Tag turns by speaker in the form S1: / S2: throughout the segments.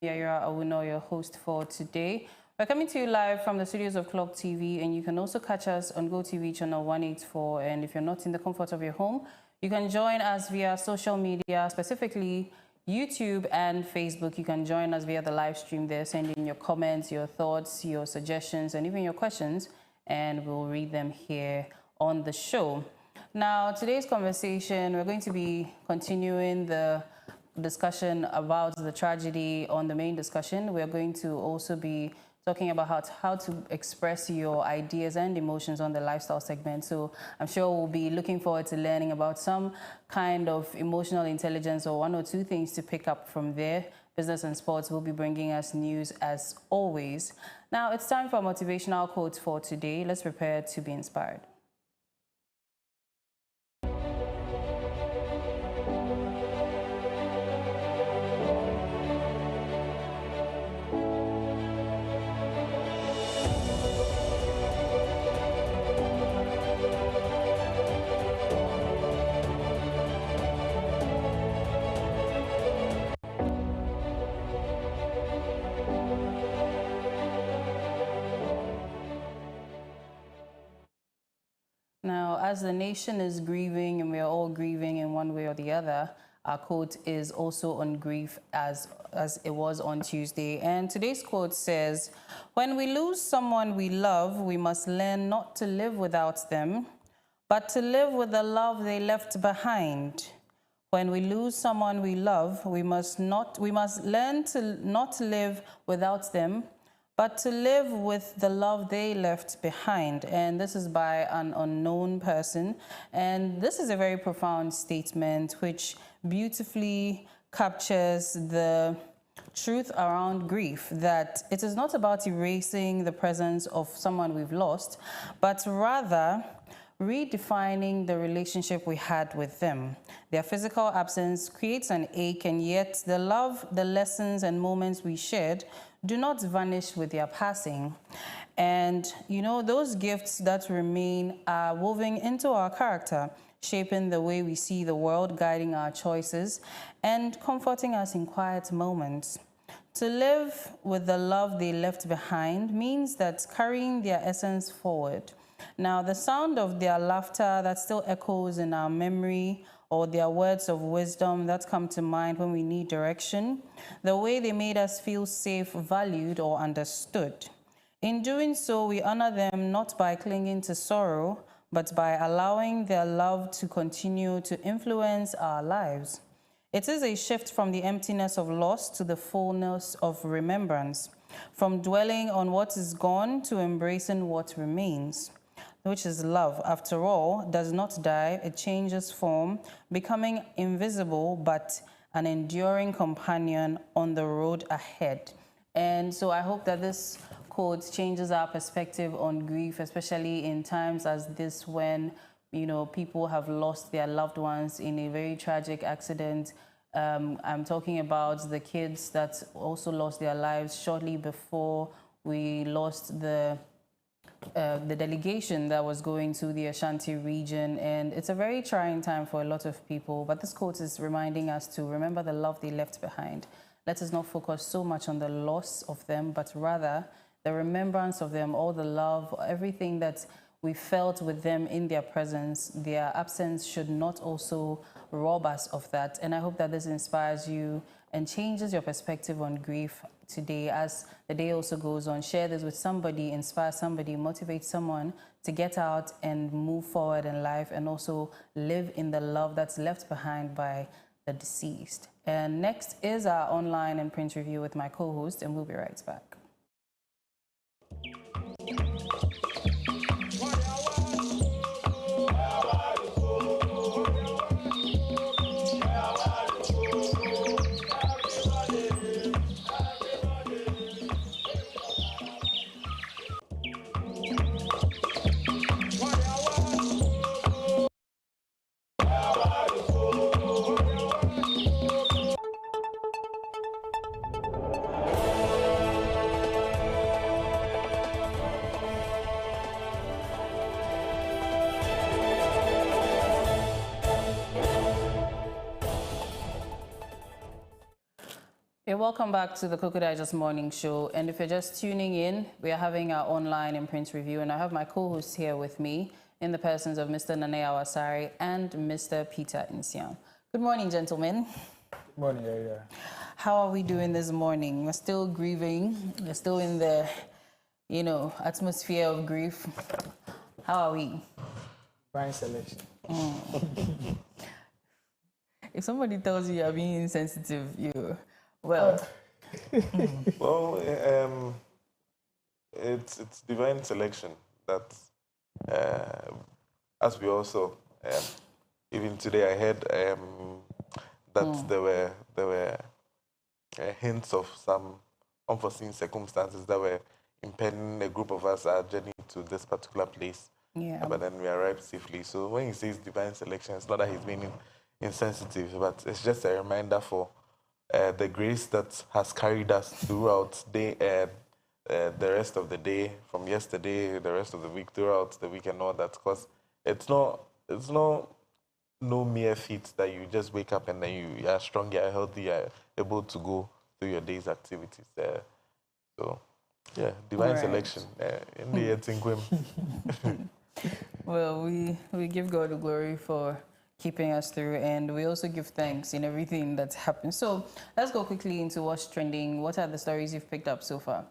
S1: Yaira Awuno, your host for today. We're coming to you live from the studios of Clock TV, and you can also catch us on GoTV channel 184. And if you're not in the comfort of your home, you can join us via social media, specifically YouTube and Facebook. You can join us via the live stream there, send in your comments, your thoughts, your suggestions, and even your questions, and we'll read them here on the show. Now, today's conversation, we're going to be continuing the discussion about the tragedy on the main discussion. We're going to also be talking about how to express your ideas and emotions on the lifestyle segment. So I'm sure we'll be looking forward to learning about some kind of emotional intelligence or one or two things to pick up from there. Business and sports will be bringing us news as always. Now it's time for motivational quotes for today. Let's prepare to be inspired. Now, as the nation is grieving, and we are all grieving in one way or the other, our quote is also on grief as it was on Tuesday. And today's quote says, "When we lose someone we love, we must learn not to live without them, but to live with the love they left behind. When we lose someone we love, we must learn to not live without them, but to live with the love they left behind." And this is by an unknown person. And this is a very profound statement which beautifully captures the truth around grief, that it is not about erasing the presence of someone we've lost, but rather redefining the relationship we had with them. Their physical absence creates an ache, and yet the love, the lessons and moments we shared do not vanish with their passing. And you know, those gifts that remain are woven into our character, shaping the way we see the world, guiding our choices, and comforting us in quiet moments. To live with the love they left behind means that carrying their essence forward. Now, the sound of their laughter that still echoes in our memory, or their words of wisdom that come to mind when we need direction, the way they made us feel safe, valued, or understood. In doing so, we honor them not by clinging to sorrow, but by allowing their love to continue to influence our lives. It is a shift from the emptiness of loss to the fullness of remembrance, from dwelling on what is gone to embracing what remains, which is love. After all, does not die, it changes form, becoming invisible, but an enduring companion on the road ahead. And so I hope that this quote changes our perspective on grief, especially in times as this when, you know, people have lost their loved ones in a very tragic accident. I'm talking about the kids that also lost their lives shortly before we lost the delegation that was going to the Ashanti region. And it's a very trying time for a lot of people. But this quote is reminding us to remember the love they left behind. Let us not focus so much on the loss of them, but rather the remembrance of them, all the love, everything that we felt with them in their presence. Their absence should not also rob us of that. And I hope that this inspires you and changes your perspective on grief today as the day also goes on. Share this with somebody, inspire somebody, motivate someone to get out and move forward in life, and also live in the love that's left behind by the deceased. And next is our online and print review with my co-host, and we'll be right back. You're welcome back to the Koko Digest Morning Show. And if you're just tuning in, we are having our online and print review. And I have my co-hosts here with me in the persons of Mr. Nane Awasari and Mr. Peter Insiam. Good morning, gentlemen.
S2: Good morning, Area.
S1: How are we doing this morning? We're still grieving. We're still in the, atmosphere of grief. How are we?
S2: Fine selection.
S1: If somebody tells you you're being insensitive, well,
S3: it's divine selection that, as we also, even today I heard that there were hints of some unforeseen circumstances that were impeding a group of us our journey to this particular place.
S1: Yeah.
S3: But then we arrived safely. So when he says divine selection, it's not that he's being insensitive, but it's just a reminder for the grace that has carried us throughout the rest of the day, from yesterday, the rest of the week, throughout the week and all that. Because it's no mere feat that you just wake up and then you are strong, you are healthy, you are able to go through your day's activities. So, yeah, divine selection. In the Tinkwim.
S1: Well, we give God the glory for keeping us through, and we also give thanks in everything that's happened. So let's go quickly into what's trending. What are the stories you've picked up so far?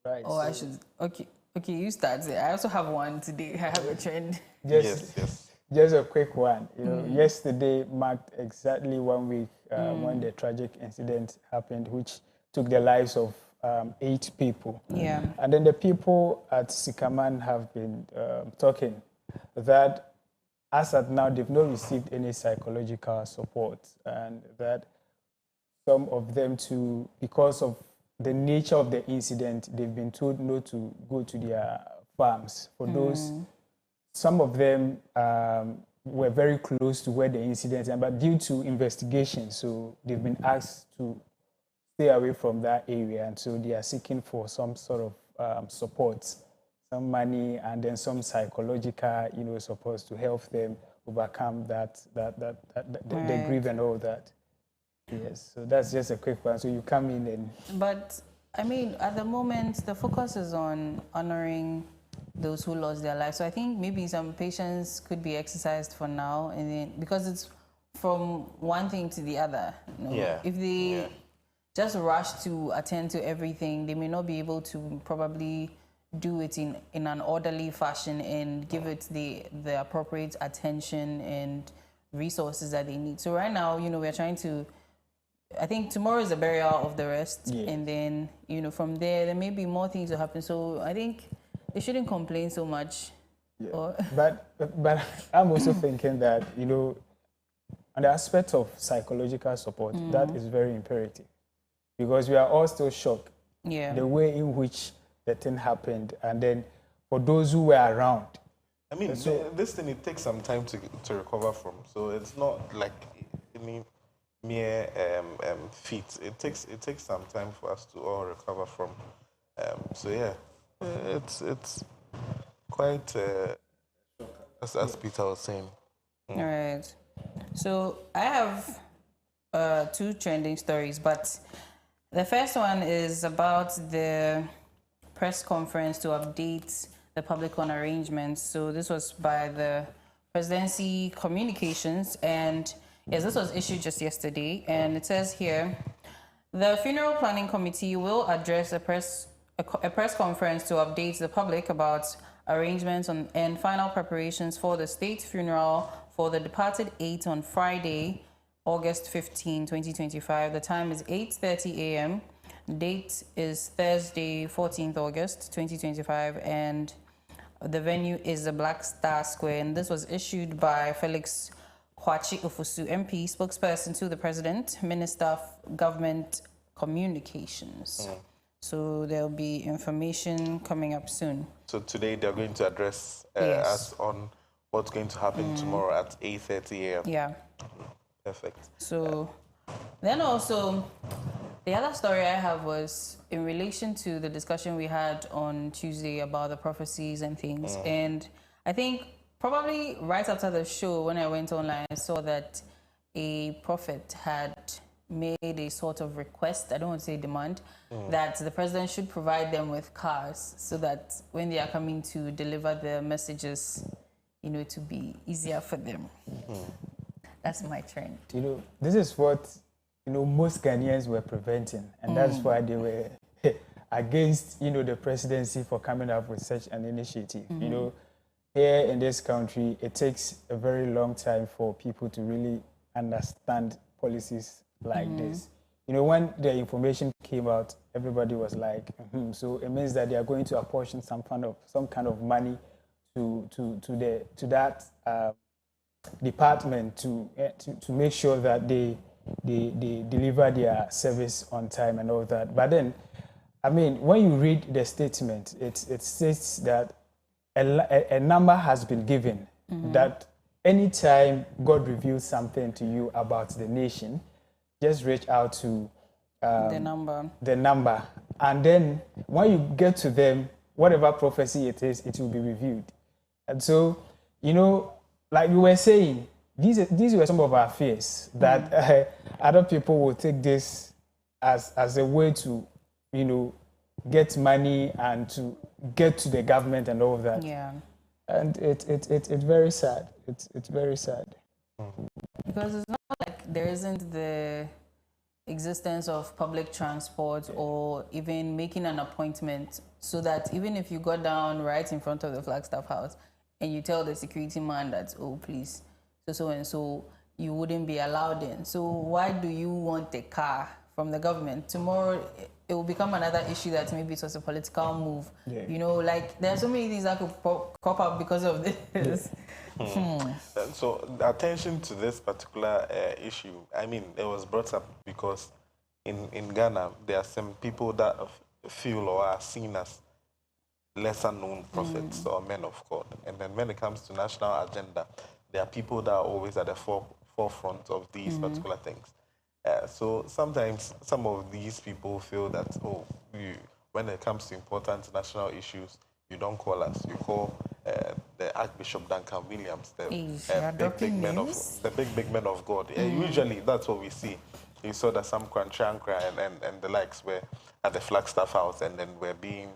S2: Right.
S1: Oh, I should. Okay, you start there. I also have one today. I have a trend.
S3: Yes.
S2: Just a quick one. Yesterday marked exactly 1 week when the tragic incident happened, which took the lives of 8 people.
S1: Yeah.
S2: And then the people at Sikaman have been talking that as at now, they've not received any psychological support, and that some of them too, because of the nature of the incident, they've been told not to go to their farms. For those, some of them were very close to where the incident happened, but due to investigation, so they've been asked to stay away from that area, and so they are seeking for some sort of support, some money, and then some psychological, support to help them overcome the grief and all that. Yes, so that's just a quick one. So you come in and...
S1: But, I mean, at the moment, the focus is on honoring those who lost their lives. So I think maybe some patience could be exercised for now, and then, because it's from one thing to the other.
S3: Yeah.
S1: If they just rush to attend to everything, they may not be able to probably do it in an orderly fashion and give it the appropriate attention and resources that they need. So right now, we're trying to, I think tomorrow is the burial of the rest.
S2: Yeah.
S1: And then, from there may be more things to happen. So I think they shouldn't complain so much.
S2: Yeah. But I'm also thinking that, on the aspect of psychological support, that is very imperative, because we are all still shocked.
S1: Yeah.
S2: The way in which the thing happened, and then for those who were around.
S3: I mean, this thing, it takes some time to recover from. So it's not like any mere feat. It takes some time for us to all recover from. So yeah, it's quite as Peter was saying.
S1: All right. So I have 2 trending stories, but the first one is about the press conference to update the public on arrangements. So this was by the Presidency Communications, and yes, this was issued just yesterday, and it says here, the Funeral Planning Committee will address a press conference to update the public about arrangements and final preparations for the state funeral for the departed 8 on Friday, August 15, 2025. The time is 8:30 a.m. Date is Thursday, 14th August 2025, and the venue is the Black Star Square. And this was issued by Felix Kwachi Ofosu, MP, spokesperson to the President, Minister of Government Communications. So there'll be information coming up soon.
S3: So today they're going to address us on what's going to happen tomorrow at 8:30 a.m.
S1: Yeah.
S3: Perfect.
S1: So then also, the other story I have was in relation to the discussion we had on Tuesday about the prophecies and things. And I think probably right after the show, when I went online, I saw that a prophet had made a sort of request, I don't want to say demand, that the president should provide them with cars so that when they are coming to deliver the messages, you know, to be easier for them. That's my trend.
S2: You know, this is what, you know, most Ghanaians were preventing, and that's why they were against, you know, the presidency for coming up with such an initiative. You know, here in this country, it takes a very long time for people to really understand policies like this. You know, when the information came out, everybody was like, so it means that they are going to apportion some kind of money to that department to make sure that they deliver their service on time and all that. But then, I mean, when you read the statement, it states that a number has been given that anytime God reveals something to you about the nation, just reach out to
S1: The
S2: number. And then when you get to them, whatever prophecy it is, it will be reviewed. And so, you know, like you were saying, these were some of our fears that other people will take this as a way to, you know, get money and to get to the government and all of that.
S1: Yeah.
S2: And it's very sad. It's very sad.
S1: Because it's not like there isn't the existence of public transport or even making an appointment, so that even if you go down right in front of the Flagstaff House and you tell the security man that, oh, please, so and so, you wouldn't be allowed in. So why do you want a car from the government? Tomorrow it will become another issue that maybe it was a political move. Yeah. You know, like there are so many things that could crop up because of this.
S3: So attention to this particular issue, I mean, it was brought up because in Ghana, there are some people that feel or are seen as lesser known prophets or men of God. And then when it comes to national agenda, there are people that are always at the forefront of these particular things. So sometimes some of these people feel that, when it comes to important national issues, you don't call us, you call the Archbishop Duncan Williams, the big men of God. Usually that's what we see. You saw that some Kranchankra and the likes were at the Flagstaff House and then were being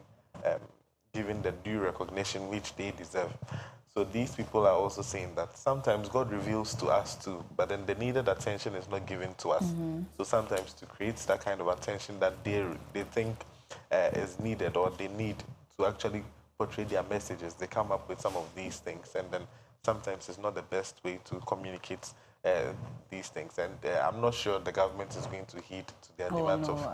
S3: given the due recognition which they deserve. So these people are also saying that sometimes God reveals to us too, but then the needed attention is not given to us. So sometimes to create that kind of attention that they think is needed, or they need to actually portray their messages, they come up with some of these things, and then sometimes it's not the best way to communicate these things. And I'm not sure the government is going to heed to their demands of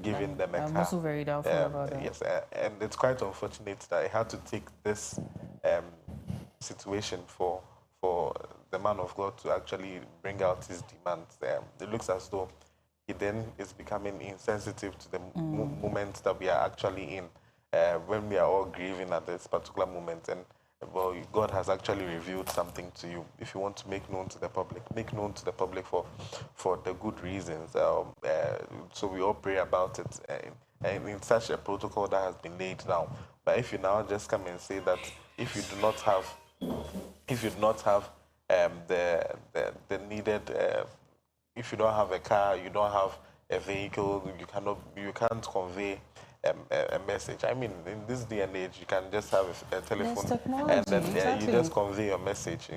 S3: giving them a car.
S1: I'm also very doubtful about that.
S3: Yes, and it's quite unfortunate that I had to take this situation for the man of God to actually bring out his demands. It looks as though he then is becoming insensitive to the moment that we are actually in, when we are all grieving at this particular moment. And well, God has actually revealed something to you. If you want to make known to the public, make known to the public for the good reasons. So we all pray about it in such a protocol that has been laid down. But if you now just come and say that if you do not have the needed, if you don't have a car, you don't have a vehicle, you can't convey a message. I mean, in this day and age, you can just have a telephone and then you just convey your message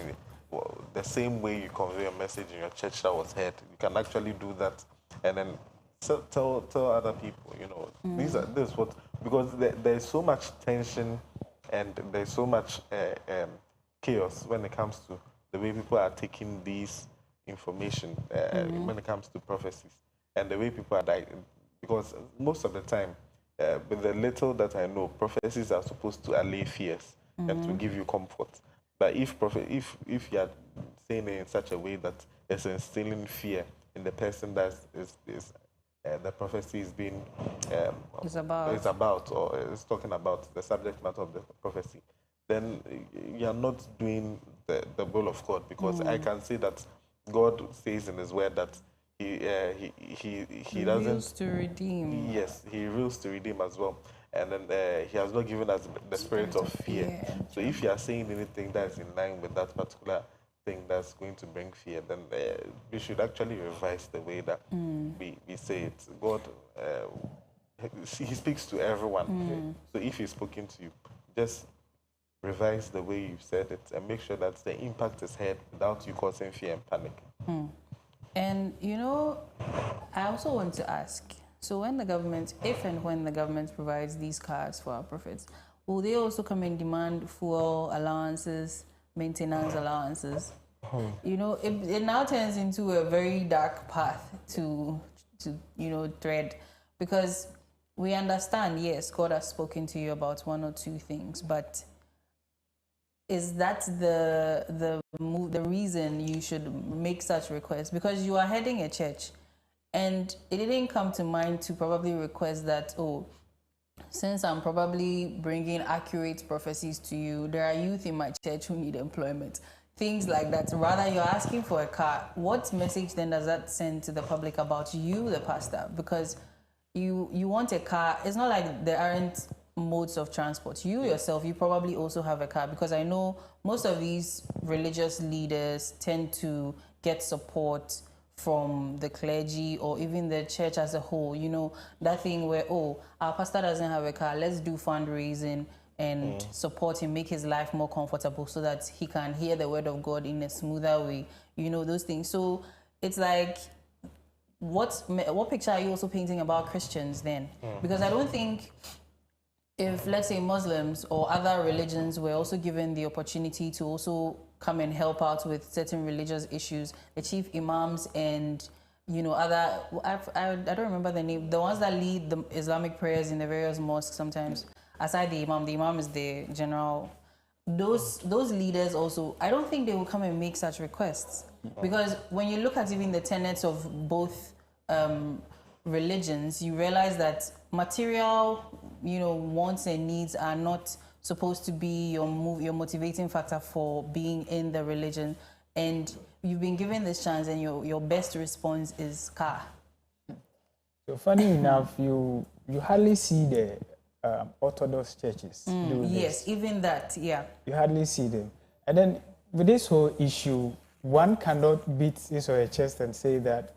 S3: the same way you convey a message in your church that was heard. You can actually do that and then tell other people, you know, this is what, because there's so much tension and there's so much chaos when it comes to the way people are taking these information when it comes to prophecies and the way people are dying. Because most of the time, with the little that I know, prophecies are supposed to allay fears and to give you comfort. But if you are saying it in such a way that it's instilling fear in the person that is the prophecy is being is about or is talking about the subject matter of the prophecy, then you are not doing the will of God, because I can say that God says in His Word that He doesn't
S1: reveals to redeem.
S3: Yes, He reveals to redeem as well, and then He has not given us the spirit of fear. So if you are saying anything that is in line with that particular thing that's going to bring fear, then we should actually revise the way that we say it. God, he speaks to everyone. So if he's spoken to you, just revise the way you've said it and make sure that the impact is heard without you causing fear and panic.
S1: And, you know, I also want to ask, so when the government, if and when the government provides these cars for our prophets, will they also come and demand fuel allowances, maintenance allowances? You know, it now turns into a very dark path to you know, tread, because we understand, yes, God has spoken to you about one or two things, but is that the reason you should make such requests? Because you are heading a church, and it didn't come to mind to probably request that, oh, since I'm probably bringing accurate prophecies to you, there are youth in my church who need employment. Things like that. Rather, you're asking for a car. What message then does that send to the public about you, the pastor? Because you want a car. It's not like there aren't modes of transport. You yourself, you probably also have a car, because I know most of these religious leaders tend to get support from the clergy or even the church as a whole. You know, that thing where, oh, our pastor doesn't have a car, let's do fundraising and support him, make his life more comfortable so that he can hear the word of God in a smoother way. You know, those things. So it's like, what picture are you also painting about Christians then? Because I don't think, if, let's say, Muslims or other religions were also given the opportunity to also come and help out with certain religious issues, the chief imams and, you know, other, I don't remember the name, the ones that lead the Islamic prayers in the various mosques sometimes, aside the imam is the general, those leaders also, I don't think they will come and make such requests. Because when you look at even the tenets of both religions, you realize that material, you know, wants and needs are not supposed to be your motivating factor for being in the religion. And you've been given this chance, and your best response is car.
S2: So funny enough, you hardly see the Orthodox churches do this.
S1: Yes, even that, yeah.
S2: You hardly see them. And then with this whole issue, one cannot beat his or her chest and say that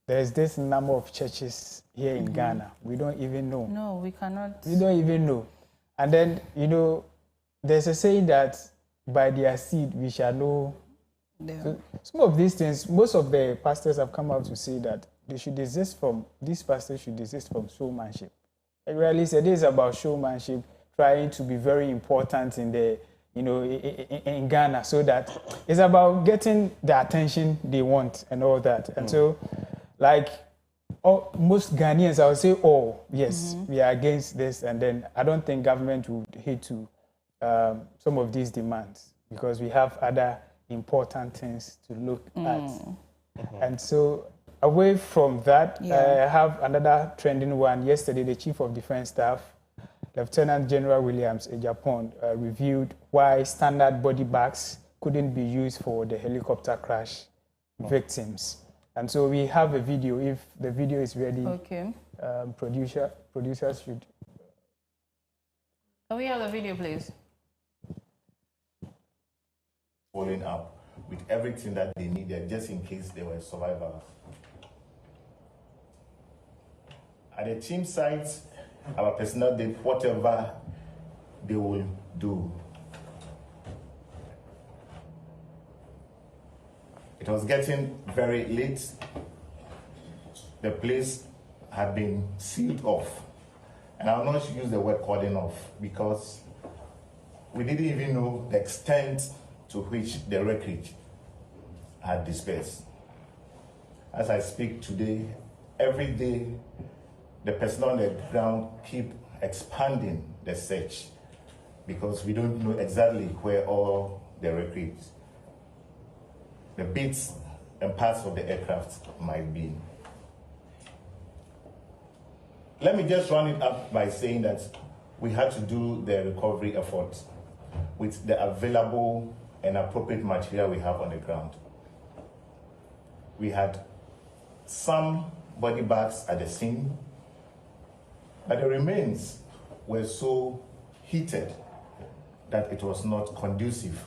S2: there's this number of churches here in Ghana. We don't even know.
S1: No, we cannot.
S2: We don't even know. And then, you know, there's a saying that by their seed we shall know. So some of these things, most of the pastors have come out to say that they should desist from, these pastors should desist from showmanship. I rarely say this about showmanship, trying to be very important in the, you know, in Ghana, so that it's about getting the attention they want and all that. And so, like, most Ghanaians, I would say, oh, yes, we are against this. And then I don't think government would hit to some of these demands, because we have other important things to look at. And so, away from that, I have another trending one. Yesterday, the Chief of Defense Staff, Lieutenant General Williams Ejapon, reviewed why standard body bags couldn't be used for the helicopter crash victims. And so we have a video. If the video is ready, producers should.
S1: Can we have the video, please?
S4: Following up with everything that they needed, just in case they were survivors. At the team site, our personnel did whatever they will do. It was getting very late. The place had been sealed off. And I'll not use the word calling off, because we didn't even know the extent to which the wreckage had dispersed. As I speak today, every day, the personnel on the ground keep expanding the search, because we don't know exactly where all the wreckage, the bits and parts of the aircraft might be. Let me just run it up by saying that we had to do the recovery effort with the available and appropriate material we have on the ground. We had some body bags at the scene, but the remains were so heated that it was not conducive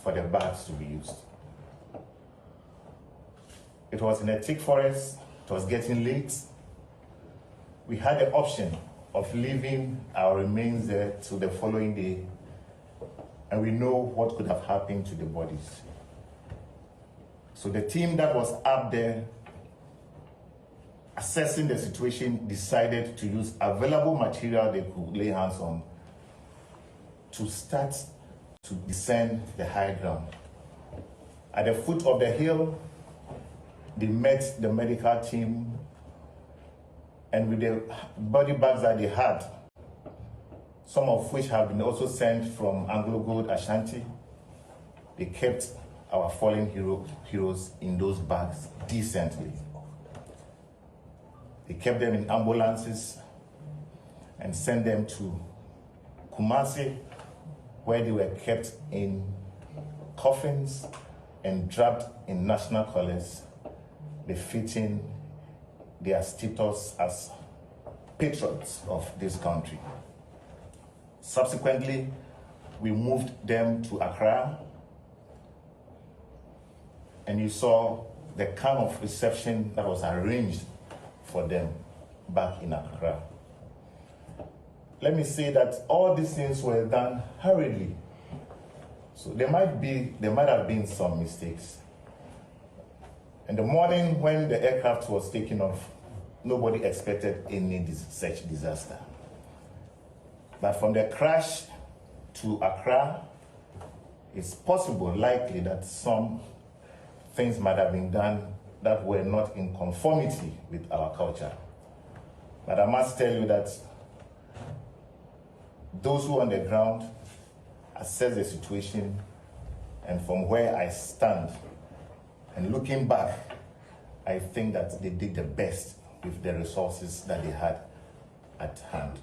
S4: for the bags to be used. It was in a thick forest. It was getting late. We had the option of leaving our remains there till the following day, and we know what could have happened to the bodies. So the team that was up there assessing the situation decided to use available material they could lay hands on to start to descend the high ground. At the foot of the hill, they met the medical team, and with the body bags that they had, some of which have been also sent from Anglo Gold Ashanti, they kept our fallen heroes in those bags decently. They kept them in ambulances and sent them to Kumasi, where they were kept in coffins and draped in national colors, befitting their status as patriots of this country. Subsequently, we moved them to Accra, and you saw the kind of reception that was arranged for them back in Accra. Let me say that all these things were done hurriedly. So there might have been some mistakes. In the morning when the aircraft was taking off, nobody expected any such disaster. But from the crash to Accra, it's possible, likely, that some things might have been done that were not in conformity with our culture. But I must tell you that those who are on the ground assess the situation, and from where I stand, and looking back, I think that they did the best with the resources that they had at hand.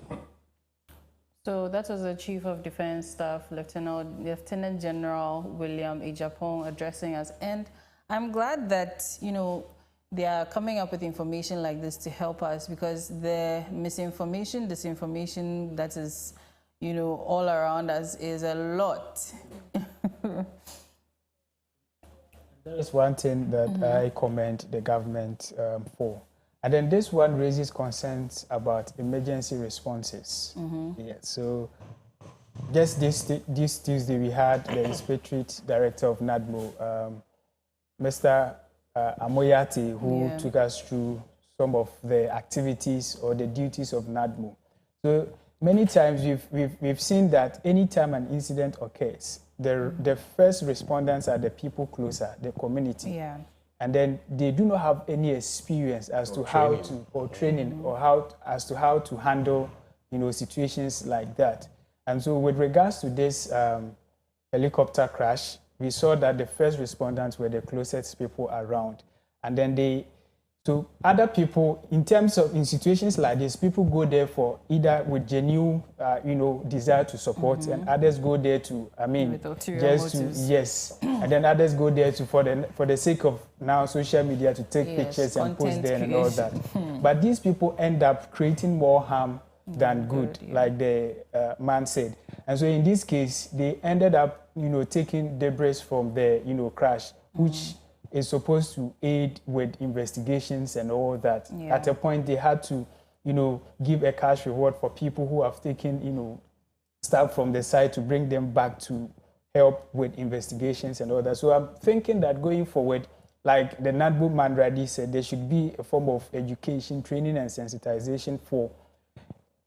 S1: So that was the Chief of Defense Staff, Lieutenant General William Ejapong, addressing us. And I'm glad that, you know, they are coming up with information like this to help us, because the misinformation, disinformation that is, you know, all around us is a lot.
S2: There is one thing that I commend the government for. And then this one raises concerns about emergency responses. Yeah, so just this Tuesday, we had the Inspectorate Director of NADMO, Mr. Amoyati, who took us through some of the activities or the duties of NADMO. So many times we've seen that anytime an incident occurs, the first respondents are the people closer, the community. Yeah. And then they do not have any experience as to how to, or training, or as to how to handle, you know, situations like that. And so with regards to this helicopter crash, we saw that the first respondents were the closest people around. And then so other people, in situations like this, people go there for either with genuine, you know, desire to support, and others go there to, just to, yes. And then others go there to, for the sake of now social media, to take pictures and post there and all that. But these people end up creating more harm than good, like the man said. And so in this case, they ended up, you know, taking debris from the, you know, crash, which is supposed to aid with investigations and all that. Yeah. At a point, they had to, you know, give a cash reward for people who have taken, you know, stuff from the site to bring them back to help with investigations and all that. So I'm thinking that going forward, like the NADBO man Radi said, there should be a form of education, training, and sensitization for.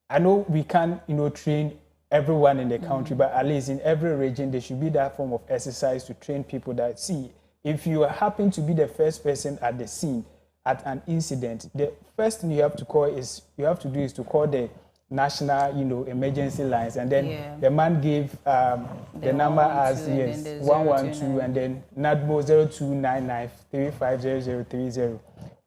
S2: I know we can't, you know, train everyone in the country, but at least in every region, there should be that form of exercise to train people that see. If you happen to be the first person at the scene at an incident, the first thing you have to do is to call the national, you know, emergency lines, and then the man gave the number as 112, and then NADMO 0299350030.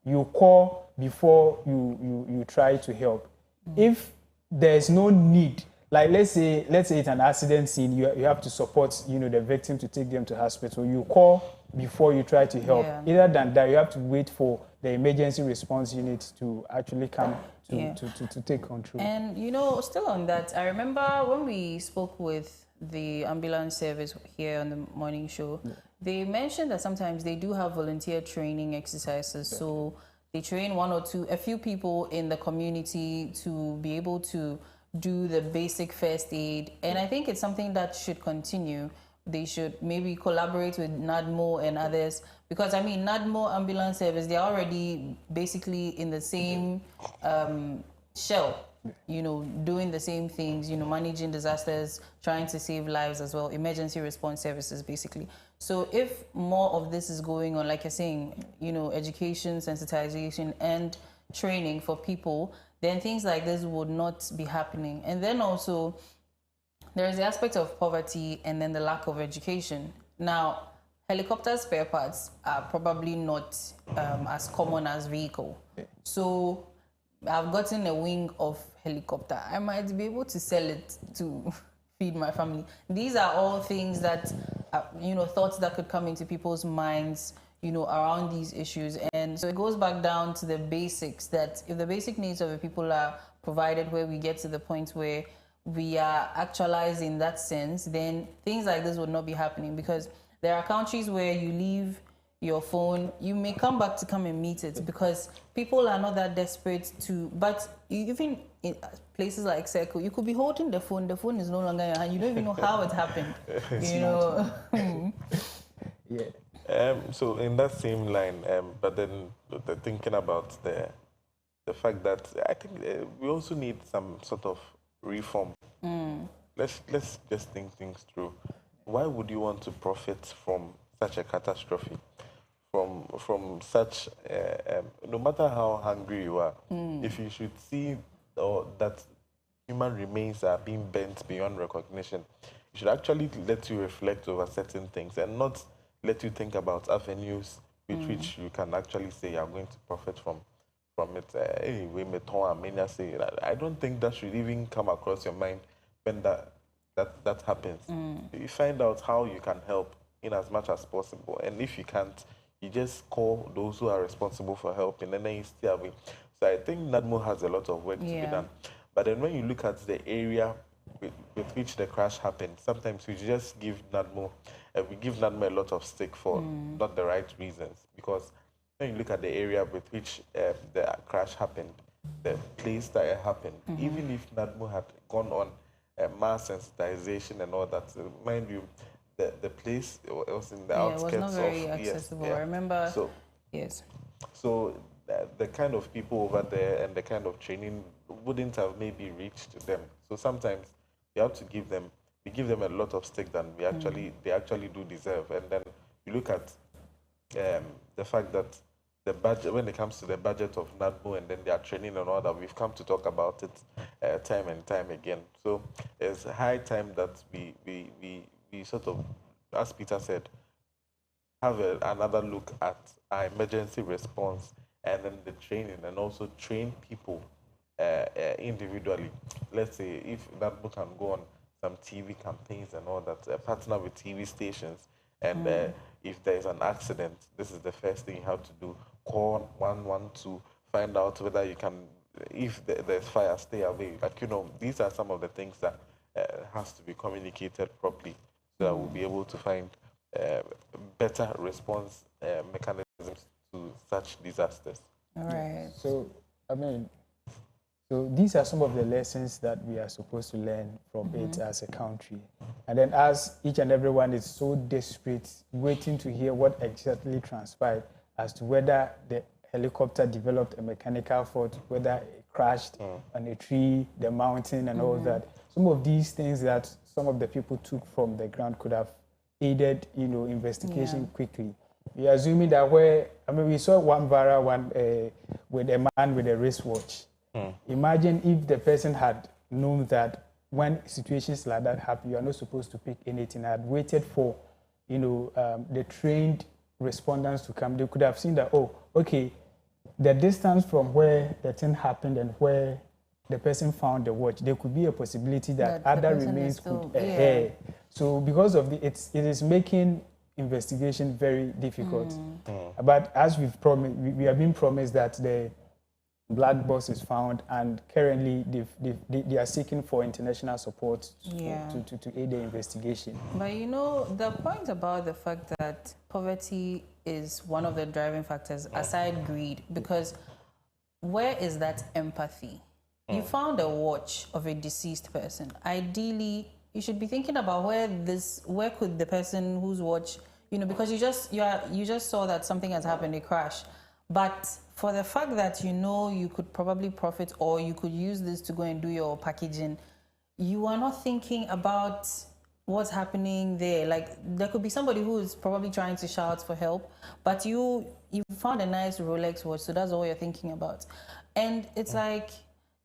S2: You call before you try to help. If there's no need, like let's say it's an accident scene, you have to support, you know, the victim to take them to hospital. You call before you try to help. Other than that, you have to wait for the emergency response unit to actually come to take control. And,
S1: you know, still on that, I remember when we spoke with the ambulance service here on the morning show, They mentioned that sometimes they do have volunteer training exercises. So they train a few people in the community to be able to do the basic first aid. And I think it's something that should continue. They should maybe collaborate with NADMO and others, because I mean, NADMO ambulance service, they're already basically in the same shell, doing the same things, managing disasters, trying to save lives as well, emergency response services, basically. So if more of this is going on, like you're saying, education, sensitization, and training for people, then things like this would not be happening. And then also, there is the aspect of poverty and then the lack of education. Now, helicopter spare parts are probably not as common as vehicle. So I've gotten a wing of helicopter. I might be able to sell it to feed my family. These are all things that, thoughts that could come into people's minds, around these issues. And so it goes back down to the basics, that if the basic needs of the people are provided, where we get to the point where we are actualizing that sense, then things like this would not be happening. Because there are countries where you leave your phone, you may come back to come and meet it, because people are not that desperate to. But even in places like Circle, you could be holding the phone is no longer in your hand, you don't even know how it happened.
S2: Yeah.
S3: So in that same line, but then thinking about the fact that I think we also need some sort of reform. Let's just think things through. Why would you want to profit from such a catastrophe? From such, no matter how hungry you are, if you should see that human remains are being bent beyond recognition, it should actually let you reflect over certain things and not let you think about avenues with which you can actually say you're going to profit from it. Anyway, I don't think that should even come across your mind when that happens. You find out how you can help in as much as possible, and if you can't, you just call those who are responsible for helping, and then you stay away. So I think NADMO has a lot of work to be done. But then when you look at the area with which the crash happened, sometimes we just give NADMO a lot of stick for not the right reasons. Because when you look at the area with which the crash happened, the place that it happened, even if NADMO had gone on mass sensitization and all that, mind you, the place was in the outskirts
S1: it was not very accessible. I remember.
S3: So,
S1: yes.
S3: So the kind of people over there and the kind of training wouldn't have maybe reached them. So sometimes we have to give them a lot of stick than they actually do deserve. And then you look at the fact that the budget, when it comes to the budget of NADMO and then their training and all that, we've come to talk about it time and time again. So it's high time that we sort of, as Peter said, have another look at our emergency response and then the training, and also train people individually. Let's say if NADMO can go on some TV campaigns and all that, partner with TV stations, and if there is an accident, this is the first thing you have to do. Call 112, find out whether you can, if there's fire, stay away. Like, these are some of the things that has to be communicated properly, so that we'll be able to find better response mechanisms to such disasters.
S1: All right.
S2: So, so these are some of the lessons that we are supposed to learn from it as a country. And then as each and everyone is so desperate, waiting to hear what exactly transpired as to whether the helicopter developed a mechanical fault, whether it crashed on a tree, the mountain, and all that. Some of these things that some of the people took from the ground could have aided, investigation quickly. We are assuming that we saw one viral one with a man with a wristwatch. Imagine if the person had known that when situations like that happen, you are not supposed to pick anything. I had waited for, the trained respondents to come. They could have seen that, the distance from where the thing happened and where the person found the watch, there could be a possibility that other remains could adhere. So because of it is making investigation very difficult. But as we've promised, we have been promised that the black box is found, and currently they are seeking for international support to aid the investigation.
S1: But you know, the point about the fact that poverty is one of the driving factors aside greed, because where is that empathy? You found a watch of a deceased person. Ideally, you should be thinking about where could the person whose watch, you know, because you just saw that something has happened, a crash. But for the fact that you know you could probably profit or you could use this to go and do your packaging, you are not thinking about what's happening there. Like, there could be somebody who is probably trying to shout for help, but you found a nice Rolex watch, so that's all you're thinking about. And it's like,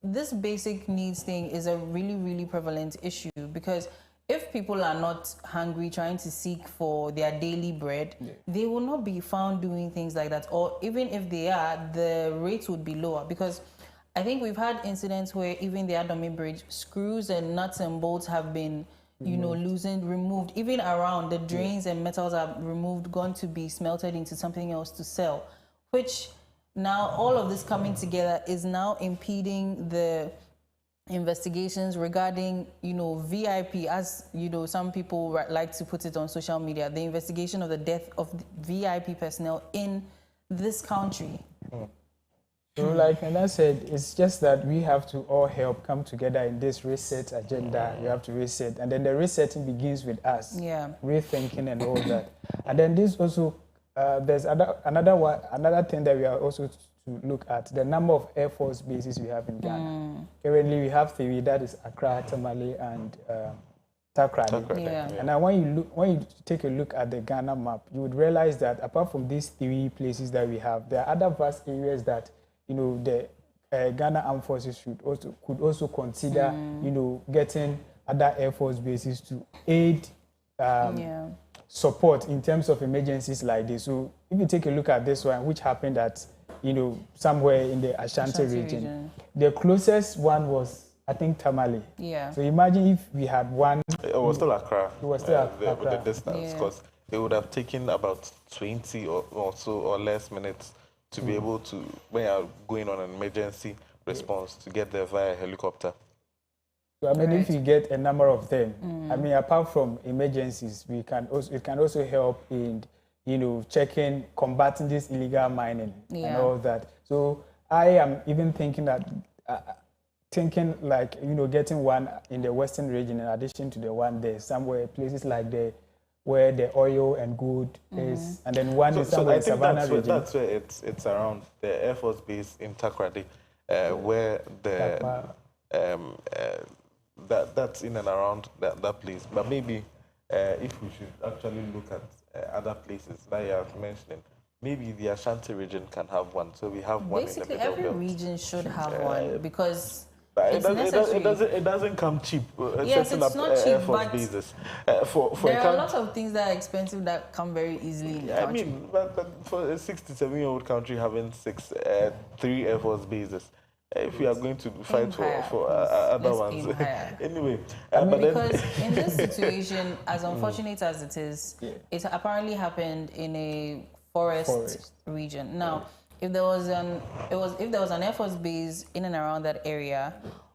S1: this basic needs thing is a really, really prevalent issue, because if people are not hungry, trying to seek for their daily bread, they will not be found doing things like that. Or even if they are, the rates would be lower, because I think we've had incidents where even the Adome Bridge, screws and nuts and bolts have been, you know, removed. Even around the drains and metals are removed, gone to be smelted into something else to sell, which now all of this coming together is now impeding the investigations regarding, you know, VIP, as you know, some people like to put it on social media, the investigation of the death of VIP personnel in this country.
S2: So like Nana said, it's just that we have to all help come together in this reset agenda. You have to reset, and then the resetting begins with us, rethinking and all that. And then this also, there's another thing that we are also to look at, the number of Air Force bases we have in Ghana. Currently, we have 3, that is Accra, Tamale, and Takoradi. And now when you take a look at the Ghana map, you would realize that apart from these 3 places that we have, there are other vast areas that, you know, the Ghana Armed Forces could also consider, you know, getting other Air Force bases to aid support in terms of emergencies like this. So if you take a look at this one, which happened at, you know, somewhere in the Ashanti region, the closest one was, I think, Tamale. So imagine if we had one.
S3: It was still Accra.
S2: It was still Accra.
S3: With the distance, because it would have taken about 20 or so or less minutes to be able to, when you're going on an emergency response, to get there via helicopter.
S2: So I mean, if you get a number of them, I mean, apart from emergencies, it can also help in, you know, combating this illegal mining and all that. So I am even thinking that, like, you know, getting one in the Western region in addition to the one there, somewhere, places like where the oil and gold is, and then one is somewhere in Savannah region.
S3: That's where it's around the Air Force base in Takoradi, where the that's in and around that place. But maybe if we should actually look at other places that you are mentioning, maybe the Ashanti region can have one. So we have one.
S1: Basically,
S3: in the
S1: every region should have one, because
S3: it doesn't come cheap.
S1: Yes, it's not cheap,
S3: Air Force
S1: but
S3: bases.
S1: there are a lot of things that are expensive that come very easily in the country.
S3: I mean, but for a 67-year-old country having 3 Air Force bases, if we are going to fight for other ones. Anyway.
S1: Because in this situation, as unfortunate as it is, it apparently happened in a forest region. Now, if there was an Air Force base in and around that area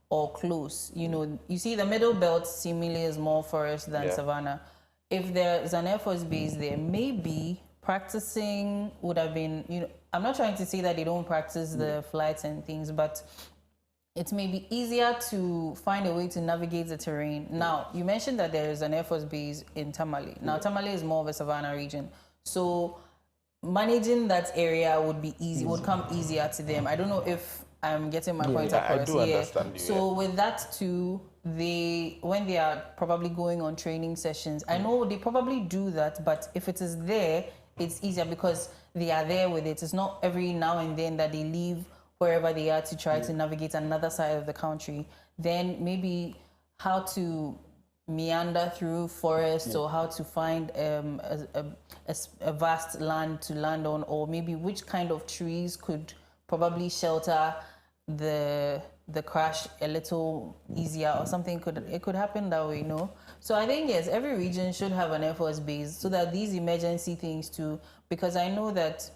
S1: or close, you know, you see the middle belt seemingly is more forest than Savannah. If there's an Air Force base there, maybe practicing would have been, you know, I'm not trying to say that they don't practice the flights and things, but it may be easier to find a way to navigate the terrain. Now, you mentioned that there is an Air Force base in Tamale. Now, Tamale is more of a Savannah region. So managing that area would be would come easier to them. I don't know if I'm getting my point across.
S3: I do understand you.
S1: So with that too, when they are probably going on training sessions, I know they probably do that, but if it is there, it's easier because they are there with it. It's not every now and then that they leave wherever they are to try to navigate another side of the country. Then maybe how to meander through forests or how to find a vast land to land on, or maybe which kind of trees could probably shelter the crash a little easier or something. It could happen that way, no? So I think, yes, every region should have an Air Force base so that these emergency things too, because I know that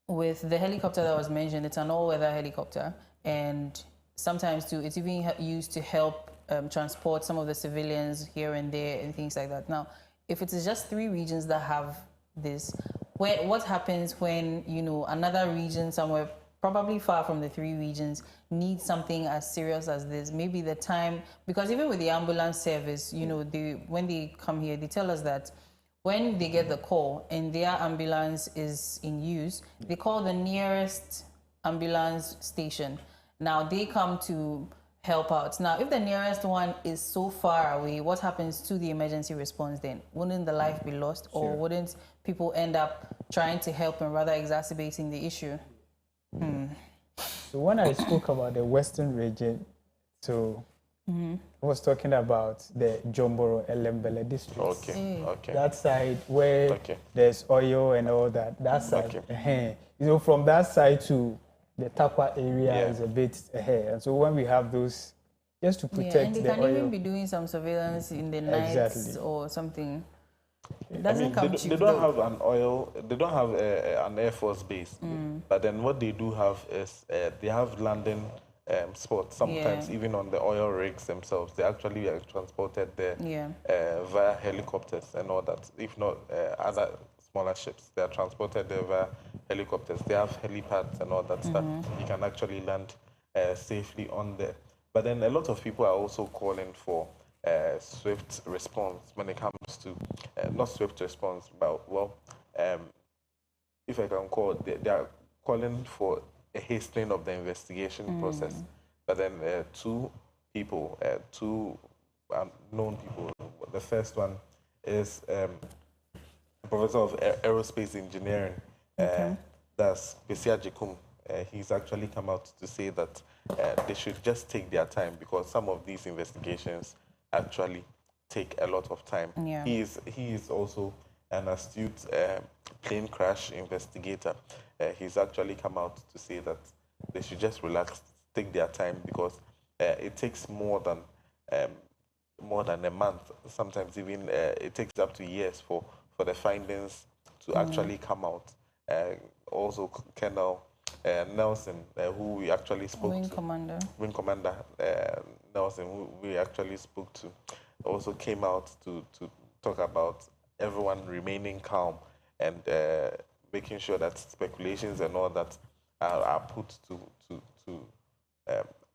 S1: with the helicopter that was mentioned, it's an all-weather helicopter, and sometimes too, it's even used to help transport some of the civilians here and there and things like that. Now, if it is just 3 regions that have this, what happens when, you know, another region somewhere probably far from the 3 regions needs something as serious as this? Maybe the time, because even with the ambulance service, you know, when they come here, they tell us that when they get the call and their ambulance is in use, they call the nearest ambulance station. Now they come to help out. Now, if the nearest one is so far away, what happens to the emergency response then? Wouldn't the life be lost, or wouldn't people end up trying to help and rather exacerbating the issue?
S2: So when I spoke about the Western region, so I was talking about the Jomboro Elembele district.
S3: Okay.
S2: That side where there's oil and all that. That side. You know, from that side to the Takwa area is a bit ahead. And so when we have those, just to protect
S1: and they
S2: the
S1: can
S2: oil.
S1: even be doing some surveillance in the nights or something. It doesn't
S3: I mean,
S1: come cheap.
S3: they don't have an oil, they don't have an Air Force base. But then what they do have is they have landing spots, sometimes even on the oil rigs themselves. They actually are transported there via helicopters and all that. If not other smaller ships, they are transported there via helicopters. They have helipads and all that stuff. You can actually land safely on there. But then a lot of people are also calling for swift response when it comes to, not swift response, but, well, if I can call it, they are calling for a hastening of the investigation process. But then 2 people, 2 known people. The first one is Professor of Aerospace Engineering, that's Besia Jekum. He's actually come out to say that they should just take their time, because some of these investigations actually take a lot of time. He is also an astute plane crash investigator. He's actually come out to say that they should just relax, take their time, because it takes more than a month. Sometimes even it takes up to years for the findings to actually come out. Also, Colonel Nelson, who we actually spoke to, Wing Commander Nelson, who we actually spoke to, also came out to talk about everyone remaining calm and making sure that speculations and all that are put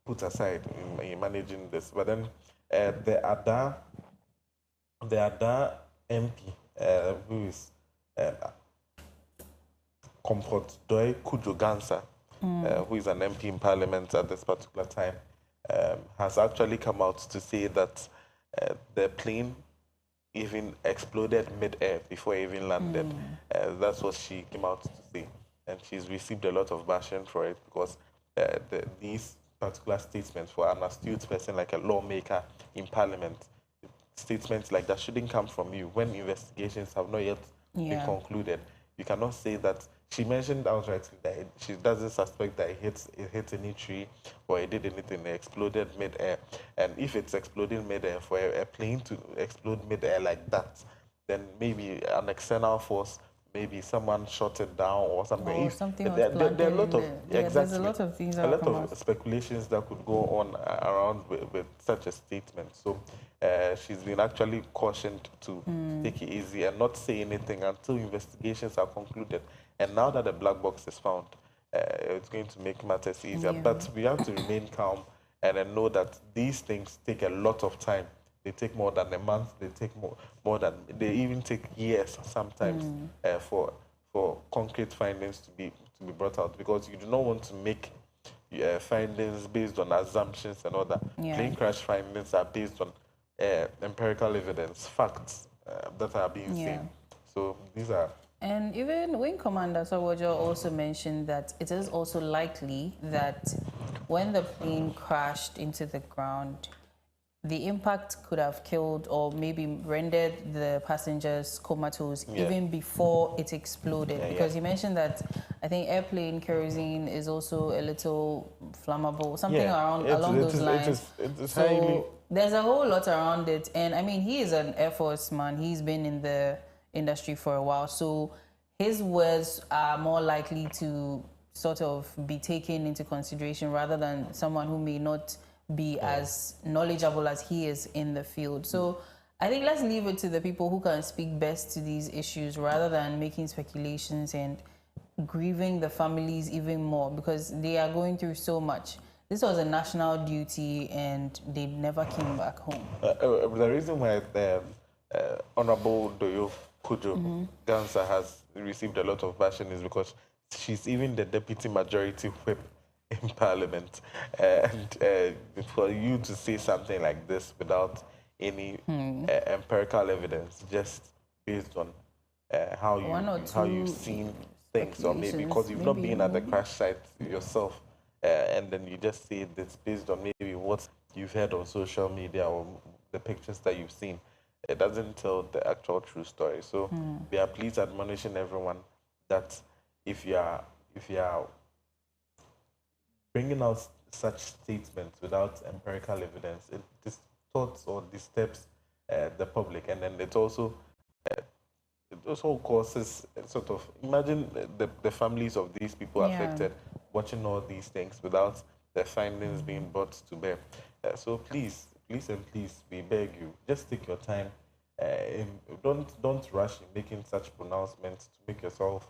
S3: put aside in managing this. But then the Ada MP, who is Comfort Doi Kujogansa, who is an MP in Parliament at this particular time, has actually come out to say that the plane even exploded mid-air before it even landed. That's what she came out to say. And she's received a lot of bashing for it, because these particular statements, for an astute person like a lawmaker in Parliament, statements like that shouldn't come from you when investigations have not yet been concluded. You cannot say that. She mentioned outright that she doesn't suspect that it hit any tree or it did anything. It exploded mid-air. And if it's exploding mid-air, for a plane to explode mid-air like that, then maybe an external force, maybe someone shot it down or something.
S1: Or something
S3: there are a lot of
S1: there's a lot of things.
S3: A lot of speculations that could go on around with such a statement. So she's been actually cautioned to take it easy and not say anything until investigations are concluded. And now that the black box is found, it's going to make matters easier. But we have to remain calm and then know that these things take a lot of time. They take more than a month. They take they even take years sometimes for concrete findings to be brought out, because you do not want to make findings based on assumptions and all that. Plane crash findings are based on empirical evidence, facts that are being seen. So these are.
S1: And even Wing Commander Sawojo also mentioned that it is also likely that when the plane crashed into the ground, the impact could have killed or maybe rendered the passengers comatose even before it exploded. Because you mentioned that I think airplane kerosene is also a little flammable, something along those lines. So there's a whole lot around it. And I mean, he is an Air Force man. He's been in the industry for a while. So his words are more likely to sort of be taken into consideration rather than someone who may not be as knowledgeable as he is in the field. So I think let's leave it to the people who can speak best to these issues rather than making speculations and grieving the families even more because they are going through so much. This was a national duty and they never came back home.
S3: The reason why Honorable Doyo Kujo Gansa has received a lot of bashing is because she's even the deputy majority whip in parliament. And for you to say something like this without any empirical evidence, just based on how you've seen things, or maybe because you've not been at the crash site yourself, and then you just say this based on maybe what you've heard on social media or the pictures that you've seen. It doesn't tell the actual true story. So we are please admonishing everyone that if you are bringing out such statements without empirical evidence, it distorts or disturbs the public, and then it also causes sort of, imagine the families of these people affected watching all these things without the findings being brought to bear. So please, we beg you, just take your time. Don't rush in making such pronouncements to make yourself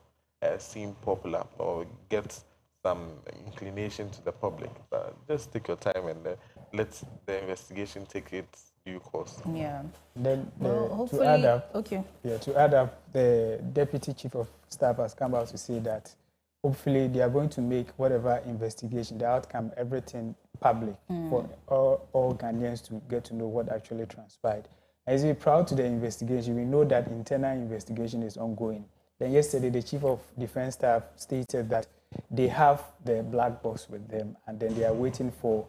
S3: seem popular or get some inclination to the public. But just take your time and let the investigation take its due course.
S1: Yeah.
S2: Then
S1: hopefully,
S2: to add up,
S1: okay.
S2: Yeah, to add up, the deputy chief of staff has come out to say that hopefully they are going to make whatever investigation, the outcome, everything public for all Ghanaians to get to know what actually transpired. As we proud to the investigation, we know that internal investigation is ongoing. Then yesterday, the chief of defense staff stated that they have the black box with them, and then they are waiting for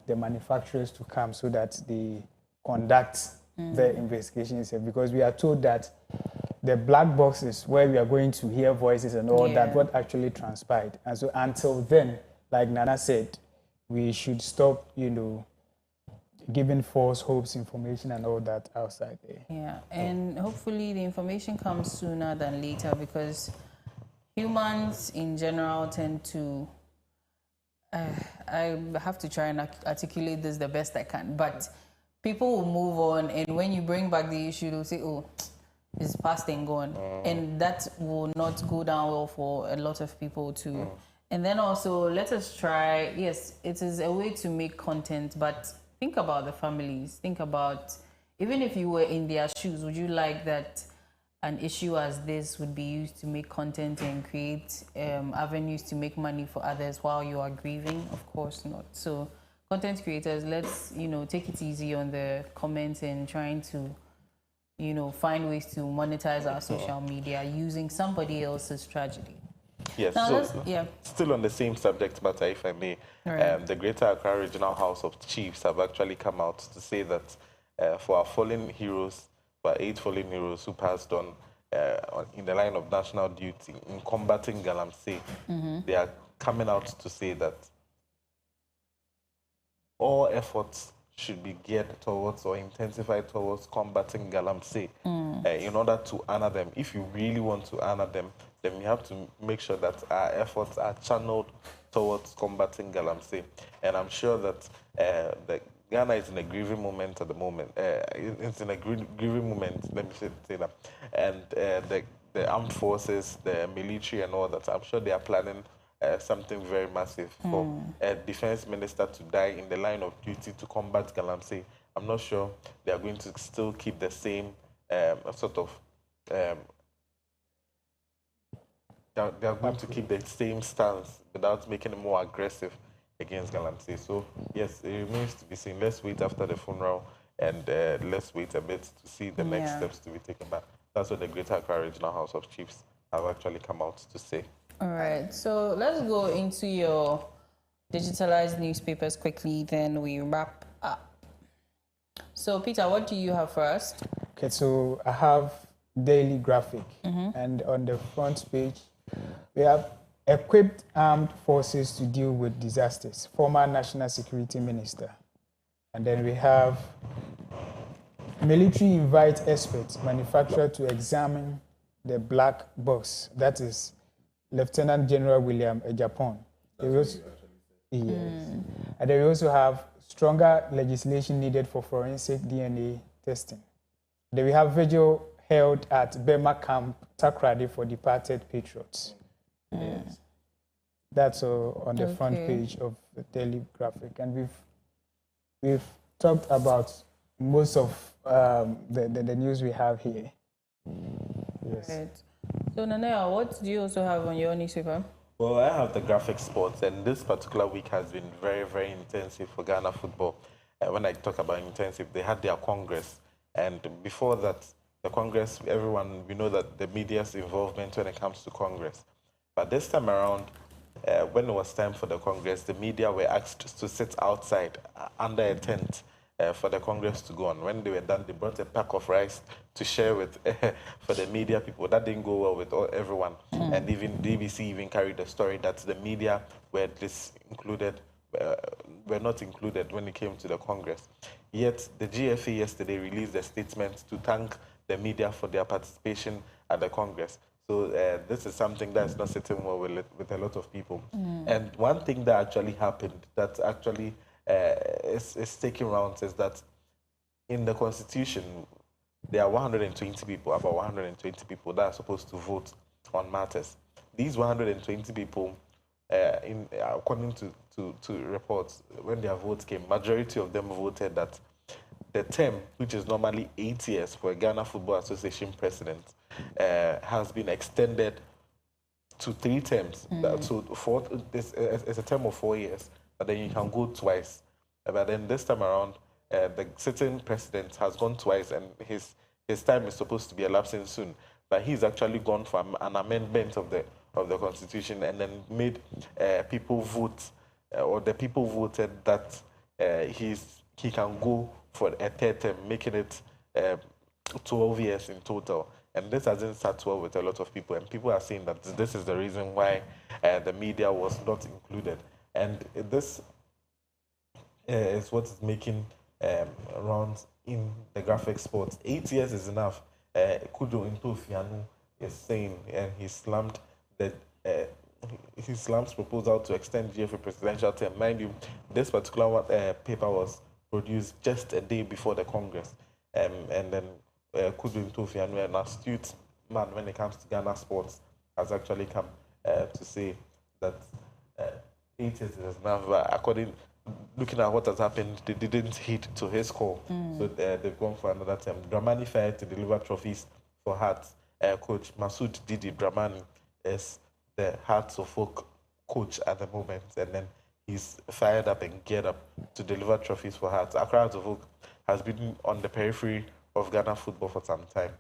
S2: the manufacturers to come so that they conduct the investigation itself. Because we are told that the black box is where we are going to hear voices and all that, what actually transpired. And so until then, like Nana said, we should stop, giving false hopes, information and all that outside there.
S1: Yeah, and hopefully the information comes sooner than later because humans in general tend to, I have to try and articulate this the best I can, but people will move on, and when you bring back the issue, they'll say, oh, it's past and gone. And that will not go down well for a lot of people too. And then also, let us try, yes, it is a way to make content, but think about the families. Think about, even if you were in their shoes, would you like that an issue as this would be used to make content and create avenues to make money for others while you are grieving? Of course not. So content creators, let's, take it easy on the comments and trying to, find ways to monetize our social media using somebody else's tragedy.
S3: Yes,
S1: now,
S3: so still on the same subject matter, if I may, the Greater Accra Regional House of Chiefs have actually come out to say that for our fallen heroes, for our 8 fallen heroes who passed on in the line of national duty in combating Galamsey, they are coming out to say that all efforts should be geared towards or intensified towards combating Galamsey in order to honor them. If you really want to honor them, then we have to make sure that our efforts are channeled towards combating Galamsey. And I'm sure that Ghana is in a grieving moment at the moment. It's in a grieving moment, let me say that. And the armed forces, the military and all that, I'm sure they are planning something very massive for a defense minister to die in the line of duty to combat Galamsey. I'm not sure they are going to still keep the same sort of they are going to keep the same stance without making it more aggressive against Galamsey. So, yes, it remains to be seen. Let's wait after the funeral and let's wait a bit to see the next steps to be taken. But that's what the Greater Accra Regional House of Chiefs have actually come out to say.
S1: All right, so let's go into your digitalized newspapers quickly, then we wrap up. So, Peter, what do you have for us?
S2: Okay, so I have Daily Graphic, and on the front page, we have equipped armed forces to deal with disasters, former National Security Minister. And then we have military invite experts, manufacturer to examine the black box. That is Lieutenant General William Ejapon. Yes. And then we also have stronger legislation needed for forensic DNA testing. Then we have vigil held at Burma Camp Takrady for departed patriots. Yes. That's on the front page of the Daily Graphic. And we've talked about most of the news we have here. Yes.
S1: Right. So, Nanea, what do you also have on your newspaper?
S3: Well, I have the graphic sports, and this particular week has been very, very intensive for Ghana football. When I talk about intensive, they had their Congress. And before that, the Congress, we know that the media's involvement when it comes to Congress. But this time around, when it was time for the Congress, the media were asked to sit outside under a tent for the Congress to go on. When they were done, they brought a pack of rice to share with for the media people. That didn't go well with everyone. And even BBC even carried the story that the media were not included when it came to the Congress. Yet the GFA yesterday released a statement to thank the media for their participation at the Congress. So this is something that's not sitting well with a lot of people. And one thing that actually happened that actually is taking rounds is that in the Constitution, there are 120 people, about 120 people that are supposed to vote on matters. These 120 people, according to reports, when their votes came, majority of them voted that the term, which is normally 8 years for a Ghana Football Association president, has been extended to 3 terms. So it's a term of 4 years, but then you can go twice. But then this time around, the sitting president has gone twice, and his time is supposed to be elapsing soon. But he's actually gone for an amendment of the Constitution, and then made people vote, or the people voted that he can go for a third term, making it 12 years in total. And this hasn't sat well with a lot of people, and people are saying that this is the reason why the media was not included. And this is what is making rounds in the graphic sports. 8 years is enough. Kudo Intofianu is saying, and he slammed his proposal to extend GFA presidential term. Mind you, this particular paper was produced just a day before the Congress. And then Kudu Ntofianu, an astute man when it comes to Ghana sports, has actually come to say that 8 years is enough. But looking at what has happened, they didn't heed to his call. So they've gone for another term. Dramani failed to deliver trophies for Hearts. Coach Masood Didi Dramani is the Hearts of Oak coach at the moment, and then he's fired up and geared up to deliver trophies for Hearts. Accra Hearts of Oak has been on the periphery of Ghana football for some time.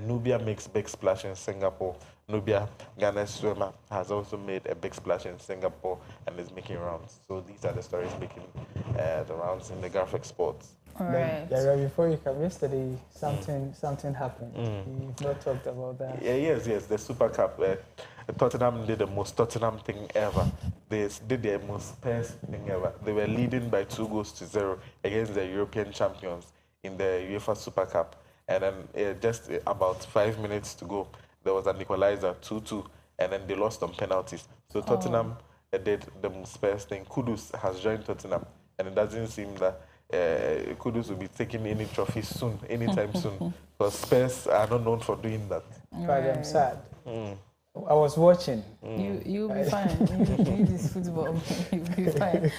S3: Nubia makes big splash in Singapore. Nubia, Ghana's swimmer, has also made a big splash in Singapore and is making rounds. So these are the stories making the rounds in the graphic sports.
S1: All right.
S2: Yeah, before you come, yesterday something happened. You've not talked about that.
S3: Yes. The Super Cup. Tottenham did the most Tottenham thing ever. They did their most Spurs thing ever. They were leading by 2-0 against the European champions in the UEFA Super Cup. And then just about 5 minutes to go, there was an equalizer, 2-2, and then they lost on penalties. So Tottenham did the Spurs thing. Kudus has joined Tottenham, and it doesn't seem that Kudus will be taking any trophies soon, anytime soon, because Spurs are not known for doing that.
S2: But I'm sad. I was watching.
S1: You'll be fine. You this football, you'll be fine.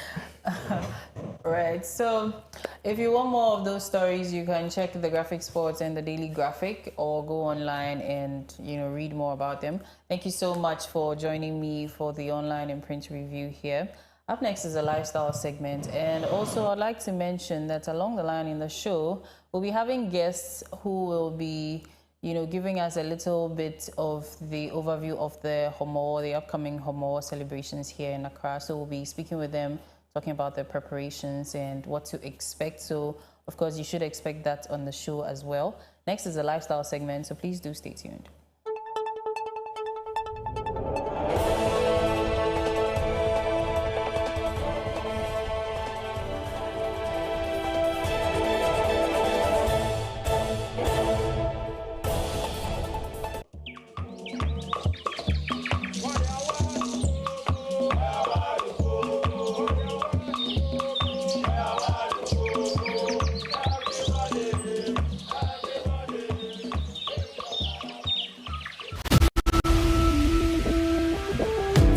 S1: Right. So, if you want more of those stories, you can check the Graphic Sports and the Daily Graphic, or go online and read more about them. Thank you so much for joining me for the online and print review here. Up next is a lifestyle segment, and also I'd like to mention that along the line in the show, we'll be having guests who will be giving us a little bit of the overview of the upcoming Homo celebrations here in Accra. So we'll be speaking with them, talking about their preparations and what to expect. So, of course, you should expect that on the show as well. Next is a lifestyle segment, so please do stay tuned.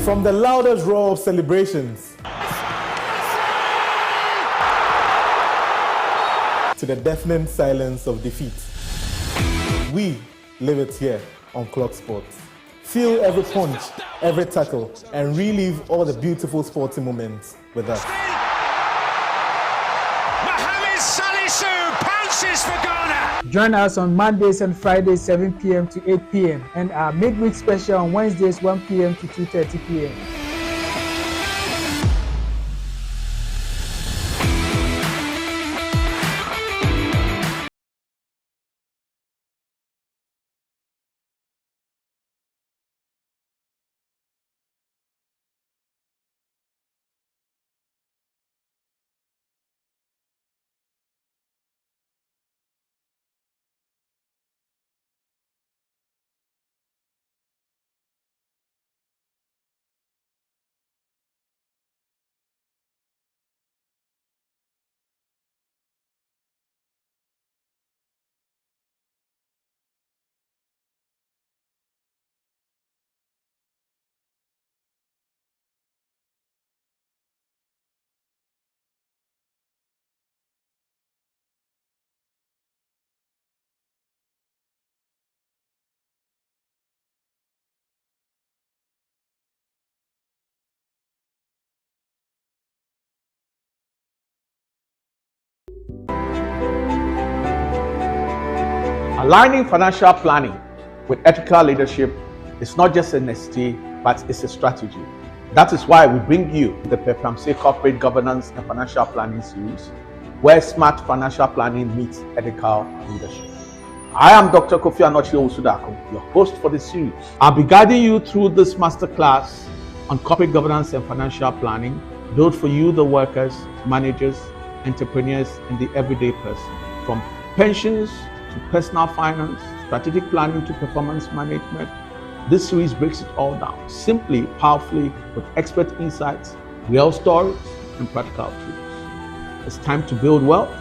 S5: From the loudest roar of celebrations to the deafening silence of defeat, we live it here on Clock Sports. Feel every punch, every tackle, and relive all the beautiful sporting moments with us.
S6: Mohamed Salisu pounces for Ghana.
S7: Join us on Mondays and Fridays 7 p.m. to 8 p.m. and our midweek special on Wednesdays 1 p.m. to 2:30 p.m.
S8: Aligning financial planning with ethical leadership is not just a necessity, but it's a strategy. That is why we bring you the PEPAMC Corporate Governance and Financial Planning Series, where smart financial planning meets ethical leadership. I am Dr. Kofi Anochie Usudako, your host for the series. I'll be guiding you through this masterclass on corporate governance and financial planning, built for you, the workers, managers, entrepreneurs, and the everyday person. From pensions to personal finance, strategic planning to performance management, this series breaks it all down, simply, powerfully, with expert insights, real stories, and practical tools. It's time to build wealth,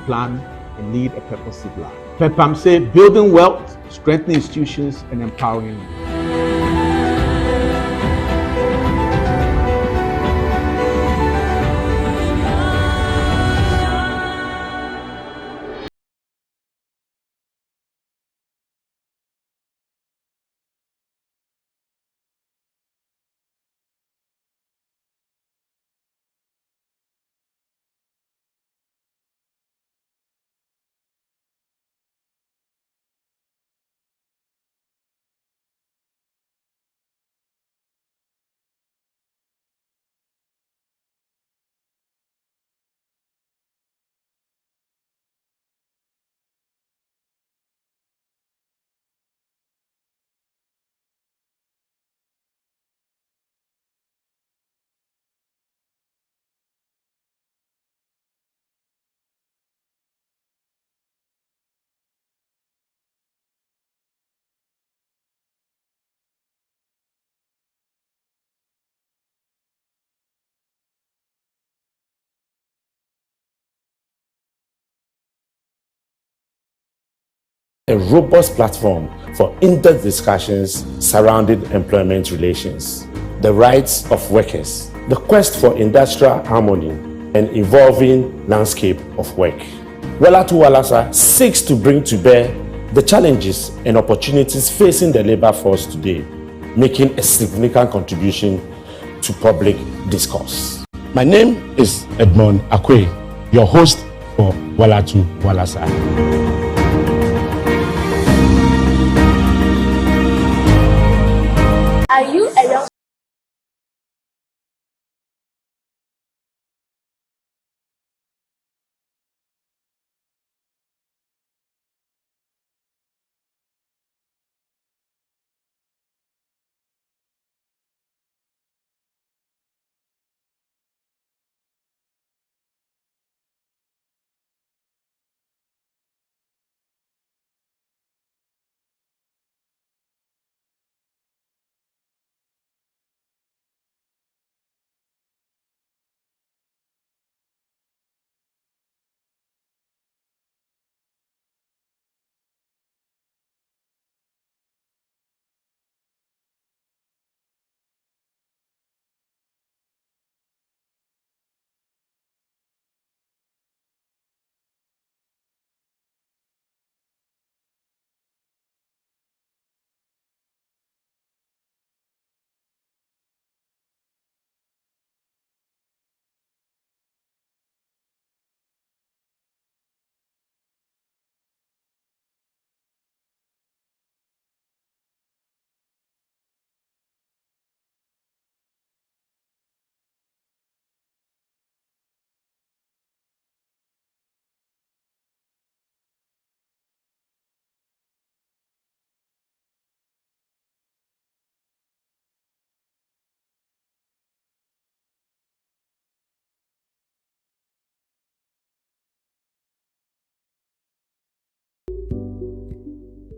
S8: plan, and lead a purposive life. PEPAMC, building wealth, strengthening institutions, and empowering you.
S9: A robust platform for in-depth discussions surrounding employment relations, the rights of workers, the quest for industrial harmony, and evolving landscape of work. Walatu Walasa seeks to bring to bear the challenges and opportunities facing the labor force today, making a significant contribution to public discourse. My name is Edmond Akwe, your host for Walatu Walasa.
S10: Are you a young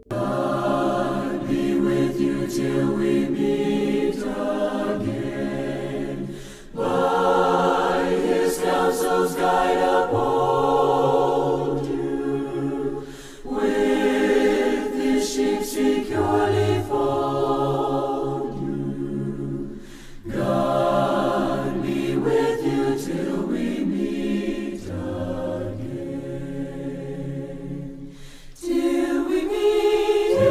S11: God be with you till we meet again. By his counsels guide uphold you. With his sheep securely fold you. God be with you till we meet again. Till we meet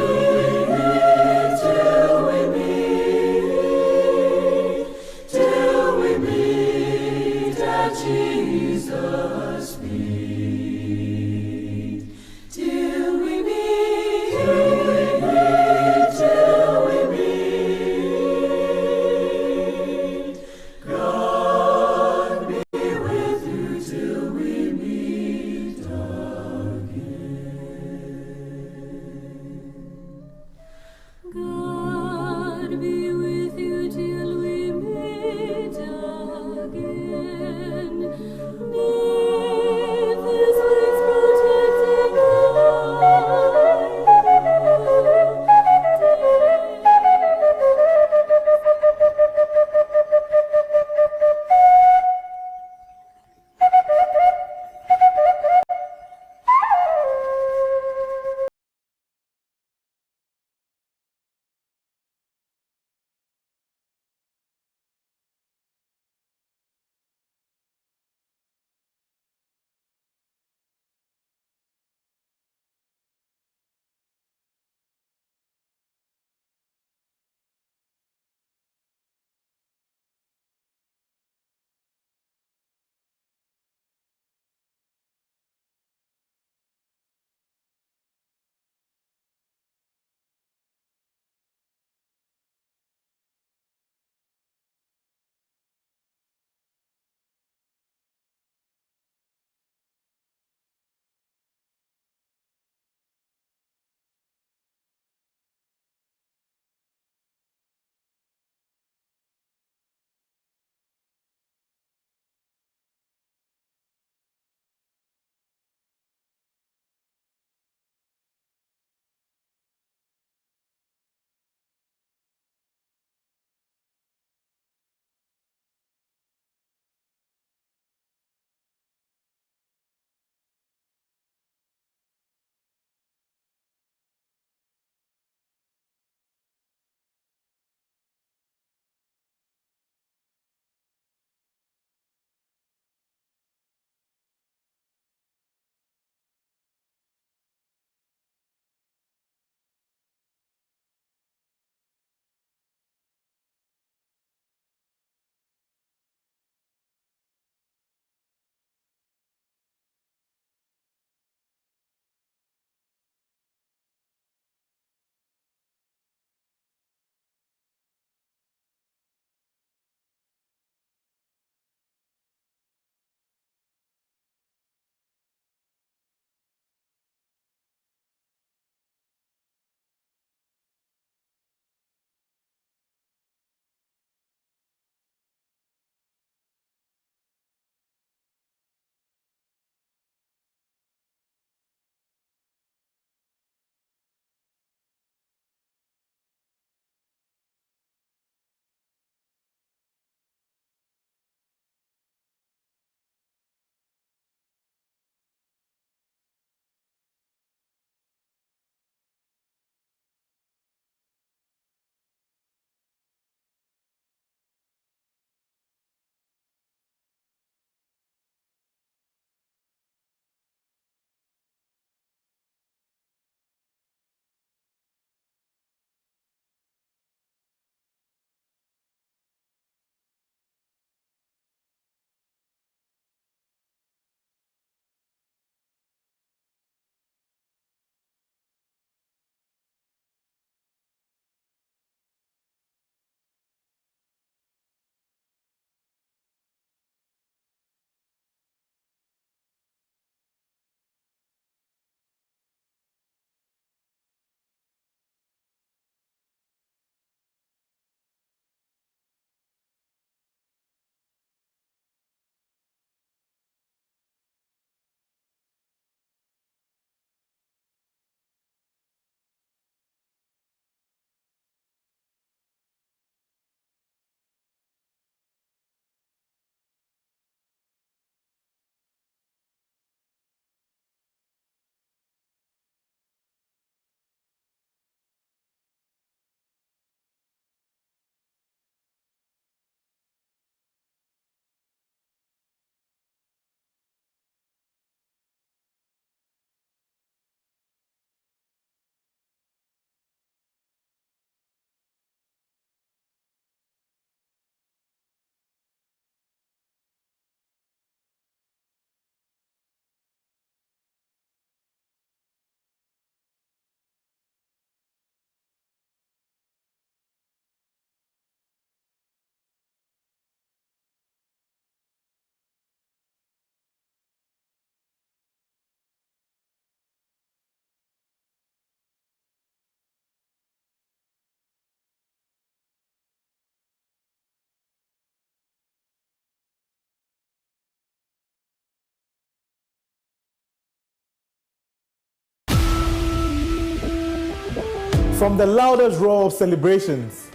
S5: From the loudest roar of celebrations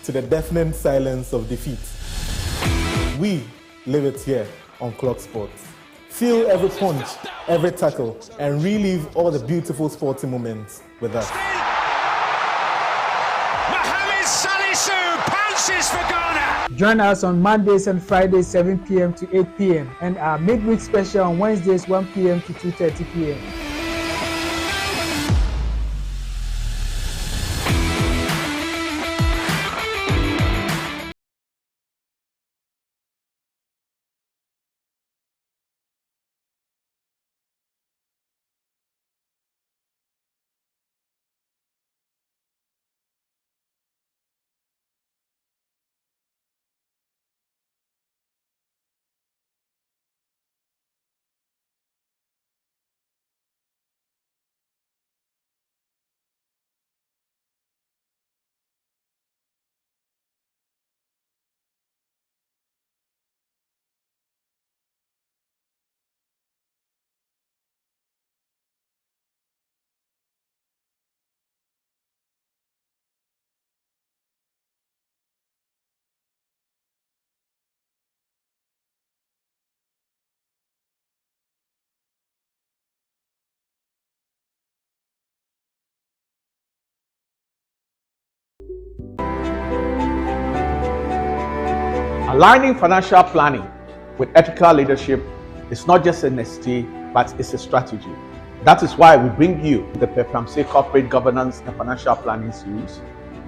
S5: to the deafening silence of defeat, we live it here on Clock Sports. Feel every punch, every tackle, and relive all the beautiful sporting moments with us.
S7: Join us on Mondays and Fridays 7 p.m. to 8 p.m. and our midweek special on Wednesdays 1 p.m. to 2:30 p.m.
S8: Aligning financial planning with ethical leadership is not just a necessity, but it's a strategy. That is why we bring you the PEPAMC Corporate Governance and Financial Planning series,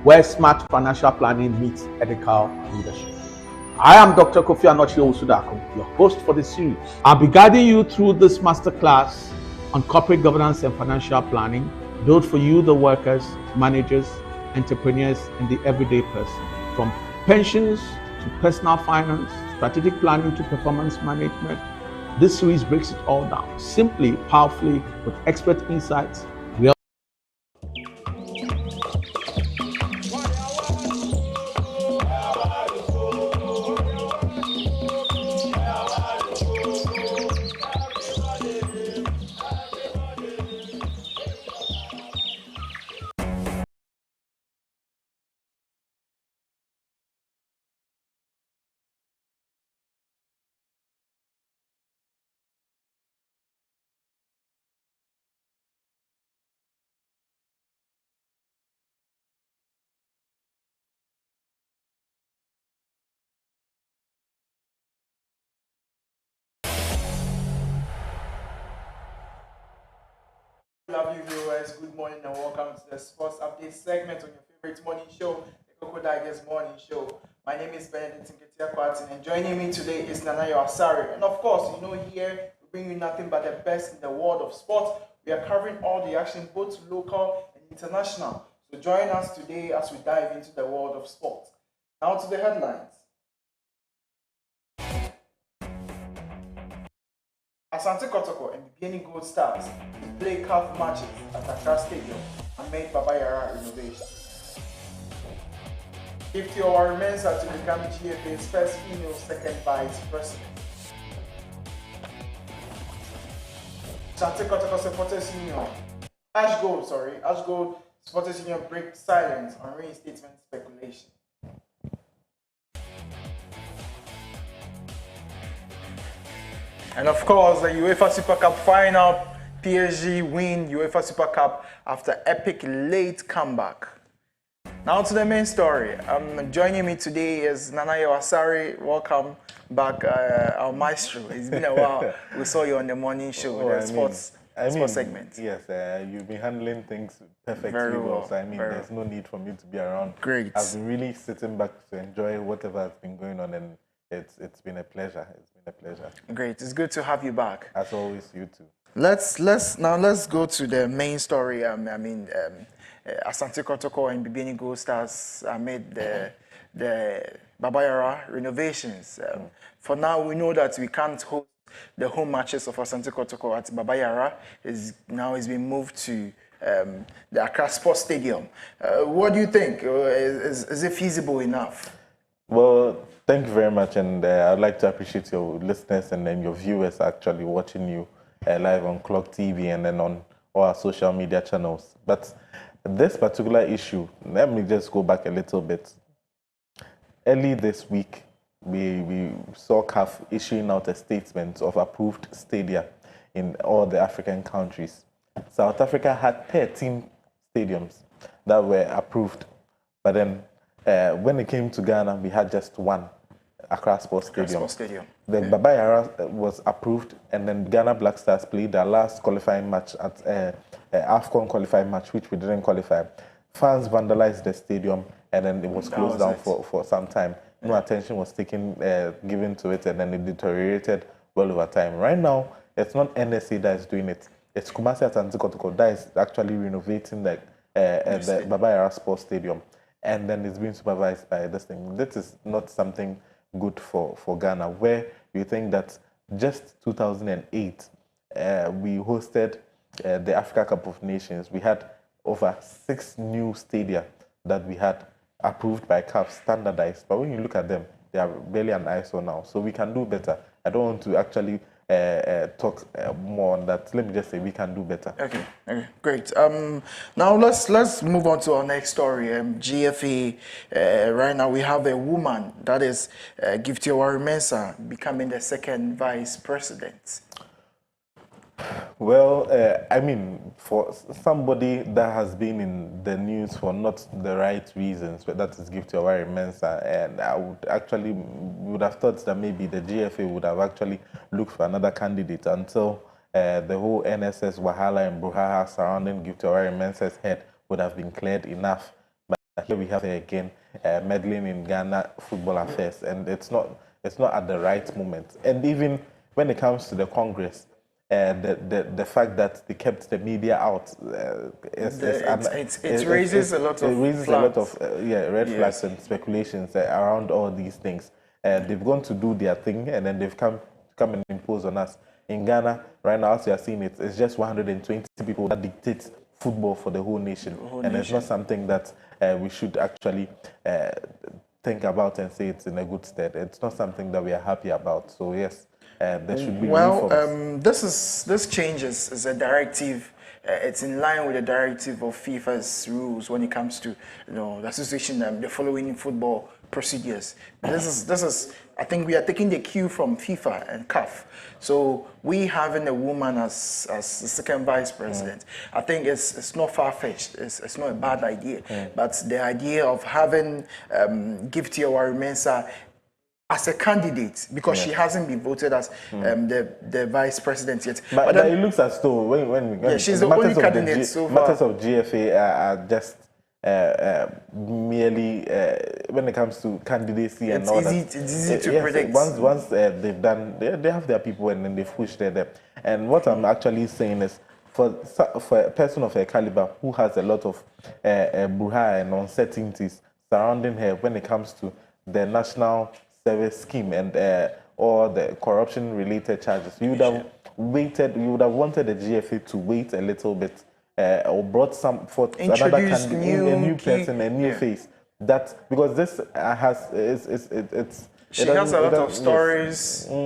S8: where smart financial planning meets ethical leadership. I am Dr. Kofi Anochie Osudako, your host for the series. I'll be guiding you through this masterclass on corporate governance and financial planning, built for you, the workers, managers, entrepreneurs, and the everyday person. From pensions to personal finance, strategic planning to performance management, this series breaks it all down, simply, powerfully, with expert insights.
S12: Lovely viewers, good morning and welcome to the Sports Update segment on your favorite morning show, the Koko Digest Morning Show. My name is Benedict Nketia, and joining me today is Nanayo Asare. And of course, you know, here we bring you nothing but the best in the world of sport. We are covering all the action, both local and international. So join us today as we dive into the world of sport. Now to the headlines. Asante Kotoko and Bibiani Gold Stars play CAF matches at Accra Stadium amid Baba Yara renovation. 50 Owa remains to become GFA's first female second vice president. Asante Kotoko Supporters Union, Ash Gold Supporters Union break silence on reinstatement speculation. And of course, the UEFA Super Cup final, PSG win UEFA Super Cup after epic late comeback. Now to the main story. Joining me today is Nanayo Asare. Welcome back, our maestro. It's been a while. We saw you on the morning show, the sports segment.
S13: Yes, you've been handling things perfectly well. So there's no need for me to be around.
S12: Great.
S13: I've been really sitting back to enjoy whatever has been going on, and it's been a pleasure. A pleasure.
S12: Great. It's good to have you back.
S13: As always, you too.
S12: Let's go to the main story. Asante Kotoko and Bibiani Gold Stars made the Baba Yara renovations. For now, we know that we can't host the home matches of Asante Kotoko at Baba Yara. It's been moved to the Accra Sports Stadium. What do you think? Is it feasible enough?
S13: Well, thank you very much, and I'd like to appreciate your listeners and then your viewers actually watching you live on Clock TV and then on all our social media channels. But this particular issue, let me just go back a little bit. Early this week, we saw CAF issuing out a statement of approved stadia in all the African countries. South Africa had 13 stadiums that were approved, but then when it came to Ghana, we had just one, Accra Sports Stadium. The Baba Yara was approved, and then Ghana Black Stars played their last qualifying match at AFCON qualifying match, which we didn't qualify. Fans vandalized the stadium, and then it was closed down for some time. No attention was given to it, and then it deteriorated well over time. Right now, it's not NSA that is doing it. It's Kumasi Asante Kotoko that is actually renovating the Baba Yara Sports Stadium, and then it's being supervised by this thing. This is not something good for Ghana, where you think that just 2008, we hosted the Africa Cup of Nations. We had over 6 new stadia that we had approved by CAF, standardized. But when you look at them, they are barely an ISO now. So we can do better. I don't want to actually talk more on that. Let me just say we can do better.
S12: Okay, great. Now let's move on to our next story. GFA. Right now we have a woman, that is Gifty Mensah, becoming the second vice president.
S13: Well, I mean, for somebody that has been in the news for not the right reasons, but that is Gifty Mensah, and I would have thought that maybe the GFA would have actually looked for another candidate until the whole NSS Wahala and Brouhaha surrounding Gifty Mensah's head would have been cleared enough. But here we have her again, meddling in Ghana football affairs, and it's not at the right moment. And even when it comes to the Congress, the fact that they kept the media out
S12: it raises a lot of
S13: red flags and speculations around all these things. They've gone to do their thing, and then they've come and impose on us. In Ghana, right now, as you are seeing it, it's just 120 people that dictate football for the whole nation. It's not something that we should actually think about and say it's in a good stead. It's not something that we are happy about. So yes, there should be reforms.
S12: This change is a directive. It's in line with the directive of FIFA's rules when it comes to the association the following football procedures. This is I think we are taking the cue from FIFA and CAF. So we having a woman as the second vice president, I think it's not far-fetched. It's not a bad idea. But the idea of having Gifty Mensah as a candidate, because she hasn't been voted as the vice president yet.
S13: But it looks as though when
S12: she's the only candidate so far.
S13: Matters of GFA are just merely when it comes to candidacy and all that.
S12: It's easy to predict.
S13: Once they've done, they have their people and then they push them. And what I'm actually saying is, for a person of her caliber who has a lot of brouhaha and uncertainties surrounding her when it comes to the national service scheme and all the corruption-related charges, you would have wanted the GFA to wait a little bit, or brought another candidate, a new person, a new face. That because this
S12: she has a lot of stories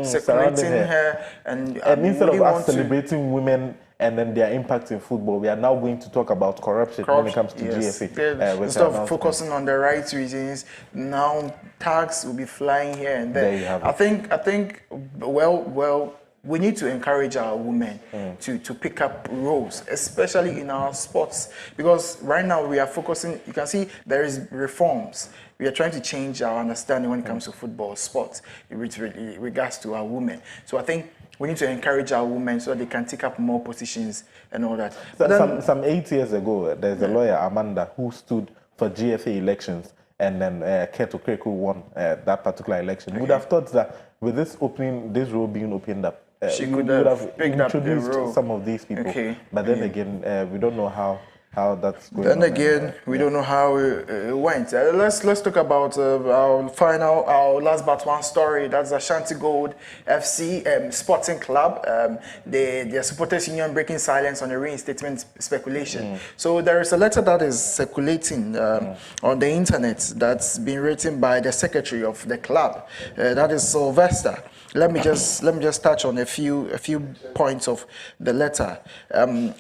S12: circulating her, and
S13: instead of us celebrating women and then their impact in football, we are now going to talk about corruption when it comes to GFA.
S12: Instead of focusing on the right reasons, now tags will be flying here and there.
S13: There you have it.
S12: I think well, we need to encourage our women to pick up roles, especially in our sports, because right now we are focusing. You can see there is reforms. We are trying to change our understanding when it comes to football, sports, in regards to our women. So I think we need to encourage our women so that they can take up more positions and all that.
S13: Some 8 years ago, there's a lawyer, Amanda, who stood for GFA elections, and then Keto Koko won that particular election. We would have thought that with this role being opened up,
S12: she could have
S13: introduced some of these people. But then again, we don't know how how that's going
S12: Then
S13: on.
S12: again, we don't know how it went. Let's talk about our last but one story. That's Ashanti Gold FC Sporting Club. The supporters union breaking silence on the reinstatement speculation. So there is a letter that is circulating on the internet that's been written by the secretary of the club. That is Sylvester. Let me just touch on a few points of the letter.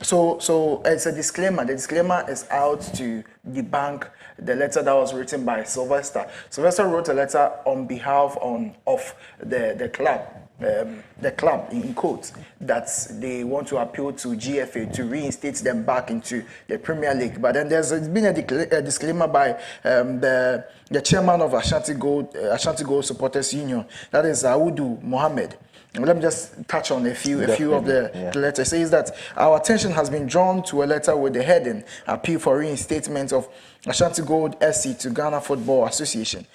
S12: So it's a disclaimer. The disclaimer is out to debunk the letter that was written by Sylvester. Sylvester wrote a letter on behalf of the club. The club, in quotes, that they want to appeal to GFA to reinstate them back into the Premier League. But then there's been a disclaimer by the chairman of Ashanti Gold Supporters Union, that is Audu Mohammed. Let me just touch on a few of the letter. It says that our attention has been drawn to a letter with the heading "Appeal for Reinstatement of Ashanti Gold SC to Ghana Football Association,"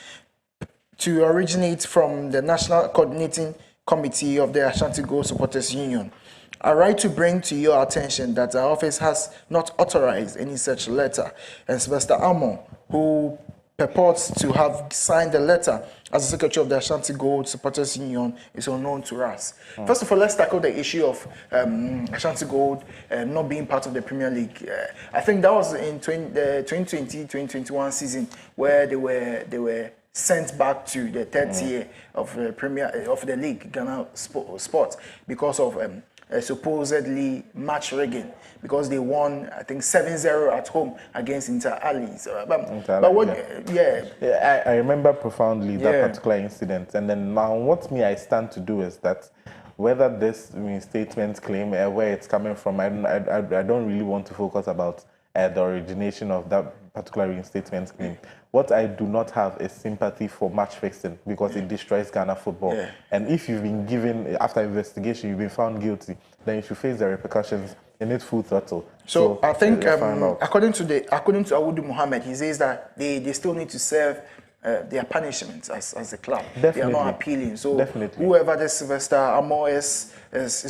S12: to originate from the National Coordinating Committee of the Ashanti Gold Supporters Union. I write to bring to your attention that our office has not authorized any such letter, and Sylvester Amon, who purports to have signed the letter as the secretary of the Ashanti Gold Supporters Union, is unknown to us. First of all, let's tackle the issue of Ashanti Gold not being part of the Premier League. I think that was in the 2020-2021 season where they were sent back to the third tier of the league, Ghana Sports, because of supposedly match rigging, because they won, I think, 7-0 at home against Inter Ali's.
S13: I remember profoundly that particular incident. And then now what I stand to do is that whether this reinstatement claim, where it's coming from, I don't really want to focus about the origination of that particular reinstatement claim. What I do not have is sympathy for match fixing, because it destroys Ghana football. And if you've been given, after investigation, you've been found guilty, then you should face the repercussions in its full throttle.
S12: So I think, according to Awudu Mohammed, he says that they still need to serve their punishments as a club.
S13: Definitely.
S12: They are not appealing. So whoever this Sylvester Amo is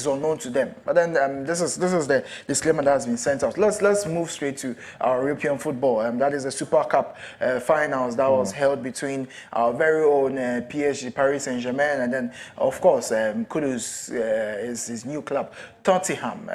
S12: unknown to them. But then this is the disclaimer that has been sent out. Let's move straight to our European football. That is the Super Cup finals that was held between our very own PSG, Paris Saint-Germain, and then of course Kudus, his new club, Tottenham.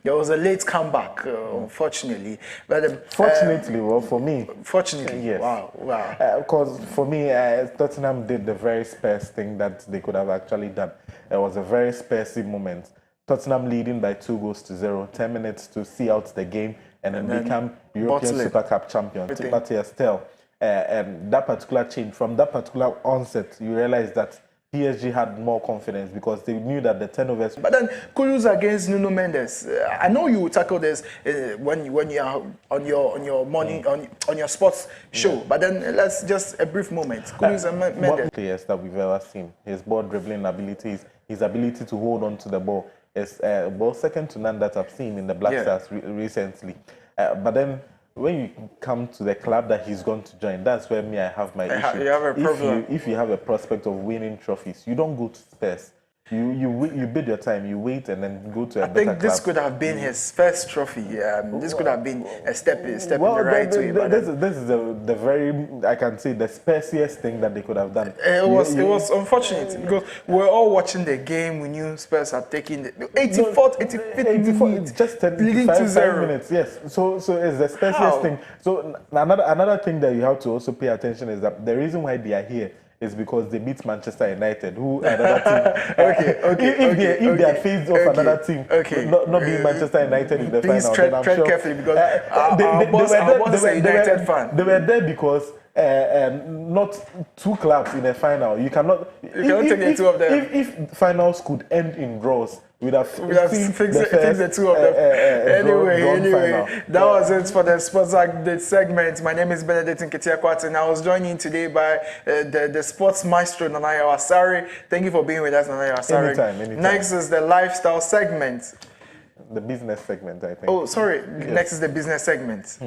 S12: There was a late comeback, unfortunately. But
S13: fortunately, well, for me,
S12: fortunately,
S13: yes.
S12: Wow.
S13: Because for me, Tottenham did the very Spurs thing that they could have actually done. It was a very Spursy moment. Tottenham leading by 2-0, 10 minutes to see out the game and become European Super Cup champion. But yes, still, that particular change, from that particular onset, you realize that PSG had more confidence because they knew that the turnovers.
S12: But then Kudus against Nuno Mendes. I know you will tackle this when you are on your morning on your sports show. But then let's just a brief moment. Kudus and Mendes.
S13: One players that we've ever seen. His ball dribbling abilities, his ability to hold on to the ball is second to none that I've seen in the Black Stars recently. But then when you come to the club that he's going to join, that's where I have my issue.
S12: You have a problem.
S13: If you have a prospect of winning trophies, you don't go to Spurs. You bid your time, you wait, and then go to a better club.
S12: I think this could have been his first trophy. This could have been a step in the right way.
S13: This is the very, I can say, the Spursiest thing that they could have done.
S12: It was unfortunate because we're all watching the game. We knew Spurs had taken the 84th, 85th minute,
S13: just 5 minutes. Yes. So it's the Spursiest thing. So another thing that you have to also pay attention is that the reason why they are here is because they beat Manchester United, who another team. If they had faced off another team, not being Manchester United in the final, then I'm
S12: tread
S13: sure.
S12: Carefully because our boss is a United fan.
S13: They were there because not two clubs in a final. You cannot take the two of them. If finals could end in draws, we'd have fixed
S12: the two of them. Anyway, that was it for the Sports Update segment. My name is Benedict Nketiakwat, and I was joined today by the sports maestro, Nanayo Asari. Thank you for being with us, Nanayo Asari.
S13: Anytime.
S12: Next is the lifestyle segment.
S13: The business segment, I think.
S12: Oh, sorry. Yes. Next is the business segment.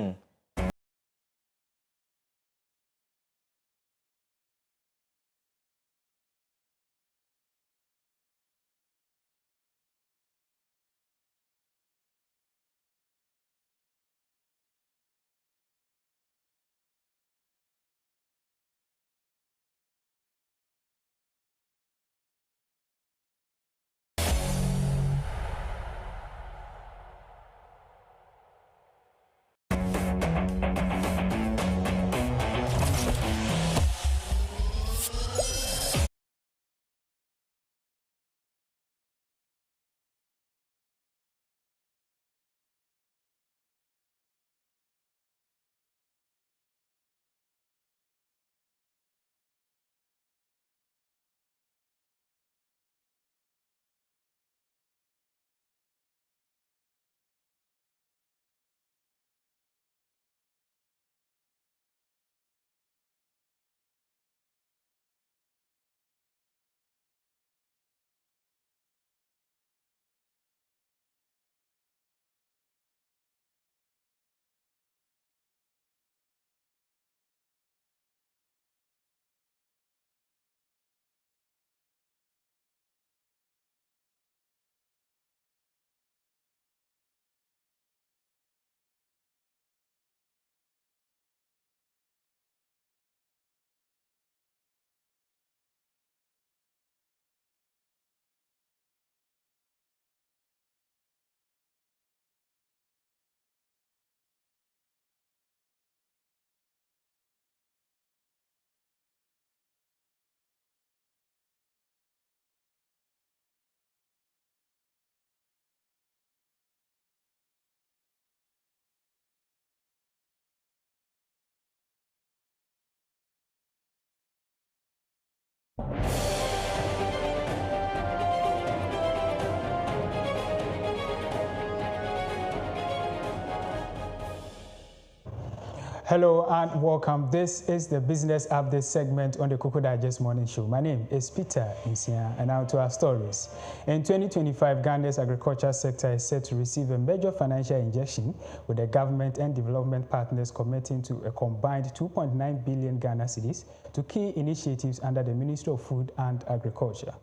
S2: Hello and welcome. This is the Business Update segment on the Koko Digest Morning Show. My name is Peter Nsia, and now to our stories. In 2025, Ghana's agriculture sector is set to receive a major financial injection, with the government and development partners committing to a combined 2.9 billion Ghana cedis to key initiatives under the Ministry of Food and Agriculture.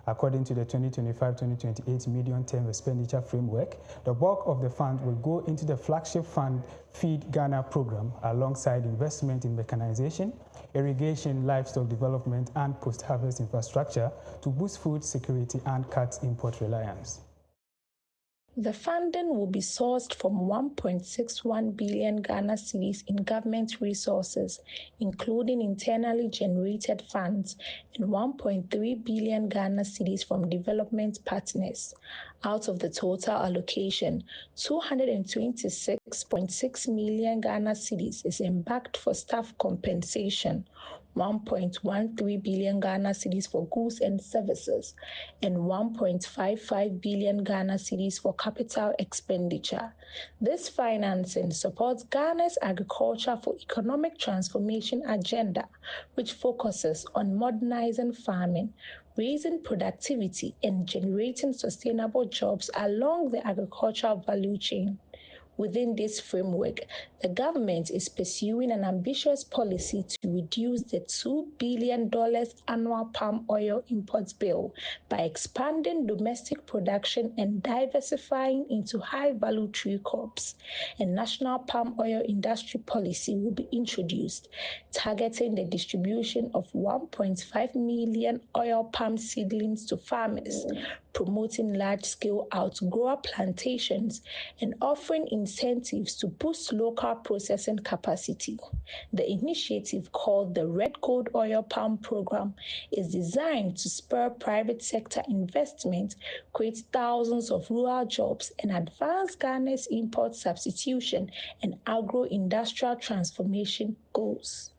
S2: According to the 2025-2028 medium-term expenditure framework, the bulk of the fund will go into the flagship fund Feed Ghana program, alongside investment in mechanization, irrigation, livestock development, and post-harvest infrastructure to boost food security and cut import reliance.
S10: The funding will be sourced from 1.61 billion Ghana cedis in government resources, including internally generated funds, and 1.3 billion Ghana cedis from development partners. Out of the total allocation, 226.6 million Ghana cedis is embarked for staff compensation, 1.13 billion Ghana cedis for goods and services, and 1.55 billion Ghana cedis for capital expenditure. This financing supports Ghana's agriculture for economic transformation agenda, which focuses on modernizing farming, raising productivity, and generating sustainable jobs along the agricultural value chain. Within this framework, the government is pursuing an ambitious policy to reduce the $2 billion annual palm oil import bill by expanding domestic production and diversifying into high-value tree crops. A national palm oil industry policy will be introduced, targeting the distribution of 1.5 million oil palm seedlings to farmers, promoting large-scale outgrower plantations, and offering incentives to boost local processing capacity. The initiative, called the Red Gold Oil Palm Program, is designed to spur private sector investment, create thousands of rural jobs, and advance Ghana's import substitution and agro-industrial transformation goals.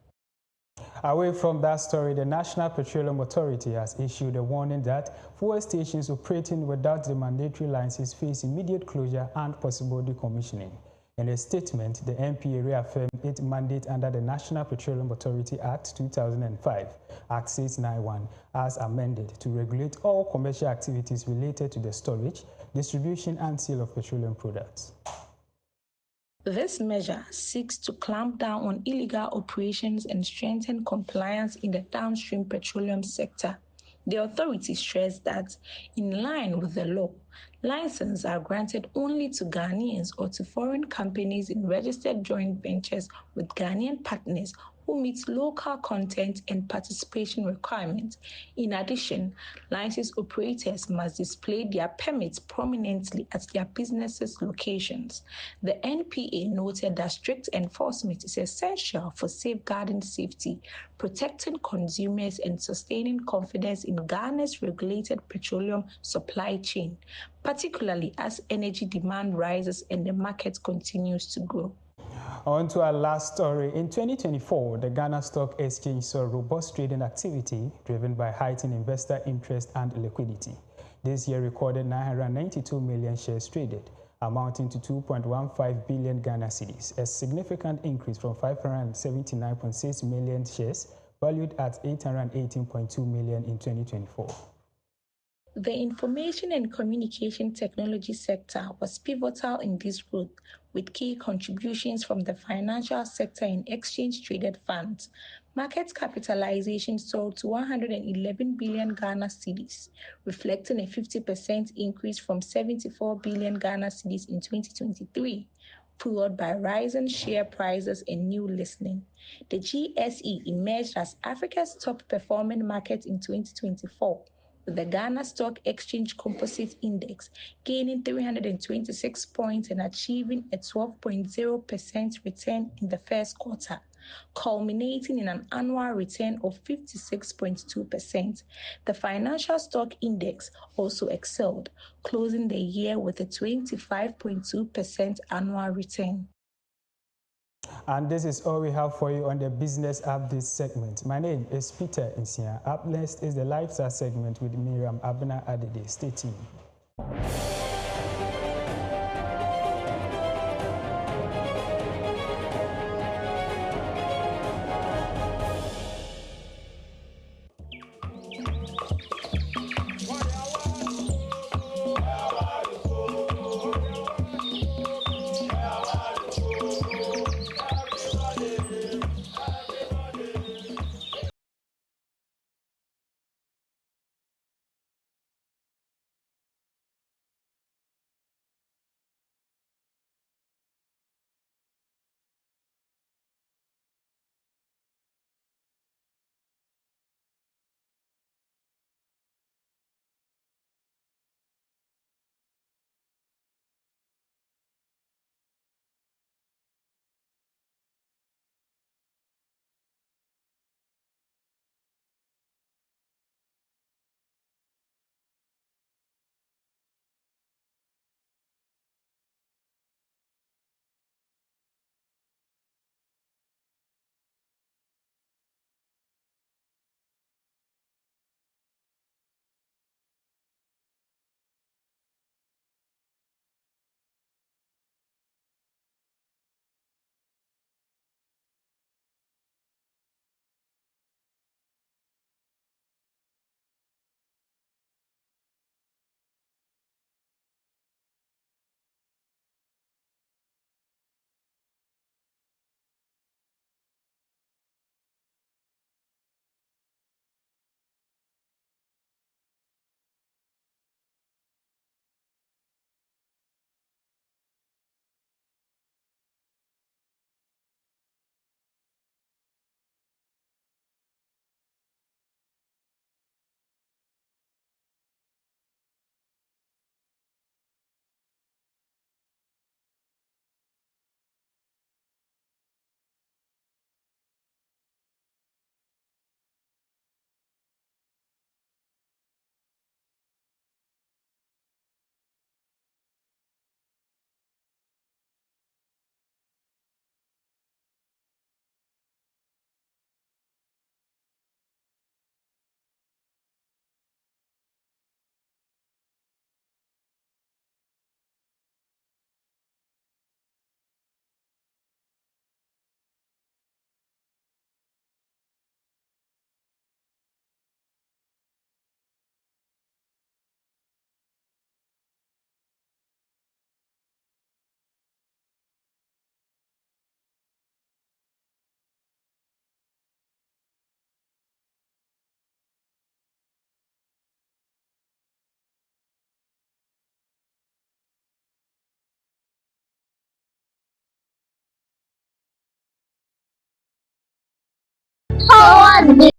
S2: Away from that story, the National Petroleum Authority has issued a warning that fuel stations operating without the mandatory license face immediate closure and possible decommissioning. In a statement, the NPA reaffirmed its mandate under the National Petroleum Authority Act 2005, Act 691, as amended, to regulate all commercial activities related to the storage, distribution, and sale of petroleum products.
S10: This measure seeks to clamp down on illegal operations and strengthen compliance in the downstream petroleum sector. The authority stressed that, in line with the law, licenses are granted only to Ghanaians or to foreign companies in registered joint ventures with Ghanaian partners who meet local content and participation requirements. In addition, license operators must display their permits prominently at their businesses' locations. The NPA noted that strict enforcement is essential for safeguarding safety, protecting consumers, and sustaining confidence in Ghana's regulated petroleum supply chain, particularly as energy demand rises and the market continues to grow.
S2: On to our last story. In 2024, the Ghana Stock Exchange saw robust trading activity driven by heightened investor interest and liquidity. This year recorded 992 million shares traded, amounting to 2.15 billion Ghana cedis, a significant increase from 579.6 million shares valued at 818.2 million in 2024.
S10: The information and communication technology sector was pivotal in this growth, with key contributions from the financial sector in exchange-traded funds. Market capitalization soared to 111 billion Ghana cedis, reflecting a 50% increase from 74 billion Ghana cedis in 2023. Fueled by rising share prices and new listing. The GSE emerged as Africa's top-performing market in 2024, with the Ghana Stock Exchange Composite Index gaining 326 points and achieving a 12.0% return in the first quarter, culminating in an annual return of 56.2%. The Financial Stock Index also excelled, closing the year with a 25.2% annual return.
S2: And this is all we have for you on the Business Update segment. My name is Peter Nsia. Up next is the Lifestyle segment with Miriam Abena Adede. Stay tuned.
S14: Forward.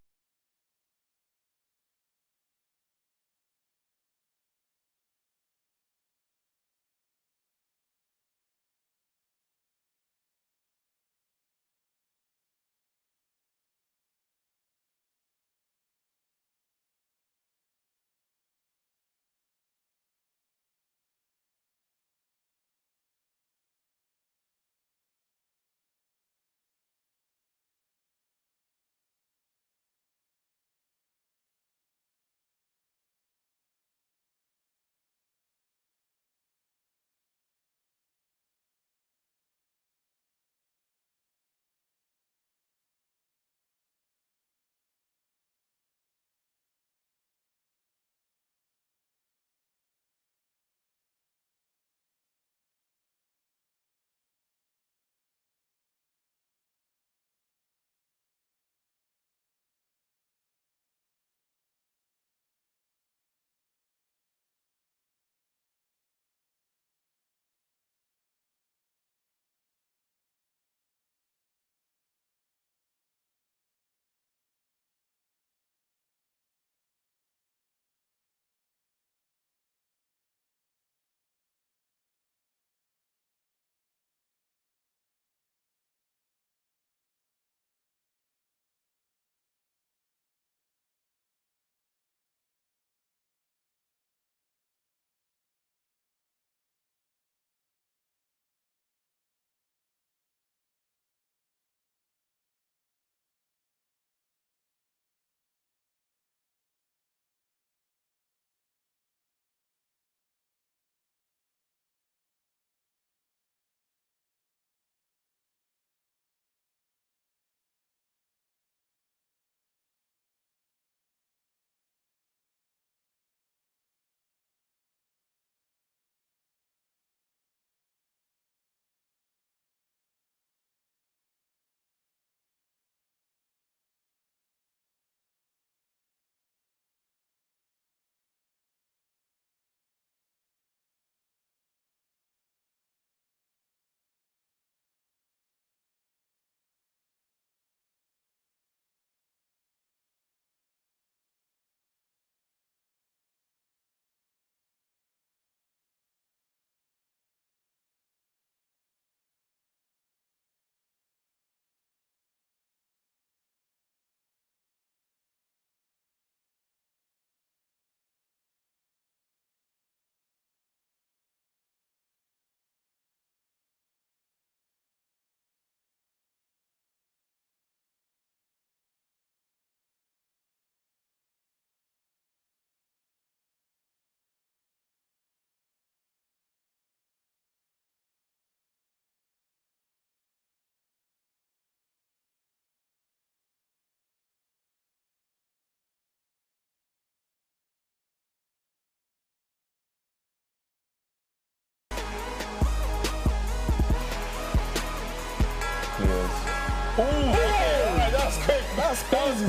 S15: Alright, that's quick. That's crazy.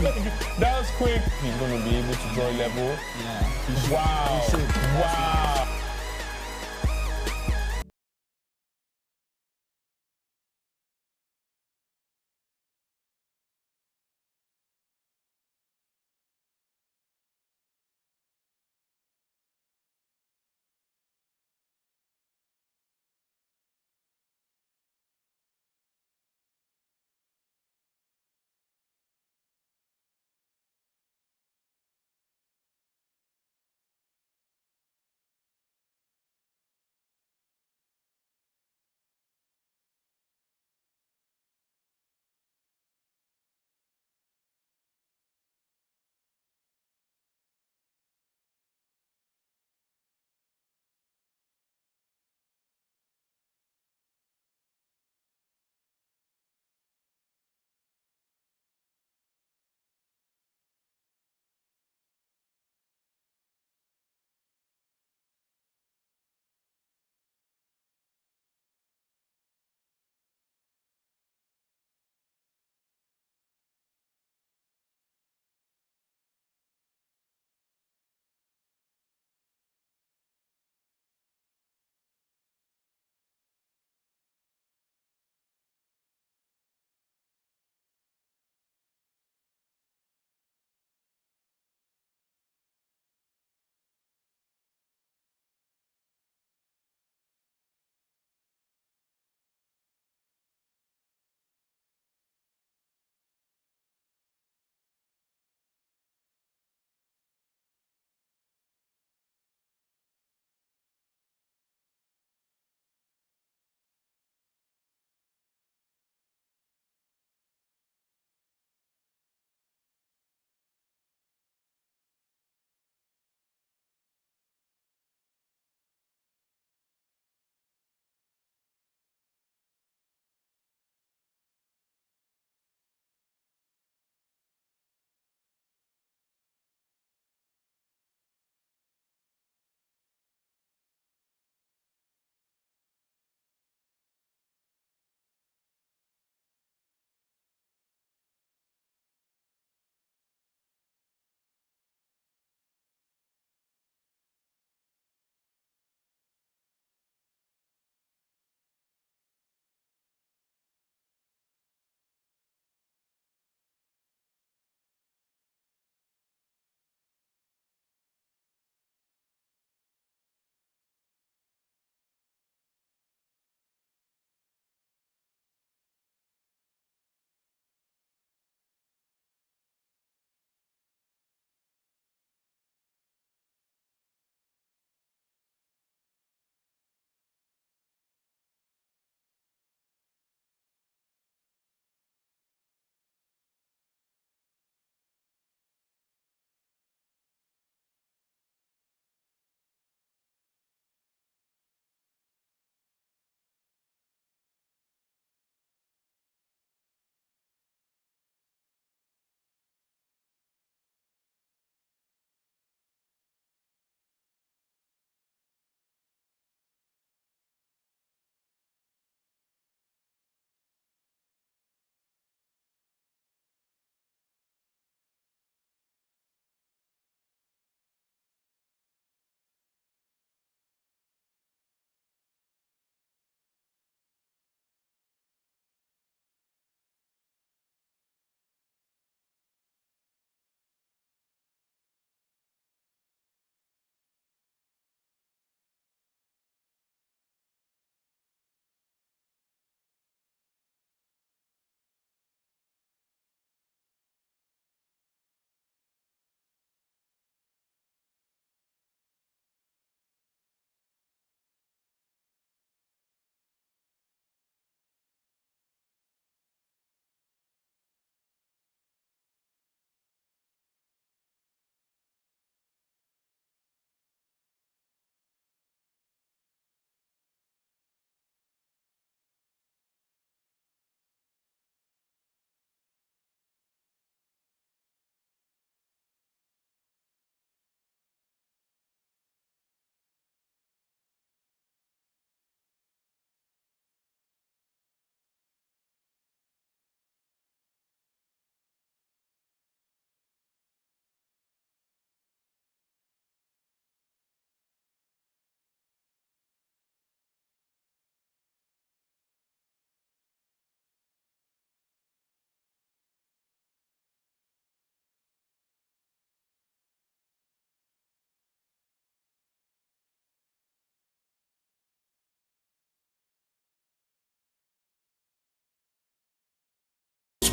S15: That was quick. He's going to be able to draw level. Yeah. Wow. Wow.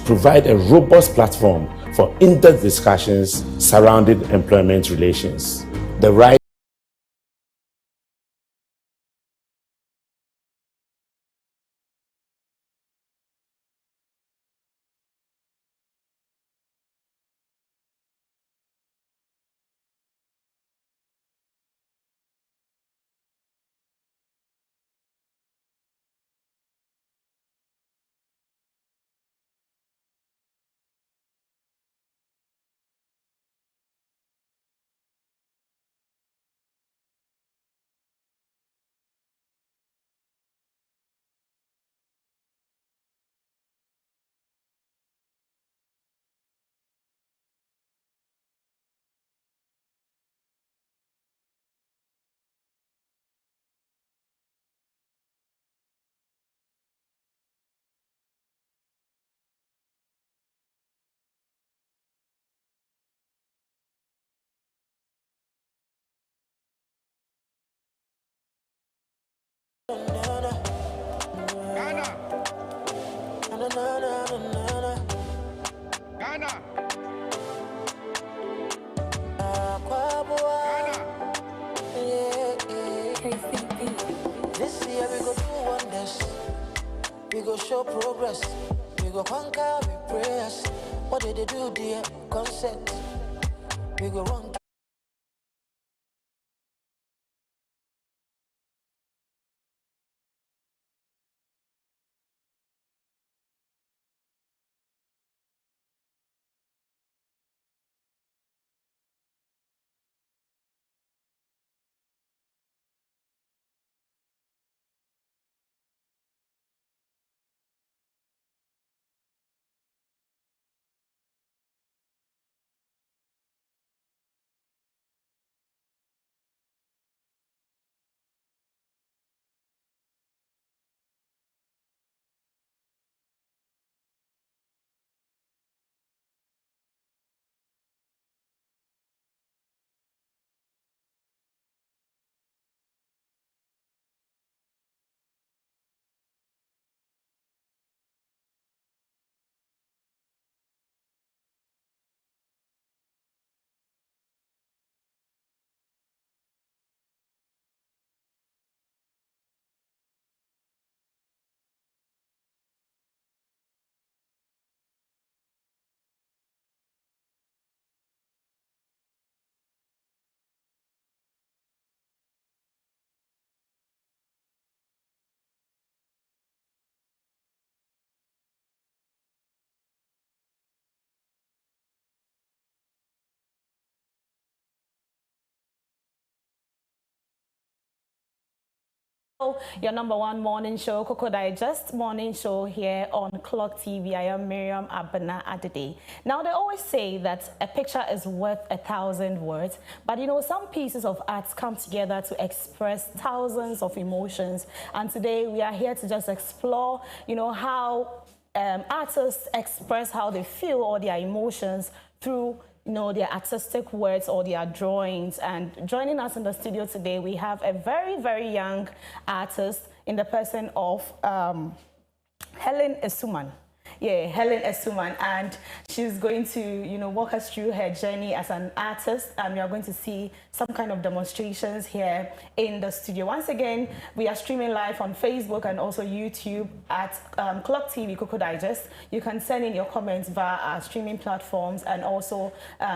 S9: provide a robust platform for in-depth discussions surrounding employment relations. The right
S14: This year we go do wonders. We go show progress. We go conquer with prayers. What did they do, dear? Concept. We go run.
S16: Your number one morning show, Koko Digest morning show here on Clock TV. I am Miriam Abana Adede. Now, they always say that a picture is worth 1,000 words, but you know, some pieces of art come together to express thousands of emotions. And today we are here to just explore, you know, how artists express how they feel or their emotions through their artistic words or their drawings. And joining us in the studio today, we have a very, very young artist in the person of Helen Esuman. Yeah, Helen Esuman, and she's going to, walk us through her journey as an artist, and we are going to see some kind of demonstrations here in the studio. Once again, we are streaming live on Facebook and also YouTube at Clock TV Koko Digest. You can send in your comments via our streaming platforms, and also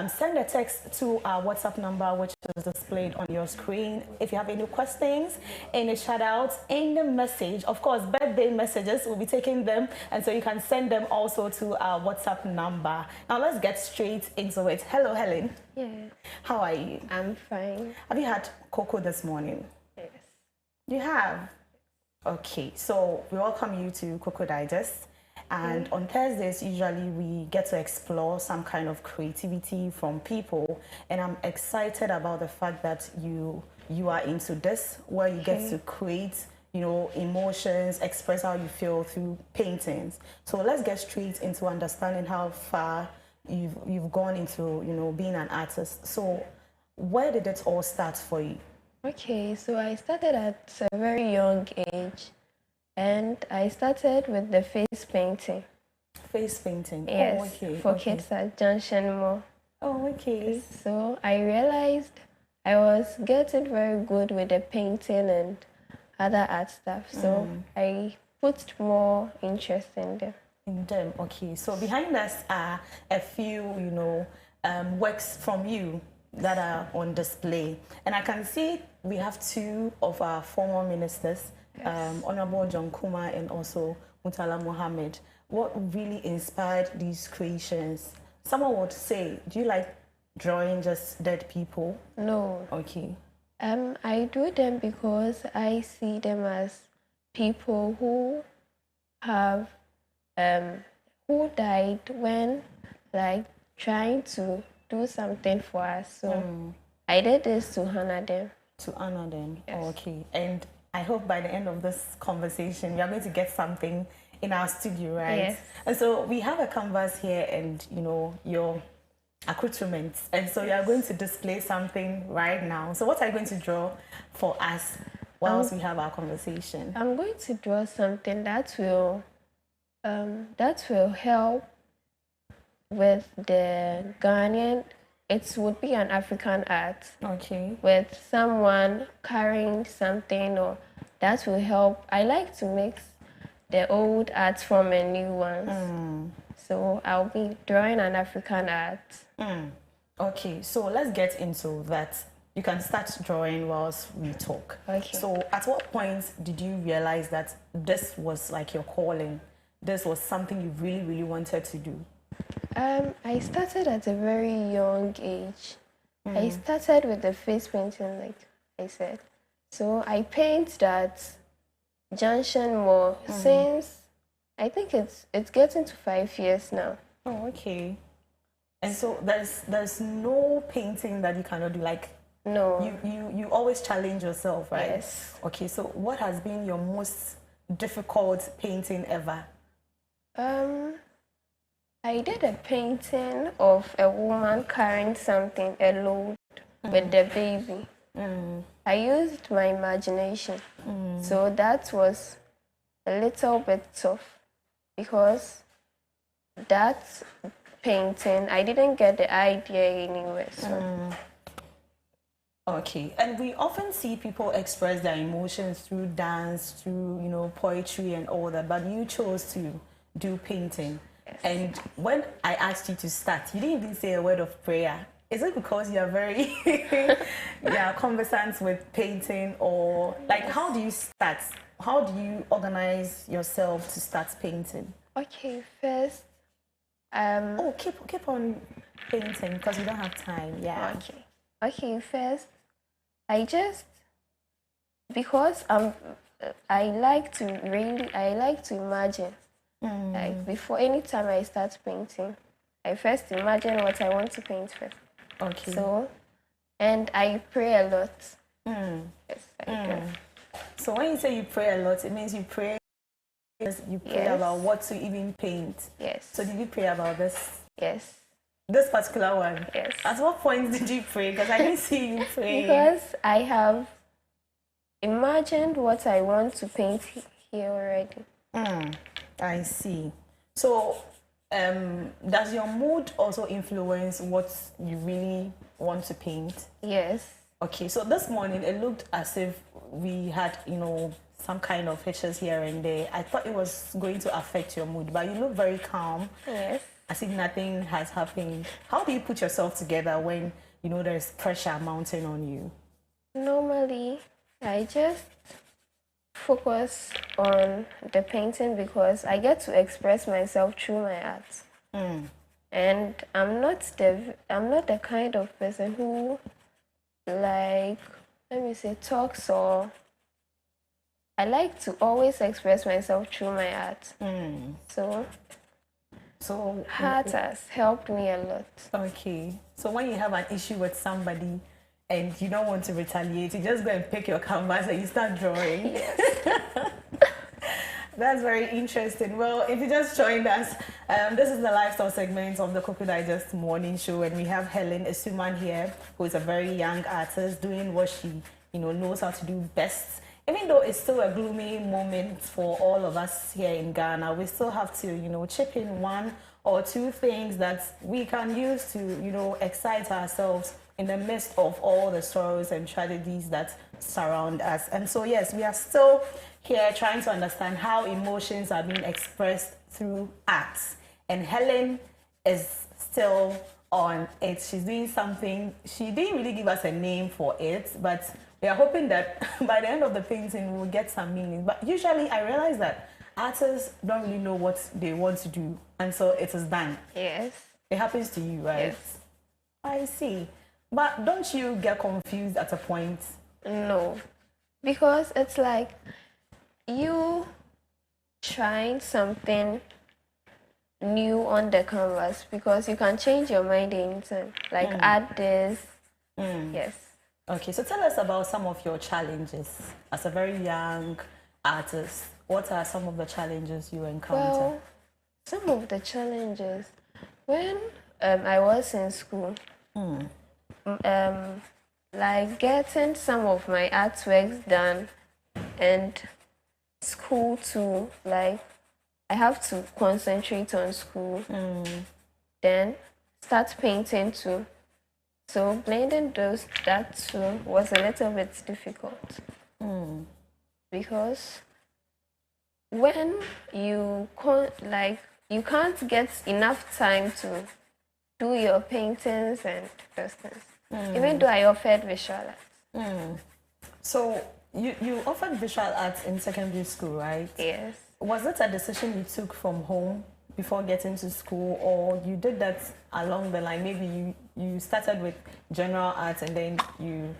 S16: send a text to our WhatsApp number, which is displayed on your screen. If you have any questions, any shout-outs, any message, of course, birthday messages, we'll be taking them, and so you can send them also to our WhatsApp number. Now let's get straight into it. Hello, Helen.
S17: Yes.
S16: How are you?
S17: I'm fine.
S16: Have you had Koko this morning?
S17: Yes.
S16: You have? Okay, so we welcome you to Koko Digest. And on Thursdays, usually we get to explore some kind of creativity from people. And I'm excited about the fact that you are into this, where you get to create emotions, express how you feel through paintings. So let's get straight into understanding how far you've gone into, being an artist. So where did it all start for you?
S17: Okay, so I started at a very young age, and I started with the face painting.
S16: face painting.
S10: Yes,
S16: Oh, okay.
S10: for kids at Junction Mall.
S16: Oh, okay.
S10: So I realized I was getting very good with the painting and other art stuff. So I put more interest in them.
S16: In them, okay. So behind us are a few, works from you that are on display. And I can see we have two of our former ministers, Honorable John Kuma and also Mutala Mohammed. What really inspired these creations? Someone would say, do you like drawing just dead people?
S10: No.
S16: Okay.
S10: I do them because I see them as people who have who died when like trying to do something for us. So I did this to honor them.
S16: To honor them.
S10: Yes.
S16: Oh, okay. And I hope by the end of this conversation, we are going to get something in our studio, right?
S10: Yes.
S16: And so we have a canvas here and, your accoutrements. And so you are going to display something right now. So what are you going to draw for us whilst we have our conversation?
S10: I'm going to draw something that will help with the Ghanaian. It would be an African art.
S16: Okay.
S10: With someone carrying something, or that will help. I like to mix the old art from the new ones. So I'll be drawing an African art.
S16: Okay, so let's get into that. You can start drawing whilst we talk.
S10: Okay.
S16: So at what point did you realize that this was like your calling? This was something you really, really wanted to do?
S10: I started at a very young age. I started with the face painting, like I said. So I paint that Junction Mall since I think it's getting to 5 years now.
S16: Oh, okay. And so there's no painting that you cannot do, like
S10: no.
S16: You always challenge yourself, right?
S10: Yes.
S16: Okay, so what has been your most difficult painting ever?
S10: I did a painting of a woman carrying something, a load, with the baby. I used my imagination. So that was a little bit tough because that painting, I didn't get the idea anywhere. So.
S16: Okay, and we often see people express their emotions through dance, through, poetry and all that, but you chose to do painting.
S10: Yes.
S16: And when I asked you to start, you didn't even say a word of prayer. Is it because you're very conversant with painting, or like how do you start? How do you organize yourself to start painting?
S10: Okay, first.
S16: Keep on painting because we don't have time. Yeah.
S10: Okay, first, because I like to imagine. Like before, anytime I start painting, I first imagine what I want to paint first.
S16: Okay.
S10: So, and I pray a lot. Yes, I do.
S16: So when you say you pray a lot, it means you pray about what to even paint.
S10: Yes.
S16: So did you pray about this?
S10: Yes.
S16: This particular one?
S10: Yes.
S16: At what point did you pray? Because I didn't see you pray.
S10: Because I have imagined what I want to paint here already.
S16: I see. So does your mood also influence what you really want to paint?
S10: Yes.
S16: Okay, so this morning it looked as if we had, some kind of hitches here and there. I thought it was going to affect your mood, but you look very calm.
S10: Yes.
S16: As if nothing has happened. How do you put yourself together when, there's pressure mounting on you?
S10: Normally, I just focus on the painting because I get to express myself through my art. And I'm not the kind of person who talks, or I like to always express myself through my art. So art has helped me a lot.
S16: Okay. So when you have an issue with somebody and you don't want to retaliate, you just go and pick your canvas and you start drawing.
S10: Yes.
S16: That's very interesting. Well, if you just joined us, this is the lifestyle segment of the Koko Digest morning show, and we have Helen Asuman here, who is a very young artist doing what she knows how to do best. even though it's still a gloomy moment for all of us here in Ghana, we still have to, chip in one or two things that we can use to, excite ourselves in the midst of all the sorrows and tragedies that surround us. And so, yes, we are still here trying to understand how emotions are being expressed through acts. And Helen is still on it. She's doing something. She didn't really give us a name for it, but we are hoping that by the end of the painting we'll get some meaning. But usually I realize that artists don't really know what they want to do, and so it is done.
S17: Yes.
S16: It happens to you, right?
S17: Yes.
S16: I see. But don't you get confused at a point?
S17: No, because it's like you trying something new on the canvas, because you can change your mind anytime. Like add this. Yes.
S16: Okay, so tell us about some of your challenges as a very young artist. What are some of the challenges you encounter?
S17: Well, some of the challenges when I was in school, like getting some of my artworks done, and school too, like I have to concentrate on school, then start painting too. So blending that two was a little bit difficult, because when you you can't get enough time to do your paintings and those things. Even though I offered visual arts.
S16: So you offered visual arts in secondary school, right?
S17: Yes.
S16: Was it a decision you took from home before getting to school, or you did that along the line? Maybe you started with general arts and then you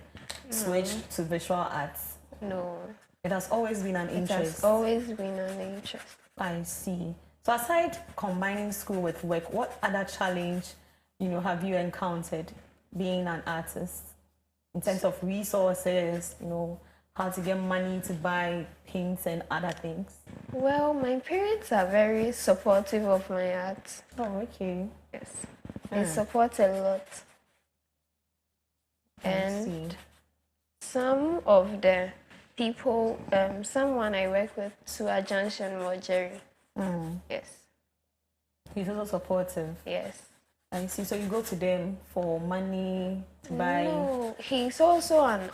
S16: switched to visual arts?
S17: No.
S16: It has always been an interest?
S17: It has always been an interest.
S16: I see. So aside combining school with work, what other challenge, have you encountered being an artist in terms of resources, how to get money to buy paints and other things?
S17: Well, my parents are very supportive of my art.
S16: Oh, okay.
S17: Yes. They support a lot. And some of the people, someone I work with, Sua Junction or Jerry. Yes.
S16: He's also supportive?
S17: Yes.
S16: I see. So you go to them for money to buy?
S17: No, he's also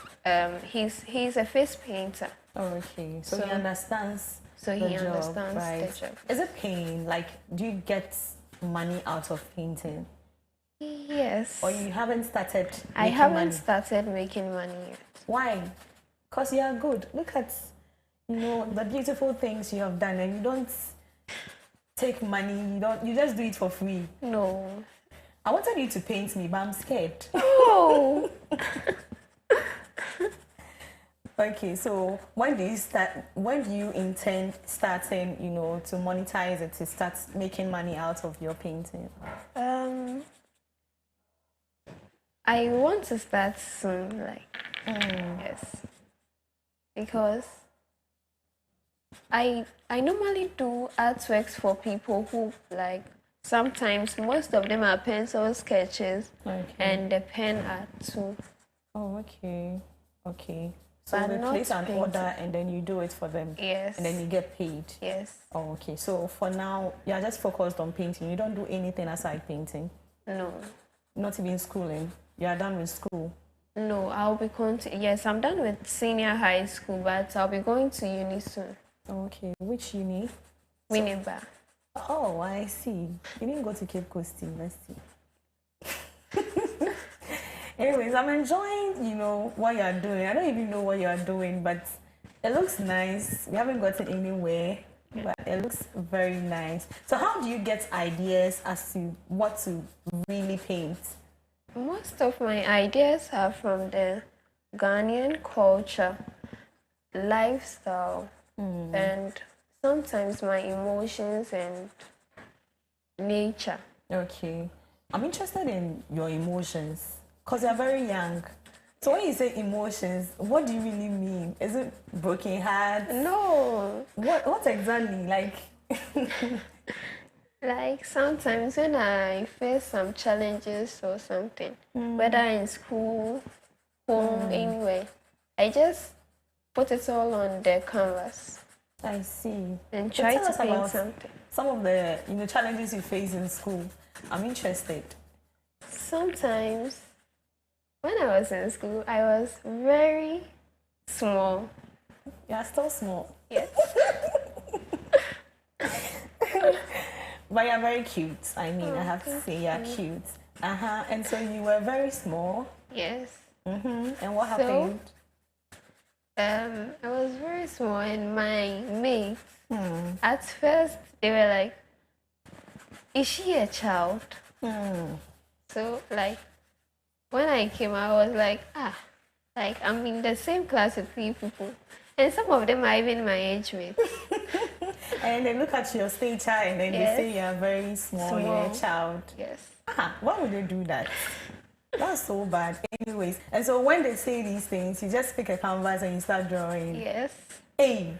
S17: he's a face painter.
S16: Oh, okay. So he understands.
S17: So he understands the job.
S16: Is it paying? Like, do you get money out of painting?
S17: Yes.
S16: Or you haven't started?
S17: I haven't started making money yet.
S16: Why? Because you are good. Look at, the beautiful things you have done, and you don't take money. You just do it for free.
S17: No.
S16: I wanted you to paint me, but I'm scared.
S17: Oh.
S16: Okay, so when do you intend starting, to monetize it, to start making money out of your painting?
S17: I want to start soon, yes. Because I normally do artworks for people who, sometimes most of them are pencil sketches and the pen art too.
S16: Oh, okay. Okay. So they place an order and then you do it for them?
S17: Yes.
S16: And then you get paid?
S17: Yes.
S16: Oh, okay. So for now, you're just focused on painting. You don't do anything aside painting?
S17: No.
S16: Not even schooling? You are done with school?
S17: No, I'll be yes, I'm done with senior high school, but I'll be going to uni soon.
S16: Okay. Which uni?
S17: Winneba.
S16: Oh, I see. You didn't go to Cape Coast University. Anyways, I'm enjoying, what you're doing. I don't even know what you're doing, but it looks nice. We haven't gotten anywhere, but it looks very nice. So how do you get ideas as to what to really paint?
S17: Most of my ideas are from the Ghanaian culture, lifestyle, and sometimes my emotions and nature.
S16: Okay. I'm interested in your emotions because you're very young. So when you say emotions, what do you really mean? Is it broken hearts?
S17: No.
S16: What exactly?
S17: Like sometimes when I face some challenges or something, whether in school, home, anyway, I just put it all on the canvas.
S16: I see.
S17: And
S16: So
S17: try
S16: tell
S17: to
S16: us
S17: paint
S16: about
S17: something.
S16: some of the challenges you face in school. I'm interested.
S17: Sometimes, when I was in school, I was very small.
S16: You are still small.
S17: Yes.
S16: But you're very cute. I mean, I have to say you're cute. And so you were very small.
S17: Yes.
S16: And what happened?
S17: I was very small, and my mates, at first, they were like, is she a child? So, like, when I came, I was like, like, I'm in the same class with three people. And some of them are even my age mates.
S16: And they look at your stature and then they say you're very small, you're a child.
S17: Yes.
S16: Why would they do that? That's so bad. Anyways, and so when they say these things, you just pick a canvas and you start drawing.
S17: Yes.
S16: Hey.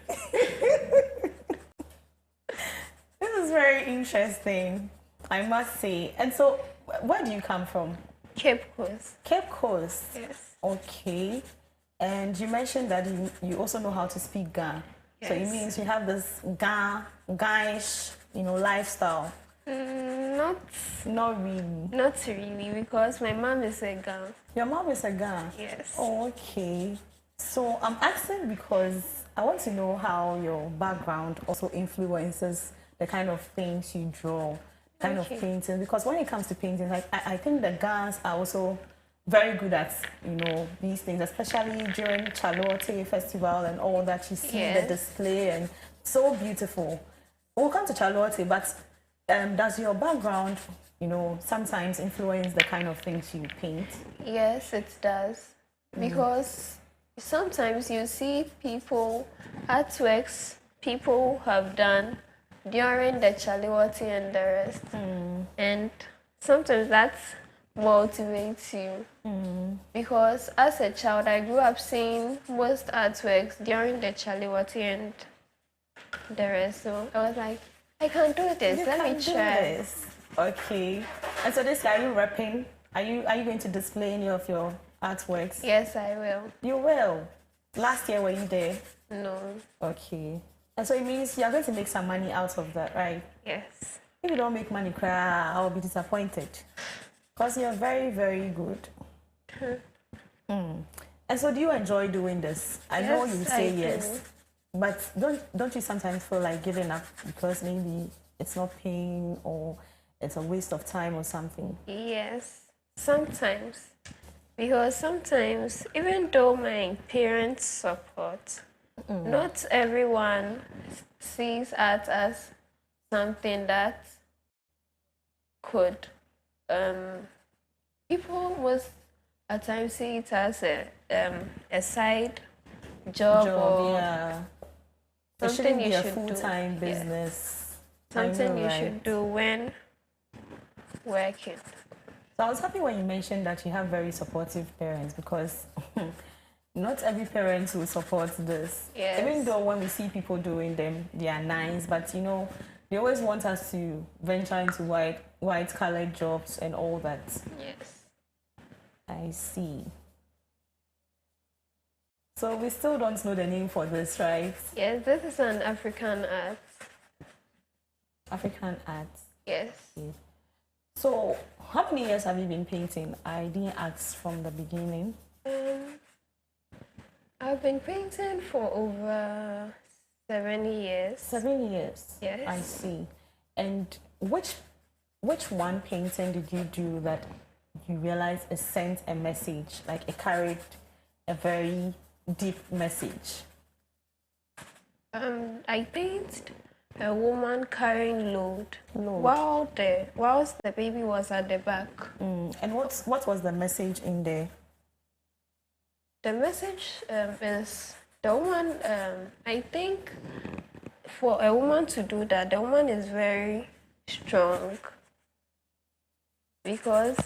S16: This is very interesting, I must say. And so, where do you come from?
S17: Cape Coast.
S16: Cape Coast?
S17: Yes.
S16: Okay. And you mentioned that you also know how to speak Ga.
S17: Yes.
S16: So it means you have this Ga-ish, lifestyle. Not really.
S17: Not really, because my mom is a Ga.
S16: Your mom is a Ga?
S17: Yes.
S16: Oh, okay. So I'm asking because I want to know how your background also influences the kind of things you draw, kind of painting. Because when it comes to painting, like I think the Gans are also very good at, these things, especially during Charlotte Festival and all that. You see the display and so beautiful. We'll come to Charlotte, but does your background, sometimes influence the kind of things you paint?
S17: Yes, it does. Because sometimes you see artworks people have done during the Charlotte and the rest. And sometimes that's motivates you. Because as a child, I grew up seeing most artworks during the Charlotte and the rest. So I was like, I can do this. Let me try.
S16: Okay. And so this, are you repping? Are you going to display any of your artworks?
S17: Yes, I will.
S16: You will? Last year, were you there?
S17: No.
S16: Okay. And so it means you're going to make some money out of that, right?
S17: Yes.
S16: If you don't make money, I'll be disappointed. Because you're very, very good. And so do you enjoy doing this? I know you say yes. But don't you sometimes feel like giving up because maybe it's not paying or it's a waste of time or something?
S17: Yes, sometimes. Because sometimes, even though my parents support, not everyone sees art as something that could, people most at times see it as a side job or something you should do.
S16: Full-time business.
S17: Something you should do when working.
S16: So I was happy when you mentioned that you have very supportive parents, because not every parent will support this.
S17: Yes.
S16: Even though when we see people doing them, they are nice, but they always want us to venture into white-collar jobs and all that.
S17: Yes.
S16: I see. So we still don't know the name for this, right?
S17: Yes, this is an African art.
S16: African art?
S17: Yes.
S16: Okay. So how many years have you been painting? I didn't ask from the beginning.
S17: I've been painting for over 7 years.
S16: 7 years?
S17: Yes.
S16: I see. And which one painting did you do that you realized it sent a message, like it carried a very deep message?
S17: I painted a woman carrying load. Whilst the baby was at the back.
S16: And what was the message in there?
S17: The message is the woman, I think for a woman to do that, the woman is very strong, because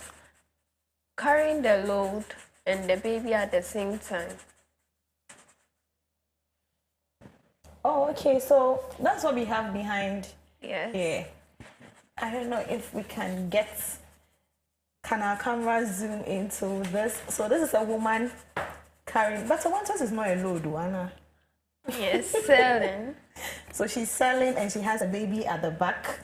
S17: carrying the load and the baby at the same time.
S16: Oh, okay, so that's what we have behind
S17: here.
S16: I don't know if we can our camera zoom into this? So this is a woman carrying, but Tawantos is not a load, Anna.
S17: Yes, selling.
S16: So she's selling and she has a baby at the back.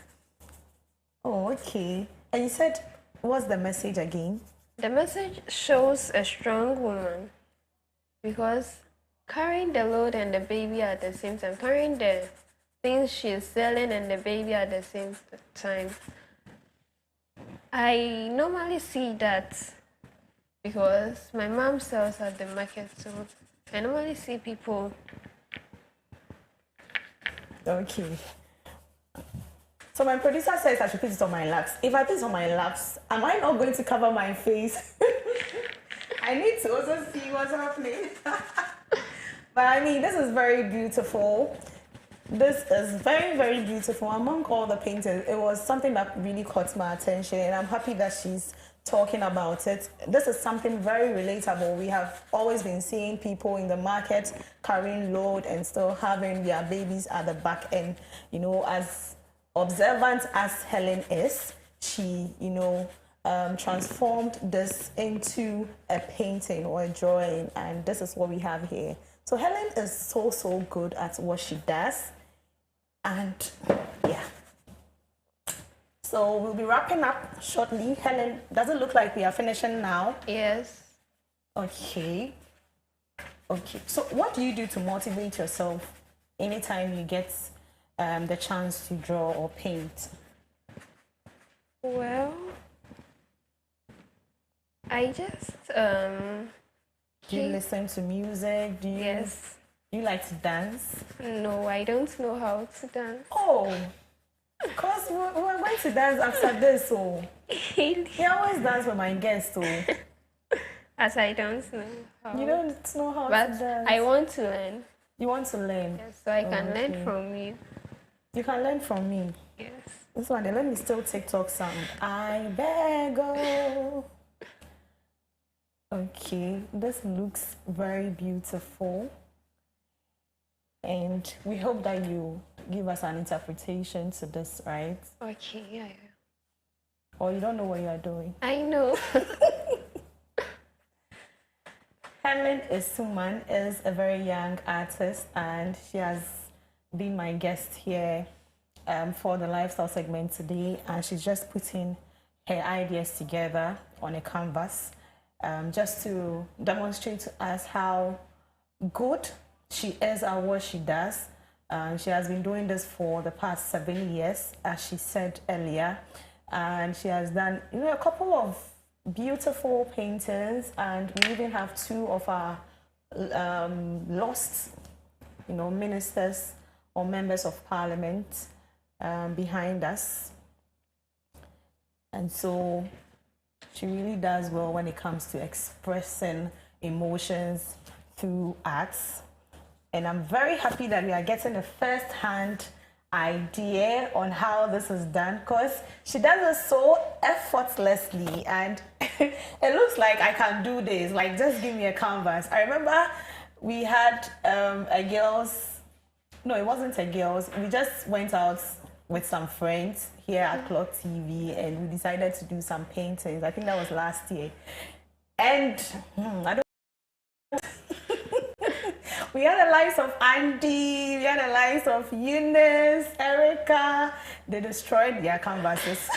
S16: Oh, okay. And you said, what's the message again?
S17: The message shows a strong woman because carrying the load and the baby at the same time, carrying the things she's selling and the baby at the same time. I normally see that because my mom sells at the market, so I normally see people.
S16: Okay. So my producer says I should put it on my laps. If I put it on my laps, am I not going to cover my face? I need to also see what's happening. But I mean, this is very beautiful. This is very, very beautiful. Among all the paintings, it was something that really caught my attention, and I'm happy that she's talking about it. This is something very relatable. We have always been seeing people in the market carrying load and still having their babies at the back end. You know, as observant as Helen is, she, transformed this into a painting or a drawing, and this is what we have here. So Helen is so good at what she does, and yeah. So we'll be wrapping up shortly. Helen, does it look like we are finishing now?
S17: Yes.
S16: Okay. Okay. So what do you do to motivate yourself anytime you get the chance to draw or paint?
S17: Well, I just
S16: Do you listen to music? Do you?
S17: Yes.
S16: Do you like to dance?
S17: No, I don't know how to dance.
S16: Oh, because we're going to dance after this, so we always dance with my guests, so.
S17: As I don't know how.
S16: You don't know how
S17: but
S16: to dance.
S17: I want to learn.
S16: You want to learn?
S17: Yes, so I can
S16: Okay.
S17: learn from you.
S16: You can learn from me.
S17: Yes.
S16: This one, let me still TikTok sound. I beg oh. Okay, this looks very beautiful. And we hope that you give us an interpretation to this, right?
S17: Okay, yeah.
S16: Or you don't know what you are doing?
S17: I know.
S16: Helen Isuman is a very young artist, and she has been my guest here for the lifestyle segment today, and she's just putting her ideas together on a canvas just to demonstrate to us how good she is at what she does. She has been doing this for the past 7 years, as she said earlier, and she has done a couple of beautiful paintings, and we even have 2 of our lost ministers or members of parliament behind us. And so she really does well when it comes to expressing emotions through arts. And I'm very happy that we are getting a first-hand idea on how this is done, because she does it so effortlessly, and it looks like I can do this. Like, just give me a canvas. I remember we had a girls, no, it wasn't a girls. We just went out with some friends here at Clock TV, and we decided to do some paintings. I think that was last year. And I don't we had the likes of Andy, we had the likes of Eunice, Erica. They destroyed their canvases.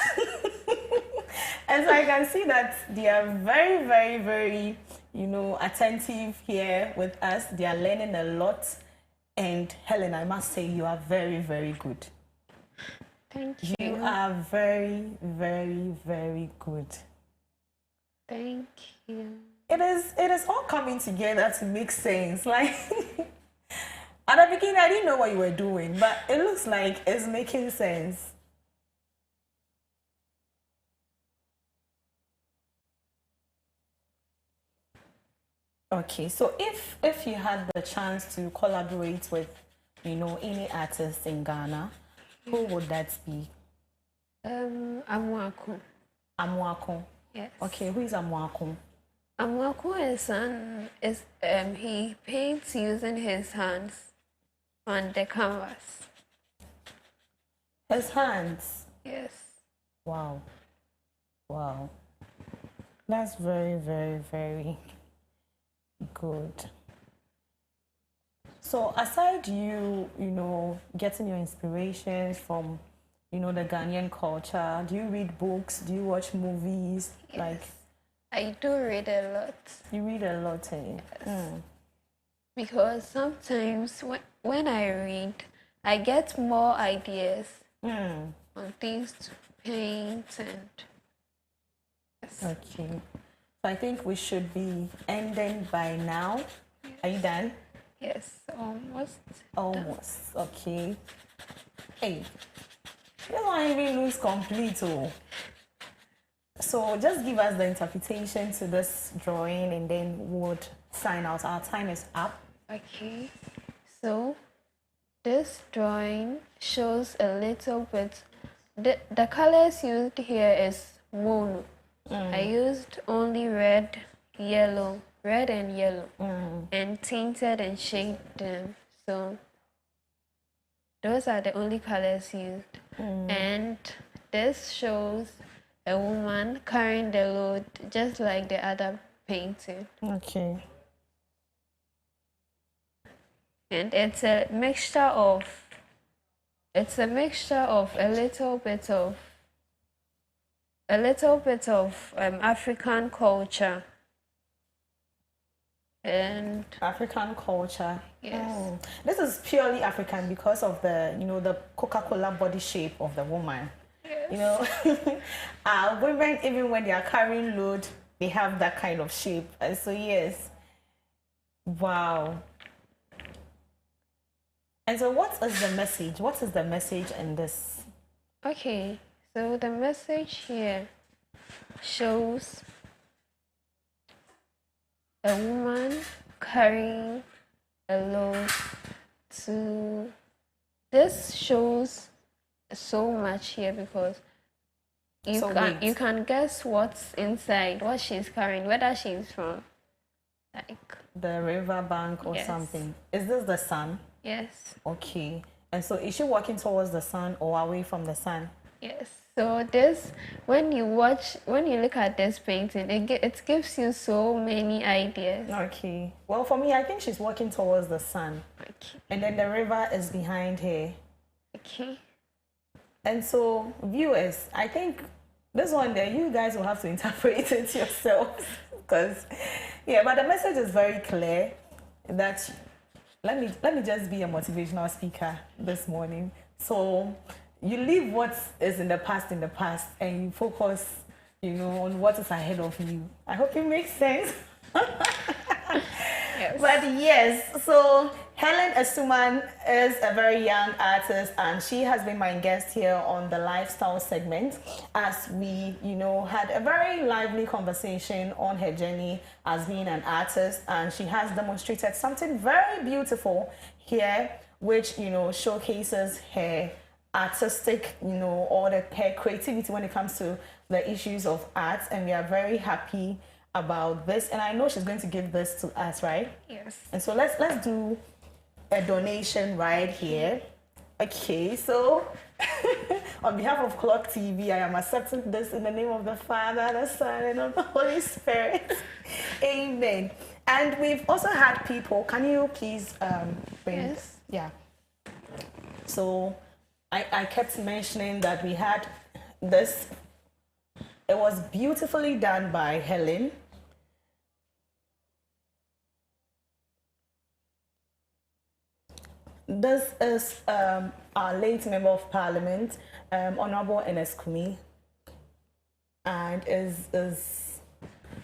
S16: And so I can see that they are very, very, very, attentive here with us. They are learning a lot. And Helen, I must say, you are very, very good.
S17: Thank you.
S16: You are very, very, very good.
S17: Thank you.
S16: It is all coming together to make sense. Like, at the beginning, I didn't know what you were doing, but it looks like it's making sense. Okay, so if you had the chance to collaborate with, any artist in Ghana, who would that be?
S17: Amwako.
S16: Amwako.
S17: Yes.
S16: Okay, who is Amwako?
S17: Amwako is he paints using his hands on the canvas.
S16: His hands?
S17: Yes.
S16: Wow. Wow. That's very, very, very good. So aside you know, getting your inspirations from, you know, the Ghanaian culture, do you read books? Do you watch movies?
S17: Yes.
S16: Like,
S17: I do read a lot.
S16: You read a lot, eh?
S17: Yes. Because sometimes when I read, I get more ideas on things to paint and... Yes.
S16: Okay. So I think we should be ending by now. Yes. Are you done?
S17: Yes, almost.
S16: Almost, done. Okay. Hey, this one even looks complete. Oh. So just give us the interpretation to this drawing and then we would sign out. Our time is up.
S17: Okay. So this drawing shows a little bit. The colors used here is mono. I used only red and yellow, and tinted and shaded them. So those are the only colors used. And this shows a woman carrying the load, just like the other painting.
S16: Okay.
S17: And it's a mixture of a little bit of African culture. And
S16: African culture.
S17: Yes.
S16: This is purely African because of the, you know, the Coca-Cola body shape of the woman.
S17: Yes.
S16: You know, women, even when they are carrying load, they have that kind of shape. And so yes. Wow. And so what is the message? What is the message in this?
S17: Okay, so the message here shows a woman carrying a load to... This shows so much here because you can guess what's inside, what she's carrying, whether she's from like
S16: the river bank or something. Is this the sun?
S17: Yes.
S16: Okay. And so is she walking towards the sun or away from the sun?
S17: Yes. So this, when you look at this painting, it gives you so many ideas.
S16: Okay. Well, for me, I think she's walking towards the sun.
S17: Okay.
S16: And then the river is behind her.
S17: Okay.
S16: And so, viewers, I think this one there, you guys will have to interpret it yourselves. Because, yeah, but the message is very clear that... Let me just be a motivational speaker this morning. So you leave what is in the past and you focus, you know, on what is ahead of you. I hope it makes sense. Yes. But yes, so Helen Asuman is a very young artist and she has been my guest here on the lifestyle segment as we, you know, had a very lively conversation on her journey as being an artist, and she has demonstrated something very beautiful here which, you know, showcases her artistic, you know, or her creativity when it comes to the issues of art, and we are very happy about this, and I know she's going to give this to us, right?
S17: Yes.
S16: And so let's do a donation right here. Okay, so on behalf of Clock TV, I am accepting this in the name of the Father, the Son, and of the Holy Spirit. Amen. And we've also had people. Can you please bring?
S17: Yes.
S16: Yeah. So I kept mentioning that we had this. It was beautifully done by Helen. This is our late Member of Parliament, Honorable Ernest Kumi, and is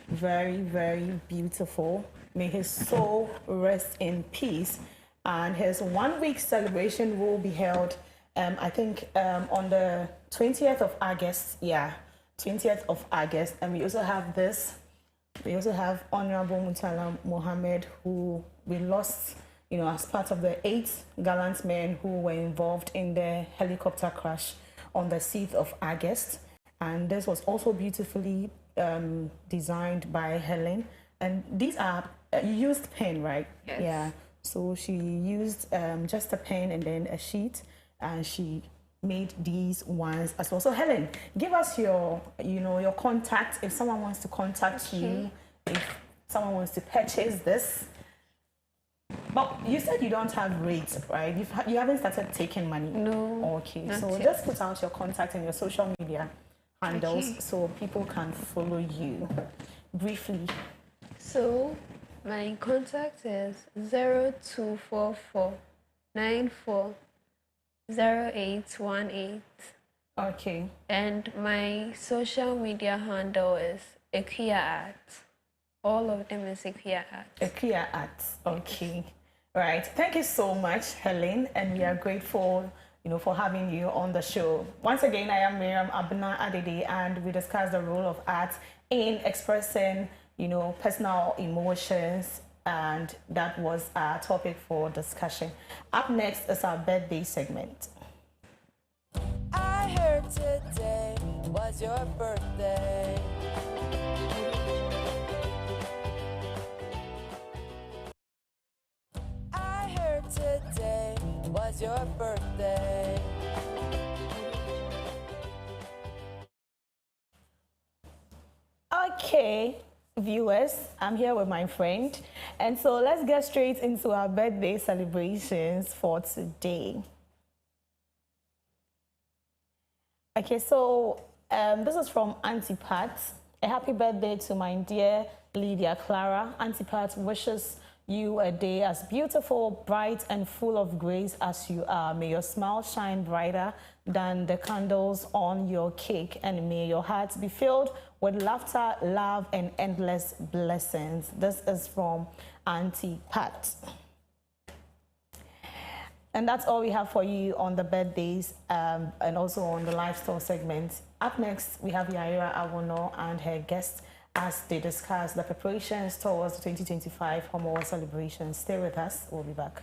S16: very, very beautiful. May his soul rest in peace. And his 1 week celebration will be held, I think, on the 20th of August. Yeah, 20th of August. And we also have this. We also have Honorable Mutala Mohammed, who we lost, you know, as part of the 8 gallant men who were involved in the helicopter crash on the 6th of August. And this was also beautifully designed by Helen. And these are, you used pen, right?
S17: Yes.
S16: Yeah. So she used just a pen and then a sheet, and she made these ones as well. So Helen, give us your, you know, your contact if someone wants to contact you, if someone wants to purchase this. But you said you don't have rates, right? You haven't started taking money?
S17: No.
S16: Okay, so just put out your contact and your social media handles so people can follow you briefly.
S17: So my contact is 0244940818.
S16: Okay.
S17: And my social media handle is Ekia Art. All of them is Ekia Art.
S16: Ekia Art. Okay. Right. Thank you so much, Helen, and we are grateful, for having you on the show. Once again, I am Miriam Abena Adede, and we discussed the role of art in expressing, personal emotions, and that was our topic for discussion. Up next is our birthday segment.
S14: I heard today was your birthday. I heard today was your birthday.
S16: Okay, viewers, I'm here with my friend, and so let's get straight into our birthday celebrations for today. Okay, so this is from Auntie Pat. A happy birthday to my dear Lydia Clara. Auntie Pat wishes you a day as beautiful, bright, and full of grace as you are. May your smile shine brighter than the candles on your cake, and may your heart be filled with laughter, love, and endless blessings. This is from Auntie Pat. And that's all we have for you on the birthdays and also on the lifestyle segment. Up next, we have Yaira Awono and her guests as they discuss the preparations towards the 2025 Homo celebrations. Stay with us. We'll be back.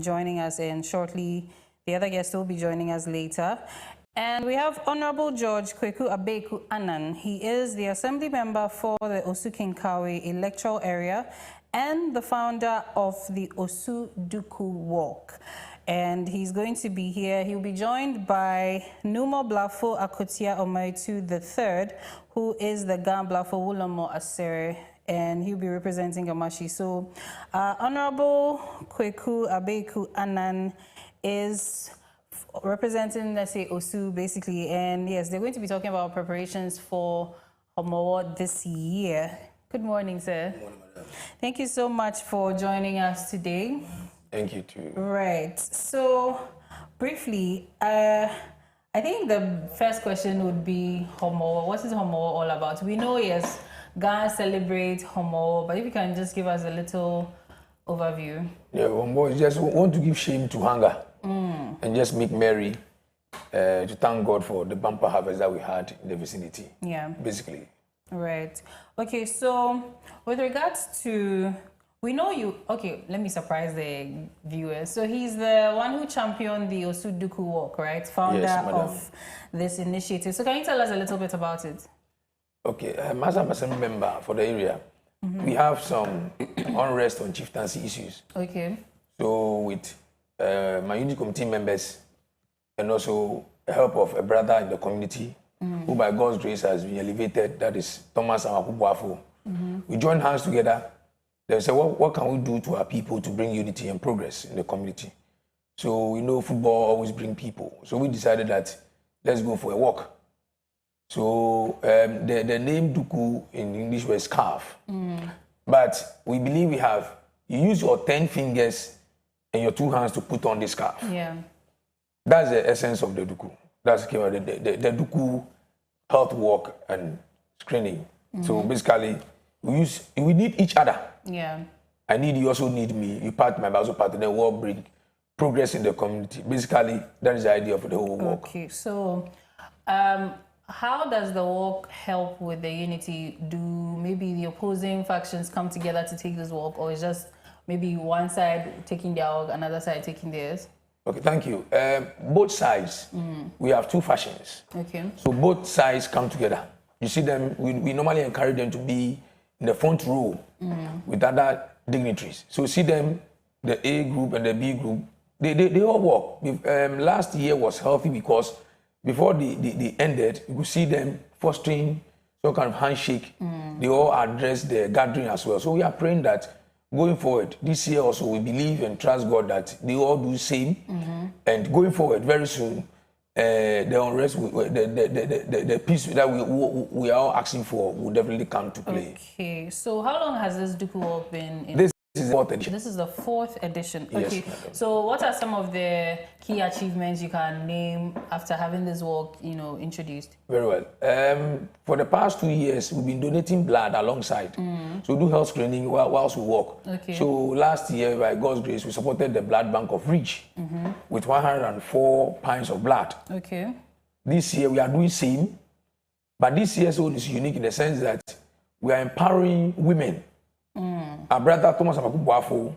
S1: joining us in shortly. The other guest will be joining us later. And we have Honorable George Kweku Abeku Anan. He is the Assembly member for the Osu-Kinkawe electoral area and the founder of the Osu Duku Walk. And he's going to be here. He'll be joined by Numo Blafo Akotia Omaitu III, who is the Gan Blafo Wulamo Asere, and he'll be representing Amashi. So, Honorable Kweku Abeku Anan is representing, let's say, Osu, basically. And yes, they're going to be talking about preparations for Homowo this year. Good morning, sir. Good morning, madam. Thank you so much for joining us today.
S18: Thank you, too.
S1: Right. So, briefly, I think the first question would be Homowo. What is Homowo all about? We know, yes, Ghana celebrates Homowo, but if you can just give us a little overview.
S18: Yeah, Homowo is just want to give shame to hunger and just make merry to thank God for the bumper harvest that we had in the vicinity.
S1: Yeah.
S18: Basically.
S1: Right. Okay, so with regards to, we know you, okay, let me surprise the viewers. So he's the one who championed the Osu Duku Walk, right? Founder of this initiative. So can you tell us a little bit about it?
S18: Okay, as I'm a member for the area, we have some unrest on chieftaincy issues.
S1: Okay.
S18: So with my unit committee members and also the help of a brother in the community, who by God's grace has been elevated, that is Thomas Amakubuafo. We joined hands together. They said, what can we do to our people to bring unity and progress in the community? So we know football always brings people. So we decided that let's go for a walk. So the name Duku in English was scarf. But we believe you use your 10 fingers and your 2 hands to put on the scarf.
S1: Yeah.
S18: That's the essence of the Duku. That's the Duku health walk and screening. So basically, we need each other.
S1: Yeah.
S18: I need you, also need me. You part my also part, and then we'll bring progress in the community. Basically, that is the idea of the whole walk.
S1: Okay, so how does the walk help with the unity? Do maybe the opposing factions come together to take this walk, or is just maybe one side taking their walk, another side taking theirs?
S18: Okay, thank you. Both sides, we have 2 factions.
S1: Okay.
S18: So both sides come together. You see them, we normally encourage them to be in the front row with other dignitaries. So see them, the A group and the B group, they all walk. Last year was healthy because before they ended, you could see them fostering some kind of handshake. They all addressed the gathering as well. So we are praying that going forward, this year also, we believe and trust God that they all do the same. And going forward, very soon, the unrest, the peace that we are all asking for will definitely come to play.
S1: Okay, so how long has this Duku Walk been in?
S18: This is the 4th edition.
S1: This is the 4th edition.
S18: Yes,
S1: okay,
S18: madam.
S1: So what are some of the key achievements you can name after having this walk, introduced?
S18: Very well. For the past 2 years, we've been donating blood alongside. So we do health screening whilst we walk.
S1: Okay.
S18: So last year, by God's grace, we supported the blood bank of Ridge with 104 pints of blood.
S1: Okay.
S18: This year, we are doing same. But this year's own is unique in the sense that we are empowering women. Our brother Thomas Amakubuafo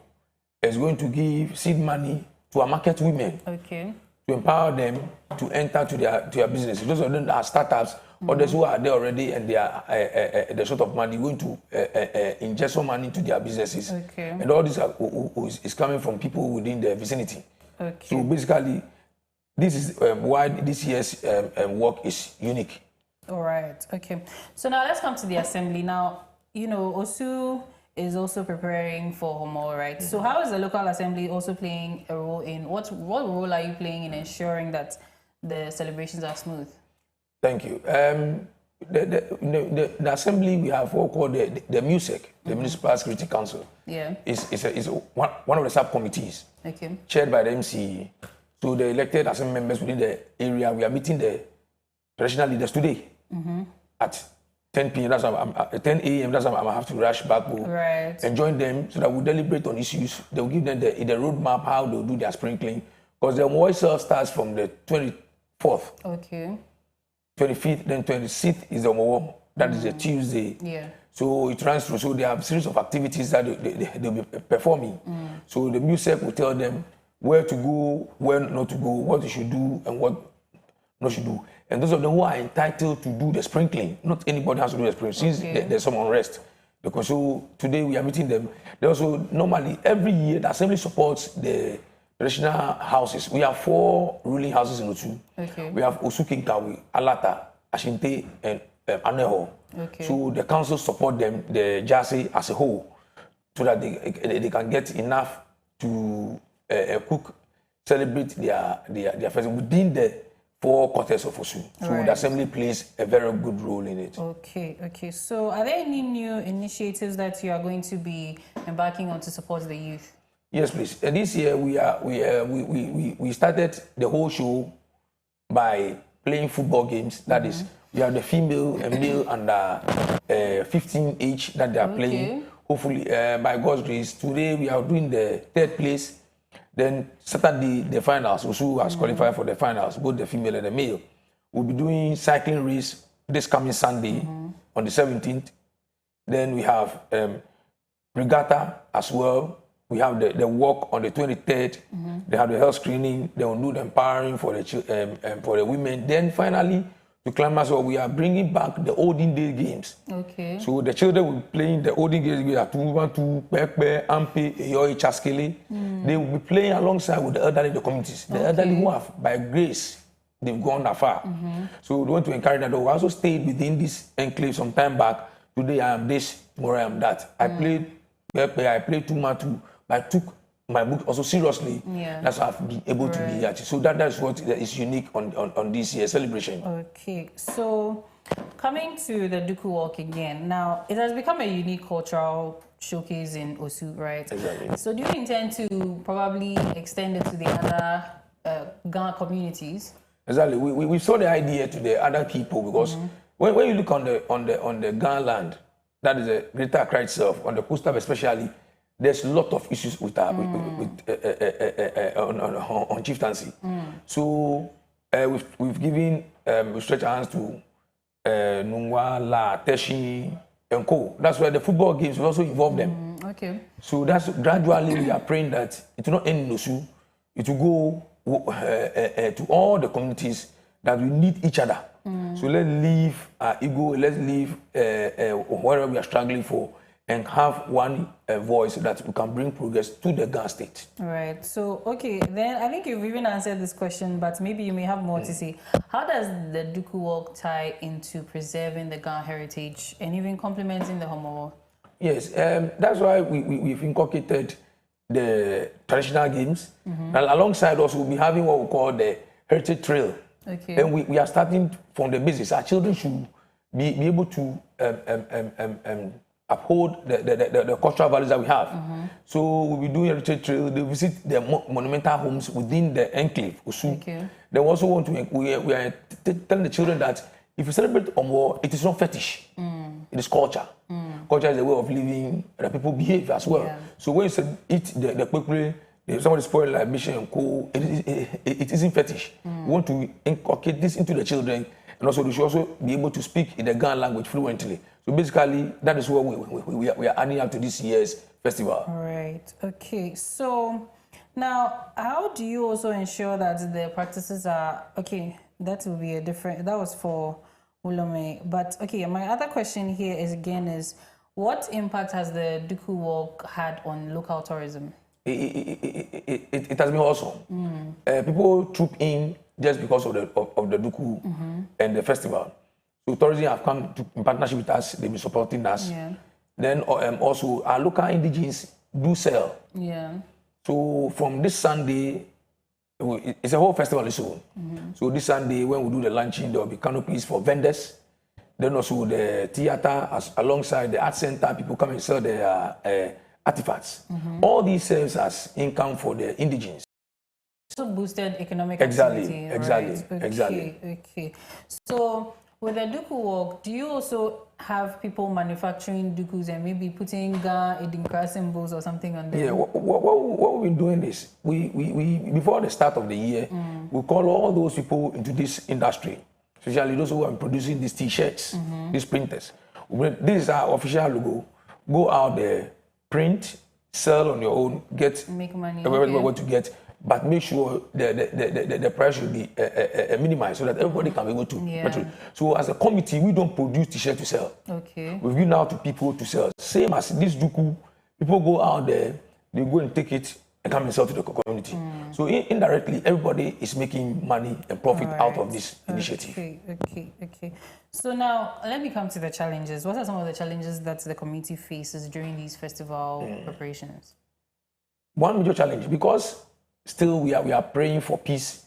S18: is going to give seed money to our market women.
S1: Okay.
S18: To empower them to enter to their business. Those of them that are startups, others who are there already and they are the sort of money going to inject some money into their businesses.
S1: Okay.
S18: And all this is coming from people within the vicinity.
S1: Okay.
S18: So basically, this is why this year's work is unique.
S1: All right. Okay. So now let's come to the assembly. Now, Osu is also preparing for Homo, right? So how is the local assembly also playing a role in, what role are you playing in ensuring that the celebrations are smooth?
S18: Thank you. The assembly, we have what called the MUSEC, the Municipal Security Council.
S1: Yeah.
S18: Is one of the subcommittees.
S1: Okay.
S18: Chaired by the MCE. So the elected assembly members within the area, we are meeting the traditional leaders today at 10 p.m. That's 10 a.m. That's why I have to rush back and join them so that we deliberate on issues. They will give them the roadmap how they'll do their sprinkling, because the Moy itself starts from the 24th.
S1: Okay.
S18: 25th, then 26th is the Omo. That is a Tuesday.
S1: Yeah.
S18: So it runs through. So they have a series of activities that they'll be performing. So the MUSEC will tell them where to go, where not to go, what you should do, and what not should do. And those of them who are entitled to do the sprinkling, not anybody has to do the sprinkling, since there's some unrest. Because so today we are meeting them. They also normally every year the assembly supports the traditional houses. We have 4 ruling houses in Osu.
S1: Okay.
S18: We have Osu Kinkawi, Alata, Ashinte, and Aneho.
S1: Okay.
S18: So the council support them, the Jase as a whole, so that they can get enough to cook, celebrate their festival within the 4 quarters of Osu. So the assembly plays a very good role in it.
S1: Okay, okay. So are there any new initiatives that you are going to be embarking on to support the youth?
S18: Yes, please. This year we started the whole show by playing football games. That is, we have the female and male under 15 each that they are playing. Hopefully, by God's grace, today we are doing the 3rd place. Then Saturday, the finals. Osu has qualified for the finals, both the female and the male. We'll be doing cycling race this coming Sunday on the 17th. Then we have regatta as well. We have the walk on the 23rd. They have the health screening. They will do the empowering for the women. Then finally, to climax, we are bringing back the olden day games.
S1: Okay.
S18: So the children will be playing the olden games. We have Tubantu, Pekpe, Ampe, Eyoi, Chaskele. They will be playing alongside with the elderly in the communities. The elderly who have, by grace, they've gone afar. So we want to encourage that. We also stayed within this enclave some time back. Today I am this, tomorrow I am that. I played Pekpe, I played Tumatu, but I took my book also seriously. That's how I've been able to be here. So that is what is unique on this year's celebration.
S1: Okay, so coming to the Duku Walk again, now it has become a unique cultural showcase in Osu, right?
S18: Exactly.
S1: So do you intend to probably extend it to the other Ghana communities?
S18: Exactly. We saw the idea to the other people because when you look on the Ghana land, that is the Greater Accra itself, on the coastal especially, there's a lot of issues with on chieftaincy. So we've given we stretch our hands to Nungwa, La, Teshi, and Co. That's why the football games will also involve them.
S1: Okay.
S18: So that's gradually we are praying that it will not end in Osu. It will go to all the communities that we need each other. So let's leave our ego, let's leave whatever we are struggling for, and have one voice so that we can bring progress to the Ghana state.
S1: Right. So, okay, then I think you've even answered this question, but maybe you may have more to say. How does the Duku Walk tie into preserving the Ghana heritage and even complementing the Homo?
S18: Yes, that's why we've inculcated the traditional games. And alongside us, we'll be having what we call the Heritage Trail.
S1: Okay.
S18: And we are starting from the basics. Our children should be able to uphold the cultural values that we have. So we'll be doing a retreat trail. They visit the monumental homes within the enclave, Osu.
S1: Okay.
S18: They also want to, we are telling the children that if you celebrate Omo, it is not fetish. It is culture. Culture is a way of living that people behave as well.
S1: Yeah.
S18: So when you say eat the quickly, if somebody spoil like mission and co, it isn't fetish. We want to inculcate this into the children, and also they should also be able to speak in the Ghana language fluently. So basically, that is what we are adding up to this year's festival.
S1: All right. Okay. So now, how do you also ensure that the practices are okay? That will be a different. That was for Ulome. But okay, my other question here is what impact has the Duku Walk had on local tourism?
S18: It has been awesome. People troop in just because of the Duku and the festival. So tourism have come in partnership with us. They've been supporting us. Yeah. Then also our local indigenes do sell.
S1: Yeah.
S18: So from this Sunday, it's a whole festival issue. So this Sunday when we do the launching, there will be canopies for vendors. Then also the theater alongside the art center, people come and sell their artifacts. All these serves as income for the indigenes.
S1: So boosted economic
S18: activity.
S1: Exactly. Okay. So with the Duku Walk, do you also have people manufacturing dukus and maybe putting Ga Edinkra symbols or something on them?
S18: Yeah, what we've been doing is, we before the start of the year, we call all those people into this industry, especially those who are producing these T-shirts, these printers. This is our official logo. Go out there, print, sell on your own, make
S1: money.
S18: What to get. but make sure the price should be minimized so that everybody can be able to.
S1: Yeah.
S18: So as a committee, we don't produce t-shirt to sell.
S1: Okay.
S18: We give now to people to sell. Same as this Juku, people go out there, they go and take it and come and sell to the community. So indirectly, everybody is making money and profit out of this initiative.
S1: Okay. So now, let me come to the challenges. What are some of the challenges that the community faces during these festival preparations?
S18: One major challenge, because still we are praying for peace.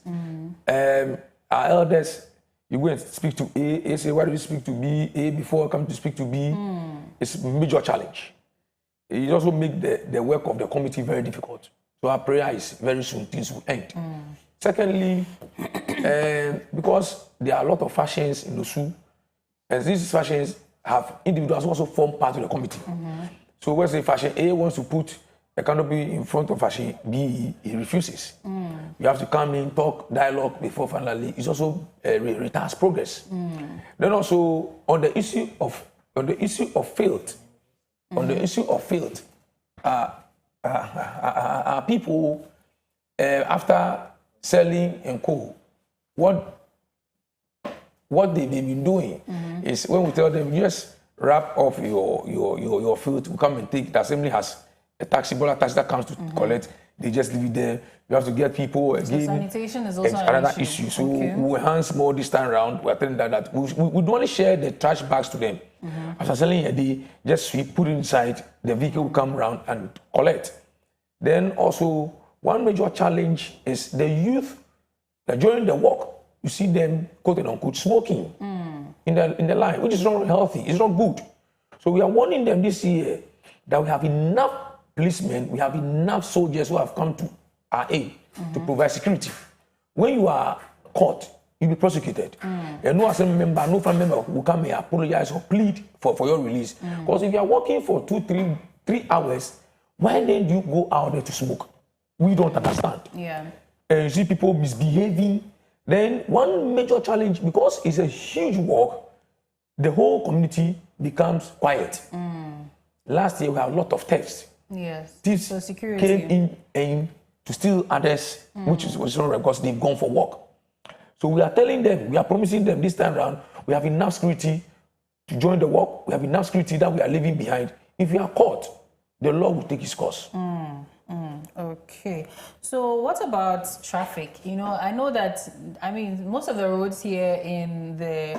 S18: Our elders, you go and speak to A say, why do you speak to B? A before come to speak to B. It's a major challenge. It also makes the work of the committee very difficult. So our prayer is very soon things will end. Secondly, because there are a lot of fashions in Osu, and these fashions have individuals who also form part of the committee. So when say fashion A wants to put a canopy in front of fashion B, he refuses. You have to come in, talk, dialogue before finally. It's also retards progress. Then also on the issue of field, people after selling and co, what they've been doing is when we tell them just wrap off your field, we come and take. The assembly has a taxi that comes to collect. They just leave it there. You have to get people again.
S1: So sanitation is also
S18: another issue. So we enhance more this time around. We're telling that we don't only share the trash bags to them. After selling a day, just sweep, put it inside. The vehicle will come around and collect. Then also one major challenge is the youth. That during the walk, you see them quote and unquote smoking in the line, which is not healthy. It's not good. So we are warning them this year that we have enough policemen, we have enough soldiers who have come to our aid to provide security. When you are caught, you'll be prosecuted. And no assembly member, no family member will come and apologize or plead for your release. Because if you are working for 3 hours, why then do you go out there to smoke? We don't understand.
S1: Yeah.
S18: And you see people misbehaving. Then one major challenge, because it's a huge work, the whole community becomes quiet. Last year we had a lot of thefts.
S1: Yes.
S18: Thieves
S1: so security
S18: came in to steal others, which is not right because they've gone for work. So we are telling them, we are promising them this time around, we have enough security to join the work. We have enough security that we are leaving behind. If we are caught, the law will take its course.
S1: Okay. So what about traffic? You know, I know that, most of the roads here in the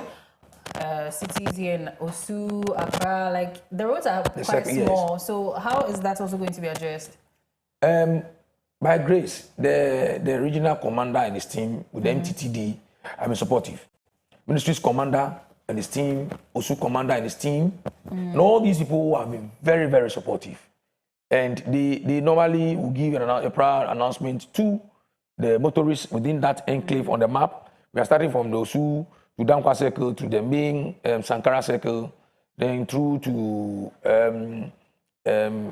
S1: cities here in Osu, Accra, like the roads are quite small. Yes. So how is that also going to be addressed?
S18: By grace, the regional commander and his team with the MTTD have been supportive. Ministry's commander and his team, Osu commander and his team, and all these people have been very, very supportive. And they normally will give a prior announcement to the motorists within that enclave on the map. We are starting from the Osu to Dankwa Circle to the main Sankara Circle, then through to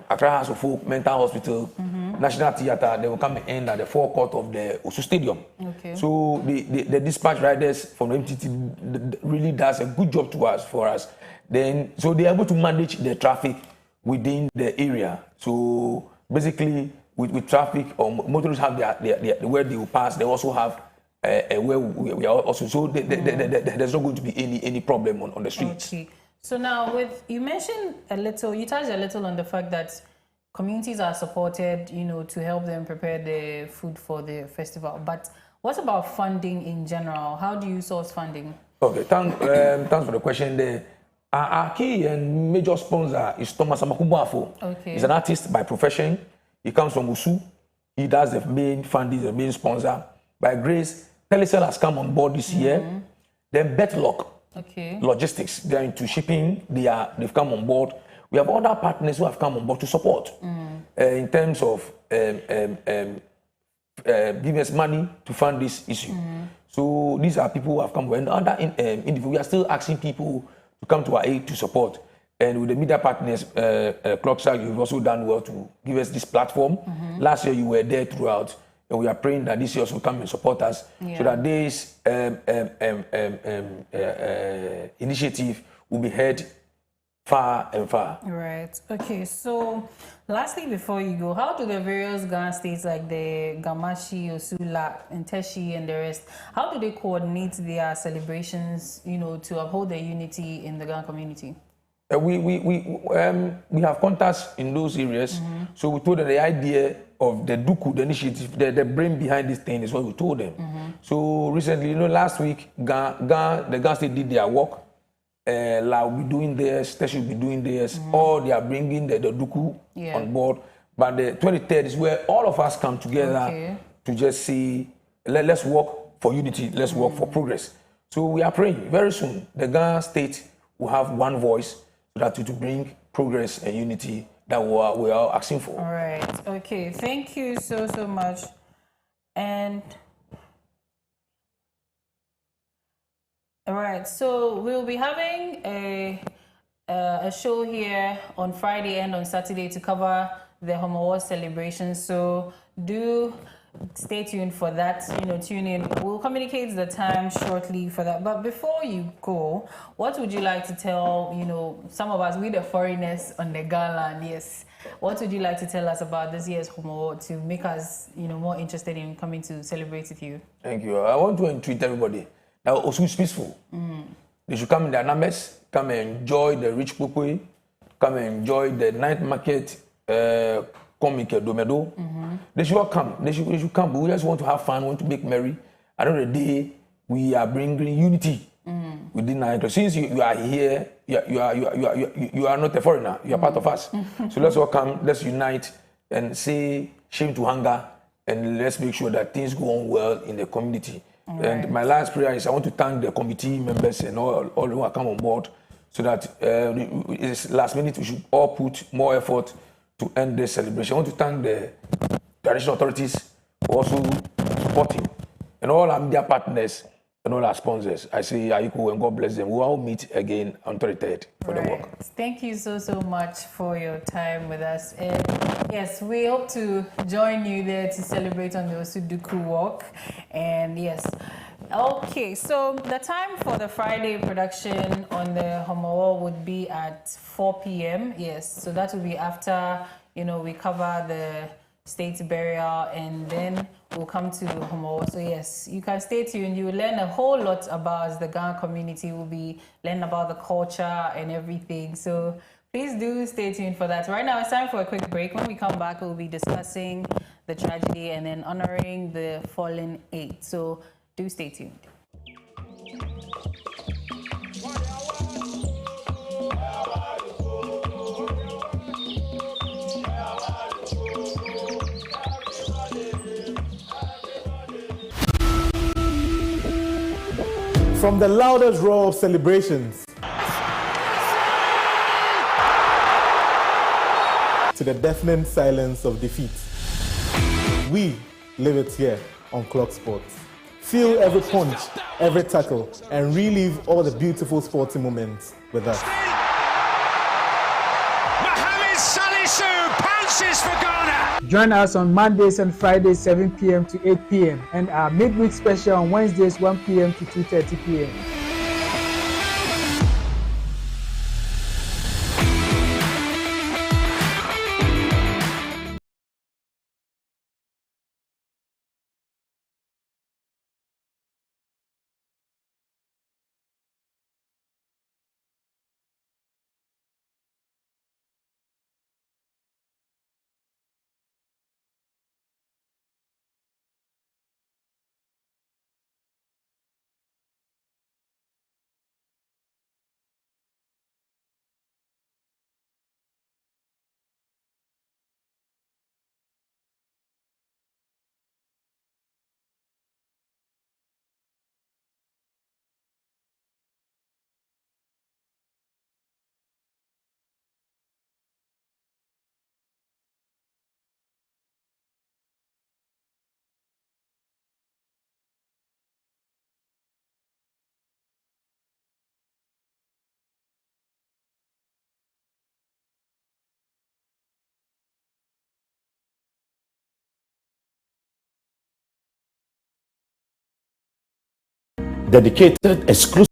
S18: Accra House of Folk Mental Hospital, National Theatre. They will come and end at the forecourt of the Osu Stadium.
S1: Okay.
S18: So the dispatch riders from the MTT really does a good job for us. Then so they are able to manage the traffic within the area. So basically, with traffic, motorists have their where they will pass. They also have where we are also. So there's not going to be any problem on the streets.
S1: Okay. So now, you mentioned you touched a little on the fact that communities are supported, to help them prepare the food for the festival. But what about funding in general? How do you source funding?
S18: Okay, thanks for the question there. Our key and major sponsor is Thomas Amakubuafo.
S1: Okay.
S18: He's an artist by profession. He comes from Usu. He does the main funding, the main sponsor. By grace, Telecel has come on board this year. Then Betlock, logistics, they're into shipping. They've come on board. We have other partners who have come on board to support in terms of giving us money to fund this issue. So these are people who have come. And other individuals, we are still asking people to come to our aid to support. And with the media partners, Clockstar, you've also done well to give us this platform. Last year, you were there throughout. And we are praying that this year also come and support us so that this initiative will be heard far and far.
S1: Right. Okay. So, lastly, before you go, how do the various Ghana states like the Gamashi, Osula, and Teshi, and the rest, how do they coordinate their celebrations? You know, to uphold the unity in the Ghana community.
S18: We have contacts in those areas. So we told them the idea of the Duku, the initiative, the brain behind this thing is what we told them. So recently, last week, the Ghana State did their work. La will be doing theirs, Teshi will be doing theirs. Or they are bringing the Duku on board. But the 23rd is where all of us come together to just say, let's work for unity, let's work for progress. So we are praying very soon. The Ghana State will have one voice so that to bring progress and unity that we are asking for.
S1: All right. Okay. Thank you so much. And all right. So we'll be having a show here on Friday and on Saturday to cover the Homo Wars celebration. So do stay tuned for that. Tune in. We'll communicate the time shortly for that. But before you go, what would you like to tell, some of us, we the foreigners on the gala? Yes. What would you like to tell us about this year's Homo War to make us, more interested in coming to celebrate with you?
S18: Thank you. I want to entreat everybody that also is peaceful. They should come in their numbers, come and enjoy the rich pupui, come and enjoy the night market, comic domedo. They should all come. They should come. But we just want to have fun, want to make merry. At the end of the day, we are bringing unity within our country. Since you are here, you are not a foreigner. You are part of us. So let's all come. Let's unite and say shame to hunger, and let's make sure that things go on well in the community. And my last prayer is I want to thank the committee members and all who have come on board, so that it's last minute we should all put more effort to end this celebration. I want to thank the traditional authorities for also supporting, and all our media partners and all our sponsors. I say Aiko and God bless them. We'll all meet again on 23rd for the work.
S1: Thank you so much for your time with us. And yes, we hope to join you there to celebrate on the Osuduku walk. And yes, okay, so the time for the Friday production on the Homo would be at 4 p.m. Yes, so that will be after, we cover the state burial, and then we'll come to Homo. So yes, you can stay tuned. You will learn a whole lot about the Ghana community. We'll be learning about the culture and everything. So please do stay tuned for that. Right now, it's time for a quick break. When we come back, we'll be discussing the tragedy and then honoring the fallen 8. So do stay tuned.
S5: From the loudest roar of celebrations to the deafening silence of defeat, we live it here on Clock Sports. Feel every punch, every tackle, and relive all the beautiful sporting moments with us.
S6: Mohamed Salisu pounces for Ghana.
S7: Join us on Mondays and Fridays 7 p.m. to 8 p.m. and our midweek special on Wednesdays 1 p.m. to 2:30 p.m.
S9: Dedicated exclusively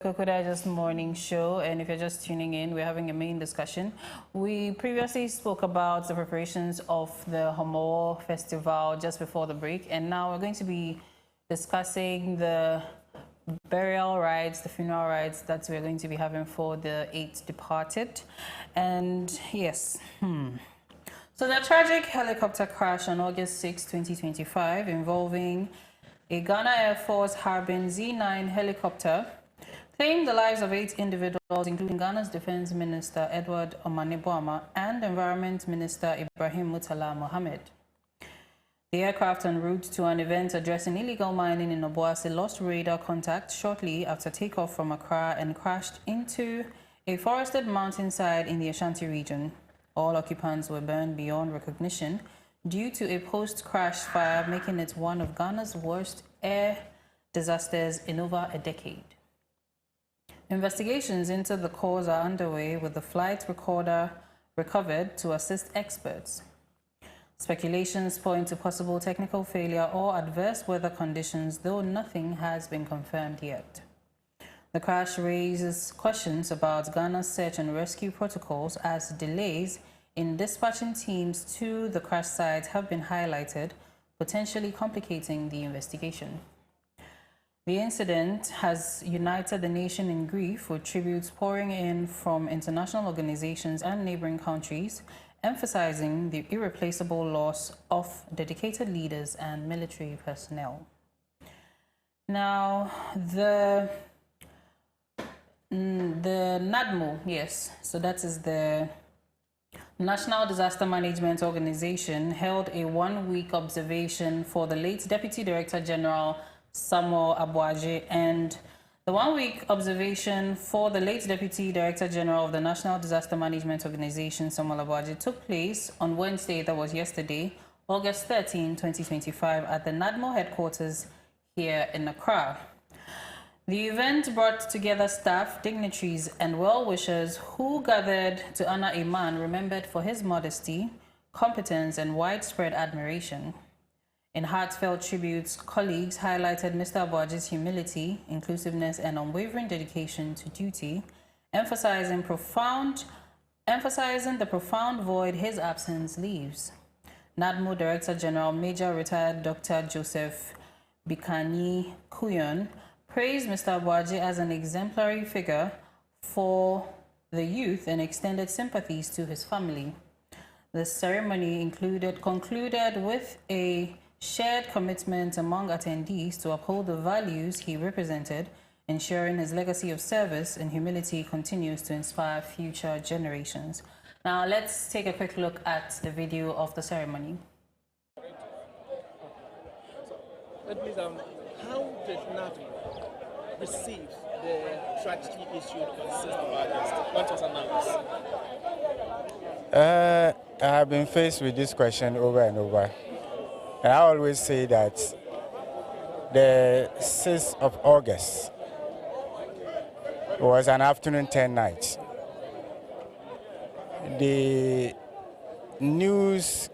S1: Koko Digest Morning Show, and if you're just tuning in, we're having a main discussion. We previously spoke about the preparations of the Homo Festival just before the break, and now we're going to be discussing the burial rites, the funeral rites that we're going to be having for the 8 departed. And yes, So the tragic helicopter crash on August 6, 2025, involving a Ghana Air Force Harbin Z9 helicopter, claimed the lives of 8 individuals, including Ghana's Defense Minister Edward Omane-Boamah and Environment Minister Ibrahim Murtala Mohammed. The aircraft en route to an event addressing illegal mining in Obuasi lost radar contact shortly after takeoff from Accra and crashed into a forested mountainside in the Ashanti region. All occupants were burned beyond recognition due to a post-crash fire, making it one of Ghana's worst air disasters in over a decade. Investigations into the cause are underway, with the flight recorder recovered to assist experts. Speculations point to possible technical failure or adverse weather conditions, though nothing has been confirmed yet. The crash raises questions about Ghana's search and rescue protocols, as delays in dispatching teams to the crash site have been highlighted, potentially complicating the investigation. The incident has united the nation in grief, with tributes pouring in from international organizations and neighboring countries, emphasizing the irreplaceable loss of dedicated leaders and military personnel. Now, the NADMO, yes, so that is the National Disaster Management Organization, held a 1-week observation for the late Deputy Director General Samuel Abuaje, and the 1-week observation for the late Deputy Director General of the National Disaster Management Organization, Samuel Abuaje, took place on Wednesday, that was yesterday, August 13, 2025, at the NADMO headquarters here in Accra. The event brought together staff, dignitaries, and well-wishers who gathered to honor a man remembered for his modesty, competence, and widespread admiration. In heartfelt tributes, colleagues highlighted Mr. Abuaje's humility, inclusiveness, and unwavering dedication to duty, emphasizing the profound void his absence leaves. NADMO Director General Major Retired Dr. Joseph Bikani Kuyon praised Mr. Abuaje as an exemplary figure for the youth and extended sympathies to his family. The ceremony concluded with a shared commitment among attendees to uphold the values he represented, ensuring his legacy of service and humility continues to inspire future generations. Now let's take a quick look at the video of the ceremony.
S19: Please, how did NADMO receive the tragedy issued on the 6th of August? What was announced?
S20: I have been faced with this question over and over. And I always say that the 6th of August was an afternoon 10 night. The news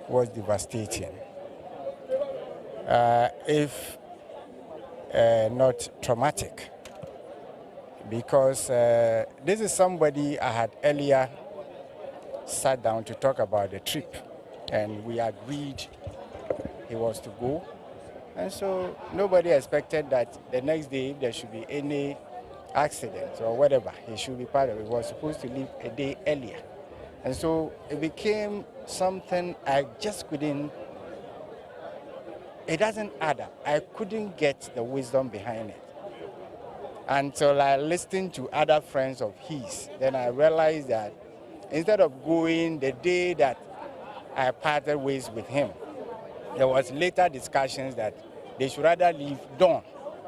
S20: was devastating. If not traumatic, because this is somebody I had earlier sat down to talk about the trip, and we agreed he was to go. And so nobody expected that the next day there should be any accident or whatever. He should be part of it. He was supposed to leave a day earlier. And so it became something I just couldn't, it doesn't add up. I couldn't get the wisdom behind it until I listened to other friends of his. Then I realized that instead of going the day that I parted ways with him, there was later discussions that they should rather leave dawn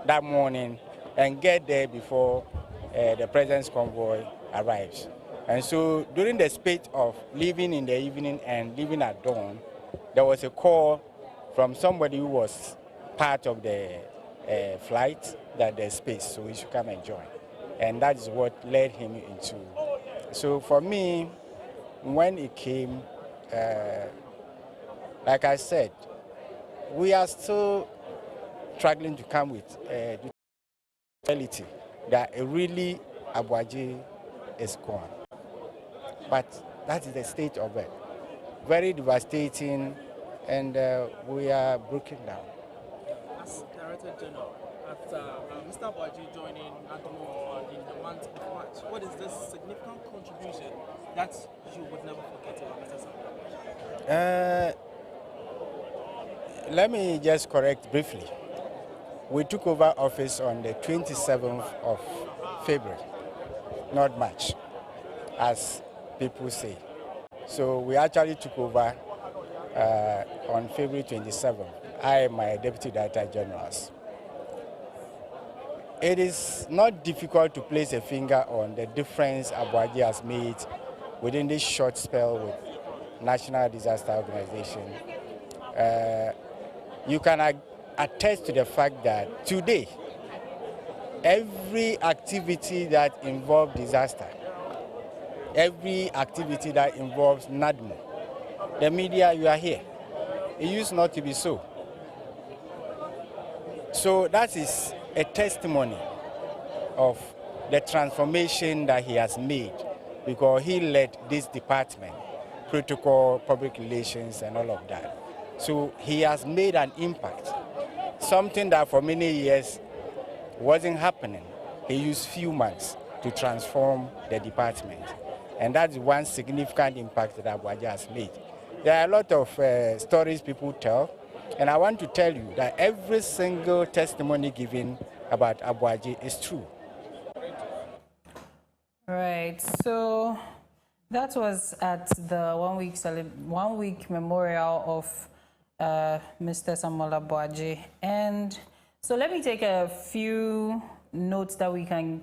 S20: that morning and get there before the president's convoy arrives. And so during the spate of leaving in the evening and leaving at dawn, there was a call from somebody who was part of the flight that there's space, so he should come and join. And that is what led him into. So for me, when it came, like I said, we are still struggling to come with reality that really Abuaje is gone. But that is the state of it. Very devastating, and we are broken down.
S19: As Director General after Mr. Bwaji joining NADMO in the month of March. What is this significant contribution that you would never forget about Mr. Samuel?
S20: Let me just correct briefly. We took over office on the 27th of February, not March, as people say. So we actually took over on February 27th. I am my Deputy Director Generals. It is not difficult to place a finger on the difference Abuaji has made within this short spell with National Disaster Organization. You can attest to the fact that today, every activity that involves disaster, every activity that involves NADMO, the media, you are here. It used not to be so. So that is a testimony of the transformation that he has made, because he led this department, protocol, public relations, and all of that. So he has made an impact, something that for many years wasn't happening. He used few months to transform the department. And that's one significant impact that Abuaji has made. There are a lot of stories people tell, and I want to tell you that every single testimony given about Abuaji is true.
S1: Right. So that was at the 1 week memorial of Mr. Samuel Abuaji. And so let me take a few notes that we can,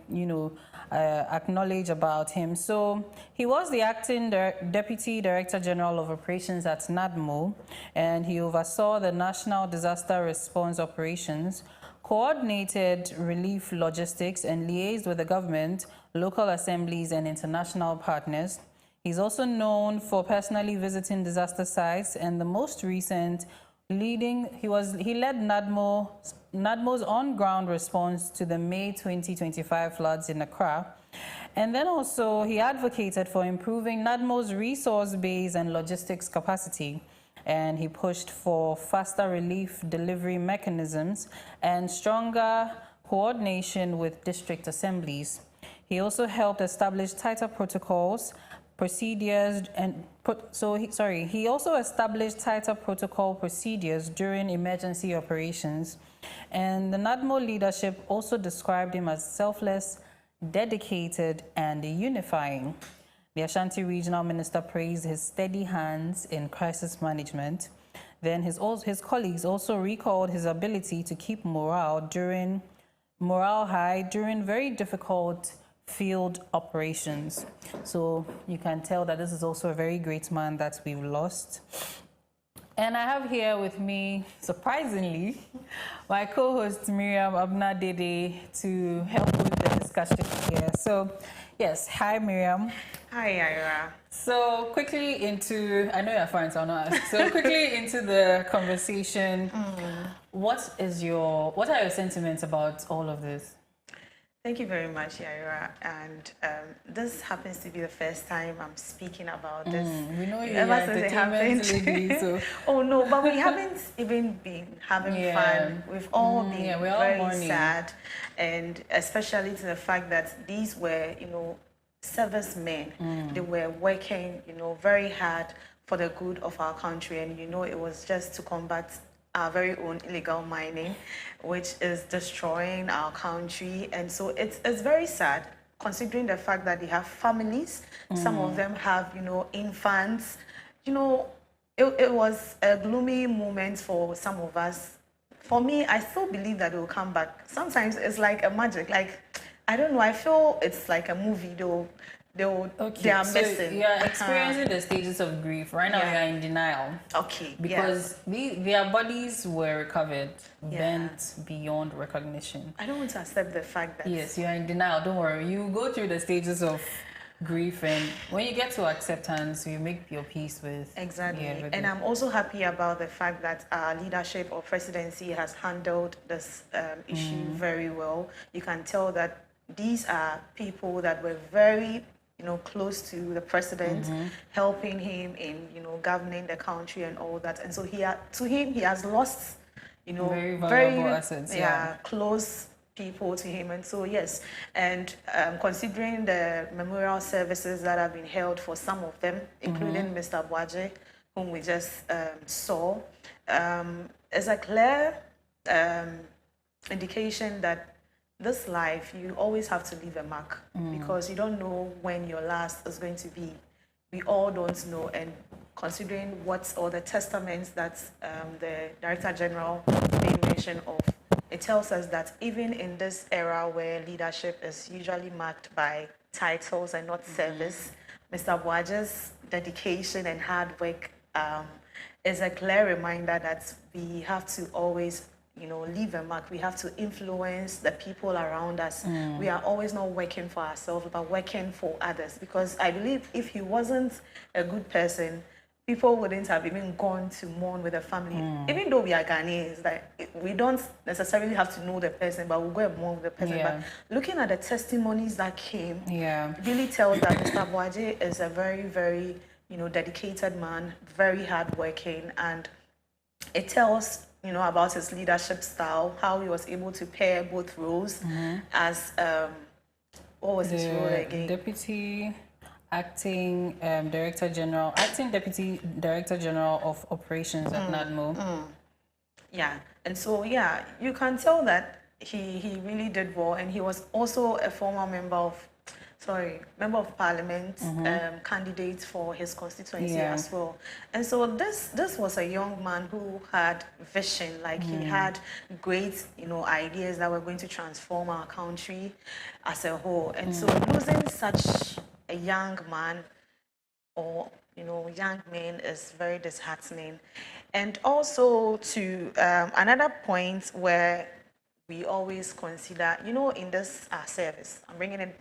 S1: acknowledge about him. So he was the acting Deputy Director General of Operations at NADMO, and he oversaw the National Disaster Response Operations, coordinated relief logistics, and liaised with the government, local assemblies, and international partners. He's also known for personally visiting disaster sites, and the most recent he led NADMO's on-ground response to the May 2025 floods in Accra. And then also he advocated for improving NADMO's resource base and logistics capacity. And he pushed for faster relief delivery mechanisms and stronger coordination with district assemblies. He also helped establish tighter protocols, procedures, and he also established tighter protocol procedures during emergency operations. And the NADMO leadership also described him as selfless, dedicated, and unifying. The Ashanti Regional Minister praised his steady hands in crisis management. Then his colleagues also recalled his ability to keep morale high during very difficult field operations. So you can tell that this is also a very great man that we've lost. And I have here with me, surprisingly, my co-host Miriam Abna-Dede to help with the discussion here. So yes, hi Miriam.
S21: Hi Ira.
S1: So quickly into, I know you're fine, so I'll not ask. So quickly into the conversation. What are your sentiments about all of this?
S21: Thank you very much, Yaira. And this happens to be the first time I'm speaking about this.
S1: We know you're
S21: ever since it happened.
S1: Lady, so.
S21: Oh no, but we haven't even been having fun. We've all been very sad, and especially to the fact that these were, servicemen. They were working, very hard for the good of our country, and it was just to combat our very own illegal mining, which is destroying our country. And so it's very sad, considering the fact that they have families. Some of them have, infants. It was a gloomy moment for some of us. For me, I still believe that they will come back. Sometimes it's like a magic. Like, I don't know, I feel it's like a movie, though. They are missing.
S1: You are experiencing the stages of grief. Right now, you are in denial.
S21: Okay.
S1: Because their bodies were recovered, bent beyond recognition.
S21: I don't want to accept the fact that...
S1: Yes, you are in denial. Don't worry. You go through the stages of grief, and when you get to acceptance, you make your peace with...
S21: Exactly. And I'm also happy about the fact that our leadership or presidency has handled this issue very well. You can tell that these are people that were very... close to the president, helping him in, governing the country and all that. And so he has lost,
S1: very valuable assets,
S21: close people to him. And so, yes, and considering the memorial services that have been held for some of them, including Mr. Boaje, whom we just saw, is a clear indication that this life, you always have to leave a mark because you don't know when your last is going to be. We all don't know, and considering what all the testaments that the Director General made mention of, it tells us that even in this era where leadership is usually marked by titles and not service, Mr. Boaje's dedication and hard work is a clear reminder that we have to always leave a mark. We have to influence the people around us. We are always not working for ourselves, but working for others. Because I believe if he wasn't a good person, people wouldn't have even gone to mourn with the family. Even though we are Ghanaians, like, we don't necessarily have to know the person, but we'll go and mourn with the person. But looking at the testimonies that came, really tells that Mr. Boaje is a very, very, dedicated man, very hardworking, and it tells about his leadership style, how he was able to pair both roles as, what was his role again?
S1: Acting Deputy Director General of Operations at NADMO.
S21: Yeah, and so, you can tell that he really did well, and he was also a former member of Parliament, candidate for his constituency as well. And so this was a young man who had vision, like he had great, ideas that were going to transform our country as a whole. And so losing such a young man or, young men is very disheartening. And also to another point where we always consider, in this service, I'm bringing it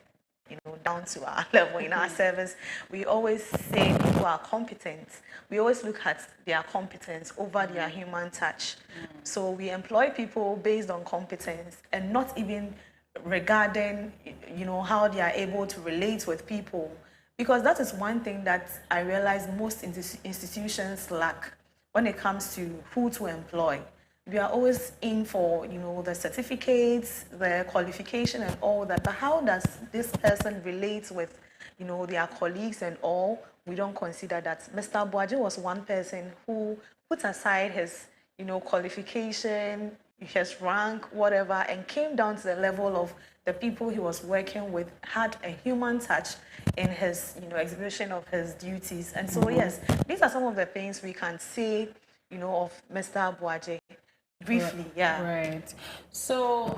S21: down to our level in our service, we always say people are competent. We always look at their competence over their human touch. So we employ people based on competence and not even regarding, how they are able to relate with people. Because that is one thing that I realize most institutions lack when it comes to who to employ. We are always in for, the certificates, the qualification and all that. But how does this person relate with, their colleagues and all? We don't consider that. Mr. Boaje was one person who put aside his, qualification, his rank, whatever, and came down to the level of the people he was working with, had a human touch in his, execution of his duties. And so, yes, these are some of the things we can say, of Mr. Boaje. Briefly,
S1: Right. So,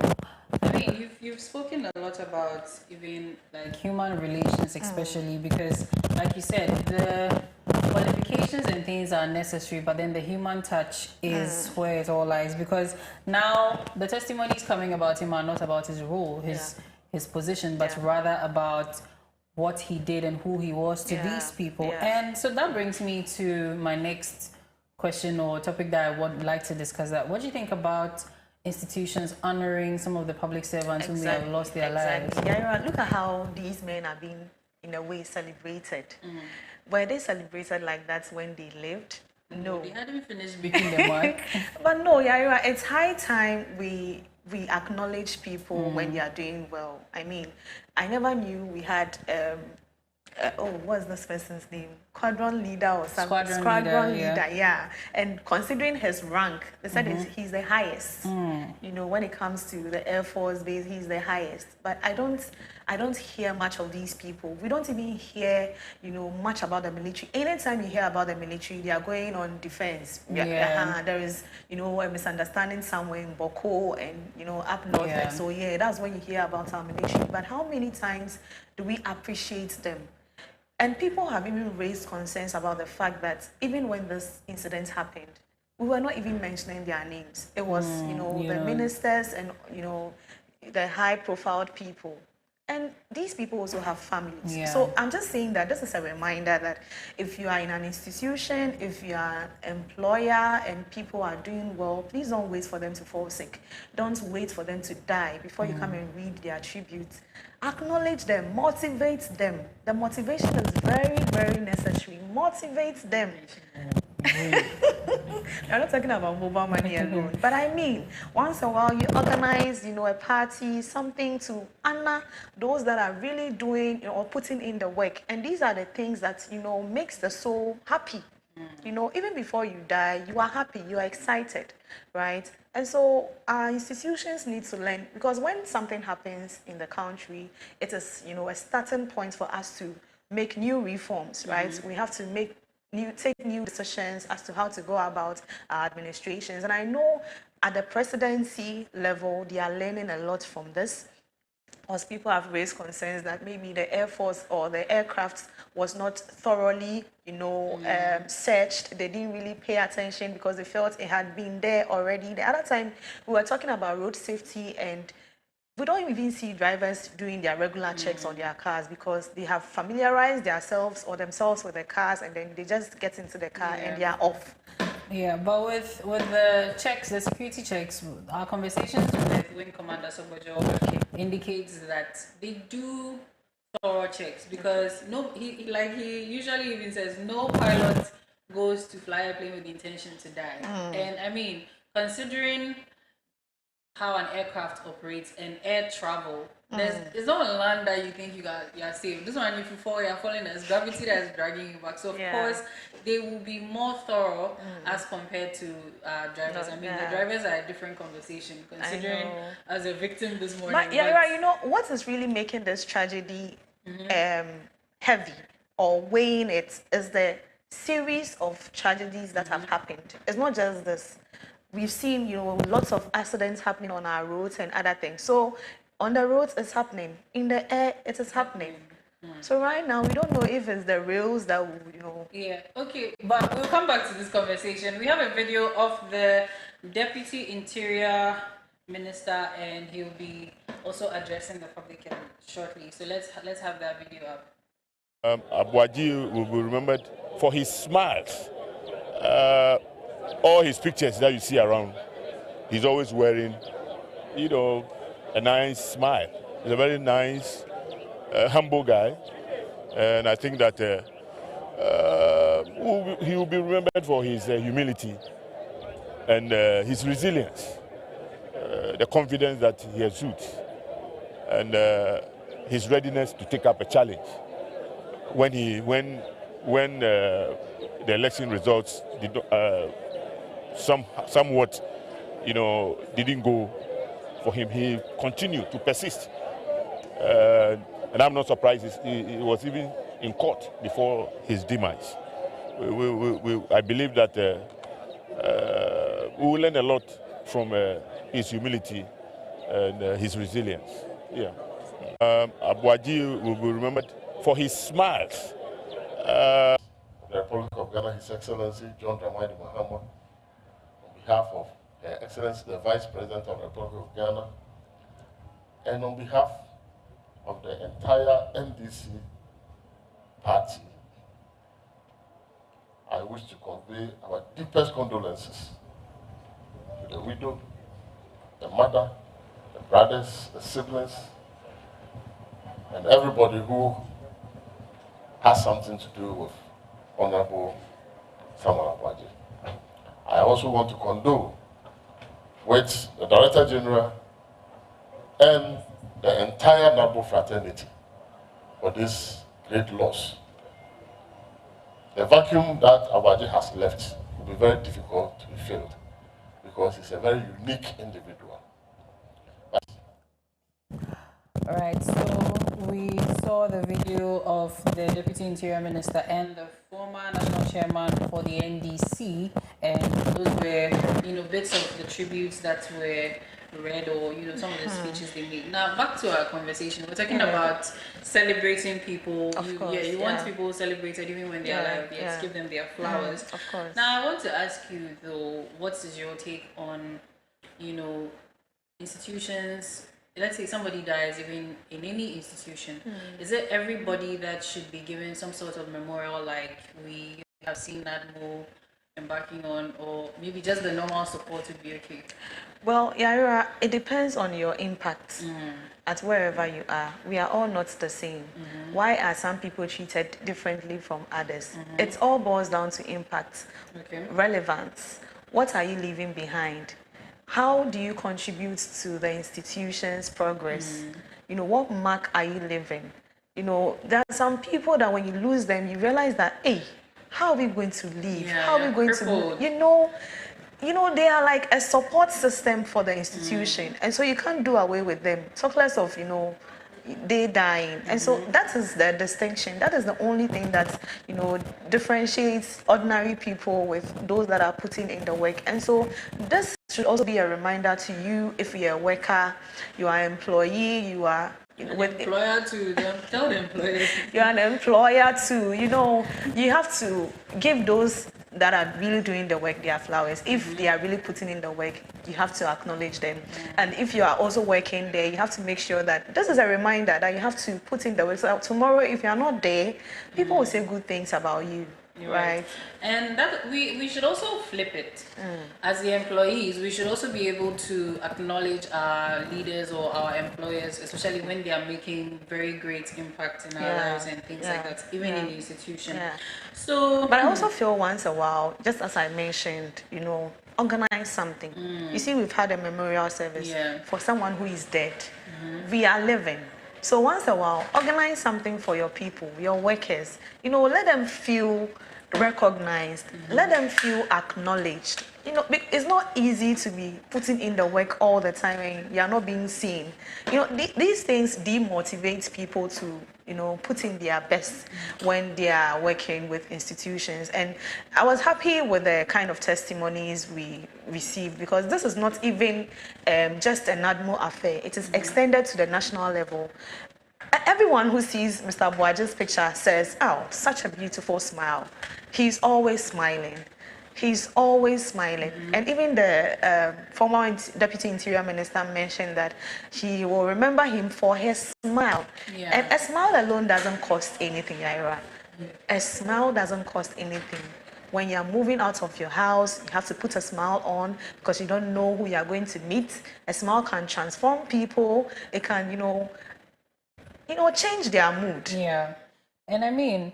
S1: I mean, you've spoken a lot about even like human relations, especially because, like you said, the qualifications and things are necessary, but then the human touch is where it all lies. Because now the testimonies coming about him are not about his role, his position, but rather about what he did and who he was to these people. And so that brings me to my next question or topic that I would like to discuss. That what do you think about institutions honoring some of the public servants who may have lost their lives?
S21: Yeah, look at how these men are being, in a way, celebrated. Were they celebrated like that when they lived? No.
S1: They hadn't finished making the mark.
S21: But no, it's high time we acknowledge people when they are doing well. I mean, I never knew we had what's this person's name? Squadron leader or something. Squadron leader, yeah. And considering his rank, they said he's the highest. When it comes to the Air Force base, he's the highest. But I don't hear much of these people. We don't even hear, much about the military. Anytime you hear about the military, they are going on defense. There is, a misunderstanding somewhere in Koko and, up north. And so, that's when you hear about our military. But how many times do we appreciate them? And people have even raised concerns about the fact that even when this incident happened, we were not even mentioning their names. It was, the ministers and, the high-profile people. And these people also have families. So I'm just saying that this is a reminder that if you are in an institution, if you are an employer and people are doing well, please don't wait for them to fall sick. Don't wait for them to die before you come and read their tributes. Acknowledge them, motivate them. The motivation is very, very necessary. Motivate them. I'm not talking about mobile money alone, but I mean, once in a while you organize, a party, something to honor those that are really doing or putting in the work. And these are the things that, makes the soul happy. Even before you die, you are happy, you are excited, right? And so our institutions need to learn, because when something happens in the country, it is, a starting point for us to make new reforms, right? We have to take new decisions as to how to go about our administrations. And I know at the presidency level, they are learning a lot from this, because people have raised concerns that maybe the Air Force or the aircraft was not thoroughly, searched. They didn't really pay attention because they felt it had been there already. The other time, we were talking about road safety, and we don't even see drivers doing their regular checks on their cars because they have familiarized themselves with the cars, and then they just get into the car and they are off.
S1: Yeah, but with the checks, the security checks, our conversations with Wing Commander Sobojo indicates that they do thorough checks, because he usually even says no pilot goes to fly a plane with the intention to die. And I mean, considering how an aircraft operates and air travel, it's not on land that you think you are safe. This one, if you fall, you're falling. There's gravity that is dragging you back. So of course, they will be more thorough as compared to drivers. The drivers are a different conversation, considering as a victim this morning.
S21: But right. What is really making this tragedy heavy or weighing it is the series of tragedies that have happened. It's not just this. We've seen, lots of accidents happening on our roads and other things. So on the roads, it's happening. In the air, it is happening. So right now, we don't know if it's the rails that will,
S1: Yeah, okay. But we'll come back to this conversation. We have a video of the Deputy Interior Minister, and he'll be also addressing the public shortly. So let's have that video up.
S4: Abuaji will be remembered for his smiles. All his pictures that you see around, he's always wearing, a nice smile. He's a very nice, humble guy. And I think that he will be remembered for his humility and his resilience, the confidence that he exudes, and his readiness to take up a challenge. When the election results somewhat, didn't go for him, he continued to persist. And I'm not surprised he was even in court before his demise. I believe that we will learn a lot from his humility and his resilience. Yeah. Abuaji will be remembered for his smiles.
S22: The Republic of Ghana, His Excellency John Dramani Mahama, on behalf of Her Excellency the Vice President of the Republic of Ghana, and on behalf of the entire NDC party, I wish to convey our deepest condolences to the widow, the mother, the brothers, the siblings, and everybody who has something to do with Honorable Samuel Abuaji. I also want to condole with the Director General and the entire NABO fraternity for this great loss. The vacuum that Abuaji has left will be very difficult to be filled because he's a very unique individual.
S1: All right, so we saw the video of the Deputy Interior Minister and the former National Chairman for the NDC, and those were, bits of the tributes that were read, or some of the speeches they made. Now back to our conversation. We're talking about celebrating people. You want people celebrated even when they're alive. Yes, give them their flowers.
S21: Of course.
S1: Now I want to ask you though, what is your take on, institutions? Let's say somebody dies, even in any institution. Is it everybody that should be given some sort of memorial, like we have seen that embarking on, or maybe just the normal support would be okay?
S21: Well, Yaira, it depends on your impact at wherever you are. We are all not the same. Why are some people treated differently from others? It all boils down to impact, relevance. What are you leaving behind? How do you contribute to the institution's progress? You know, what mark are you leaving? You know, there are some people that when you lose them, you realize that, hey, how are we going to live? How are we going to, you know, they are like a support system for the institution. And so you can't do away with them. Talk less of, you know, they dying. And so that is the distinction. That is the only thing that, you know, differentiates ordinary people with those that are putting in the work. And so this should also be a reminder to you if you're a worker, you are an employee, you are
S1: with employer to them, tell the employers.
S21: You're an employer too. You know, you have to give those that are really doing the work their flowers. If they are really putting in the work, you have to acknowledge them. And if you are also working there, you have to make sure that this is a reminder that you have to put in the work. So tomorrow, if you are not there, people will say good things about you. Right.
S1: And that we should also flip it. As the employees, we should also be able to acknowledge our leaders or our employers, especially when they are making very great impact in our lives and things like that, even in the institution. So,
S21: but I also feel once a while, just as I mentioned, you know, organize something. You see, we've had a memorial service for someone who is dead. We are living. So once a while, organize something for your people, your workers. You know, let them feel recognized. Let them feel acknowledged. You know, it's not easy to be putting in the work all the time and you're not being seen. You know, these things demotivate people to, you know, put in their best when they are working with institutions. And I was happy with the kind of testimonies we received, because this is not even just an ADMO affair. It is extended to the national level. Everyone who sees Mr. Boaji's picture says, oh, such a beautiful smile. He's always smiling. He's always smiling. And even the former Deputy Interior Minister mentioned that he will remember him for his smile. And a smile alone doesn't cost anything, Ira. A smile doesn't cost anything. When you're moving out of your house, you have to put a smile on because you don't know who you're going to meet. A smile can transform people. It can, you know, change their mood.
S1: Yeah. And I mean,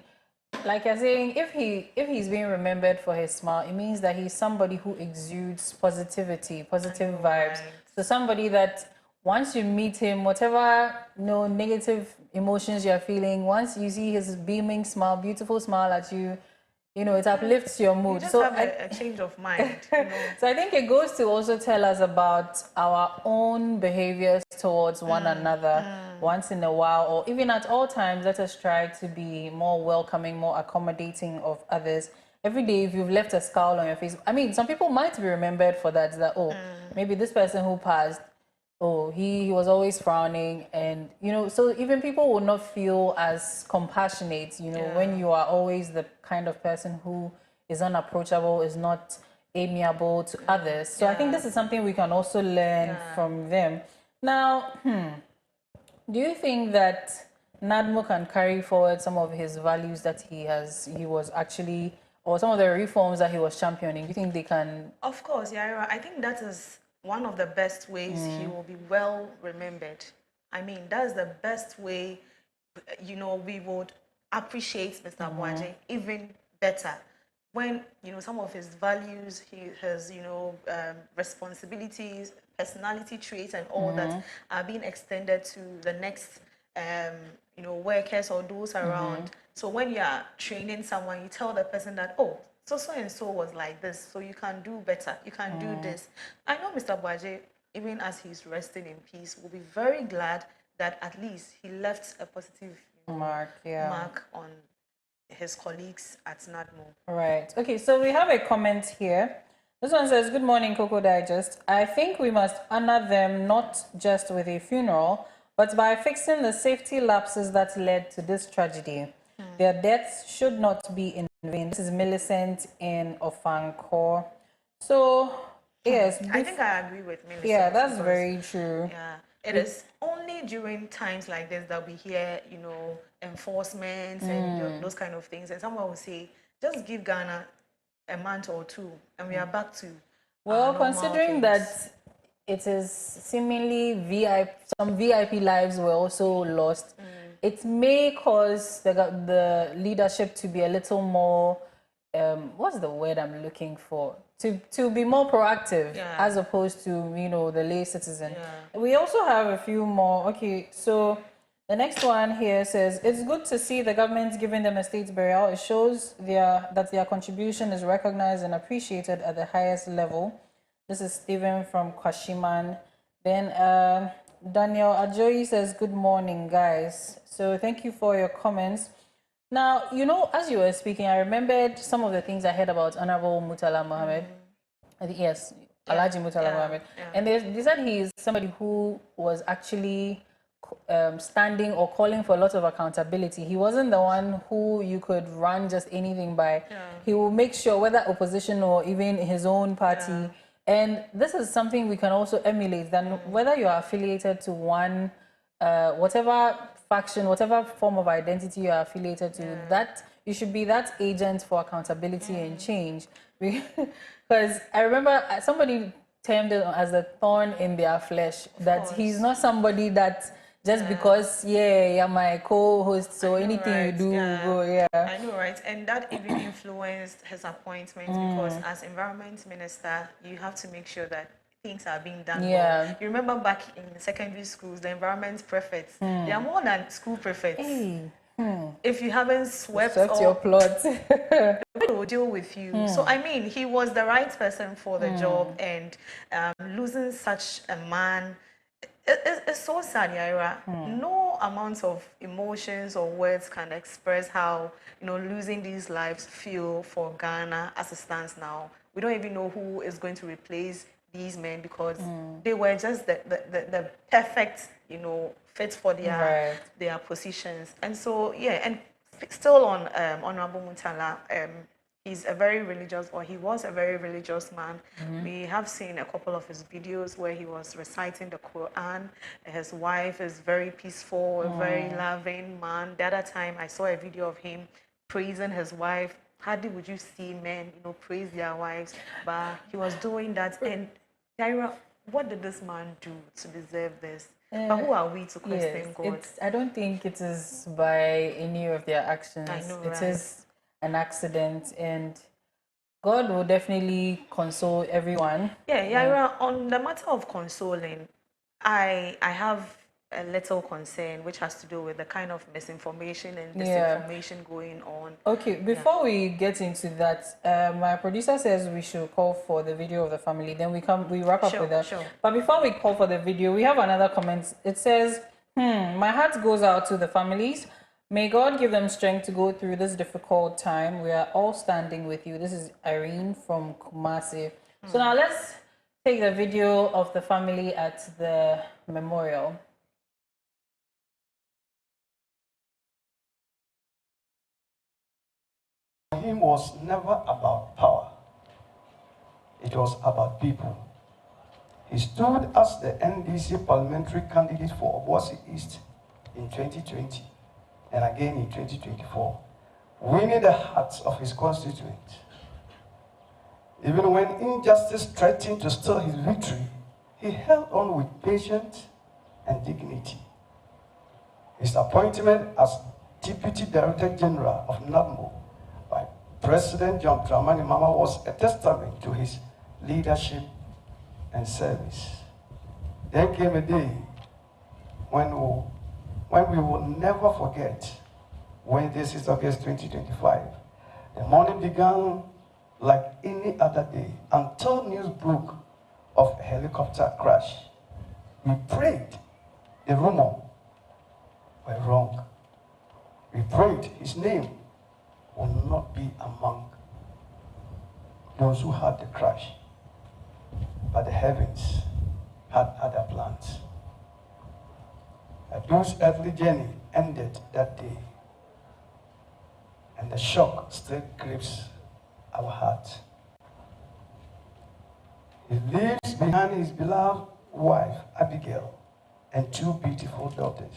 S1: like you're saying, if he's being remembered for his smile, it means that he's somebody who exudes positivity, positive vibes. So somebody that once you meet him, whatever negative emotions you're feeling, once you see his beaming smile, beautiful smile at you, you know, it uplifts your mood.
S21: You just have a change of mind.
S1: So I think it goes to also tell us about our own behaviors towards one another once in a while, or even at all times. Let us try to be more welcoming, more accommodating of others. Every day, if you've left a scowl on your face, I mean, some people might be remembered for that, maybe this person who passed, he was always frowning, and so even people will not feel as compassionate, when you are always the kind of person who is unapproachable, is not amiable to others. So I think this is something we can also learn from them. Now, do you think that NADMO can carry forward some of his values that he was actually, or some of the reforms that he was championing? Do you think they can?
S21: Of course, Yaira. I think that is one of the best ways he will be well remembered. I mean, that's the best way, we would appreciate Mr. Boaji even better. When, some of his values, his, responsibilities, personality traits and all that are being extended to the next, workers or those around. So when you are training someone, you tell the person that, so-and-so was like this, so you can do better, you can do this. I know Mr. Boaji, even as he's resting in peace, will be very glad that at least he left a positive mark on his colleagues at NADMO.
S1: Right. Okay, so we have a comment here. This one says, good morning, Koko Digest. I think we must honor them not just with a funeral, but by fixing the safety lapses that led to this tragedy. Their deaths should not be in vain. This is Millicent in Ofankor. So, yes.
S21: I think I agree with Millicent.
S1: Yeah, that's very true.
S21: Yeah. It is only during times like this that we hear, enforcement and those kind of things. And someone will say, just give Ghana a month or two, and we are back to
S1: well,
S21: normal
S1: considering
S21: things.
S1: that it is seemingly some VIP lives were also lost. It may cause the leadership to be a little more, what's the word I'm looking for? To be more proactive as opposed to, you know, the lay citizen. We also have a few more. Okay, so the next one here says, it's good to see the government giving them a state burial. It shows that their contribution is recognized and appreciated at the highest level. This is Stephen from Kwashiman. Then Daniel Ajoyi says, good morning, guys. So thank you for your comments. Now, you know, as you were speaking, I remembered some of the things I heard about Honorable Murtala Mohammed. I think, yes, Alhaji Murtala Mohammed. And they said he is somebody who was actually standing or calling for a lot of accountability. He wasn't the one who you could run just anything by. He will make sure, whether opposition or even his own party. And this is something we can also emulate, that whether you are affiliated to one, whatever faction, whatever form of identity you are affiliated to, that you should be that agent for accountability and change. Because I remember somebody termed it as a thorn in their flesh, that he's not somebody that just because, you're my co-host, so anything you do, go,
S21: I know, right? And that even influenced his appointment because as environment minister, you have to make sure that things are being done well. You remember back in secondary schools, the environment prefects, they are more than school prefects. If you haven't swept
S1: your plot,
S21: they will deal with you. So, I mean, he was the right person for the job, and losing such a man, it's so sad, Yaira. No amount of emotions or words can express how, you know, losing these lives feel for Ghana as it stands now. We don't even know who is going to replace these men because they were just the perfect, you know, fit for their positions. And so, and still on Honorable Murtala, he's a very religious, or he was a very religious man. We have seen a couple of his videos where he was reciting the Quran. His wife is very peaceful, a very loving man. The other time I saw a video of him praising his wife. Hardly would you see men, you know, praise their wives, but he was doing that. And Tyra, what did this man do to deserve this? But who are we to question God?
S1: I don't think it is by any of their actions.
S21: I know,
S1: it is an accident, and God will definitely console everyone.
S21: Yaira, on the matter of consoling, I have a little concern, which has to do with the kind of misinformation and disinformation going on.
S1: Okay, before we get into that, my producer says we should call for the video of the family. Then we wrap up with that. But before we call for the video, we have another comment. It says, my heart goes out to the families. May God give them strength to go through this difficult time. We are all standing with you. This is Irene from Kumasi. So now let's take the video of the family at the memorial.
S3: Him was never about power. It was about people. He stood as the NDC parliamentary candidate for Obuasi East in 2020 and again in 2024, winning the hearts of his constituents. Even when injustice threatened to steal his victory, he held on with patience and dignity. His appointment as Deputy Director General of NADMO by President John Dramani Mahama was a testament to his leadership and service. There came a day when we will never forget, Wednesday, 6 August 2025. The morning began like any other day until news broke of a helicopter crash. We prayed the rumor were wrong. We prayed his name will not be among those who had the crash. But the heavens had other plans. Abdul's earthly journey ended that day, and the shock still grips our hearts. He leaves behind his beloved wife, Abigail, and two beautiful daughters.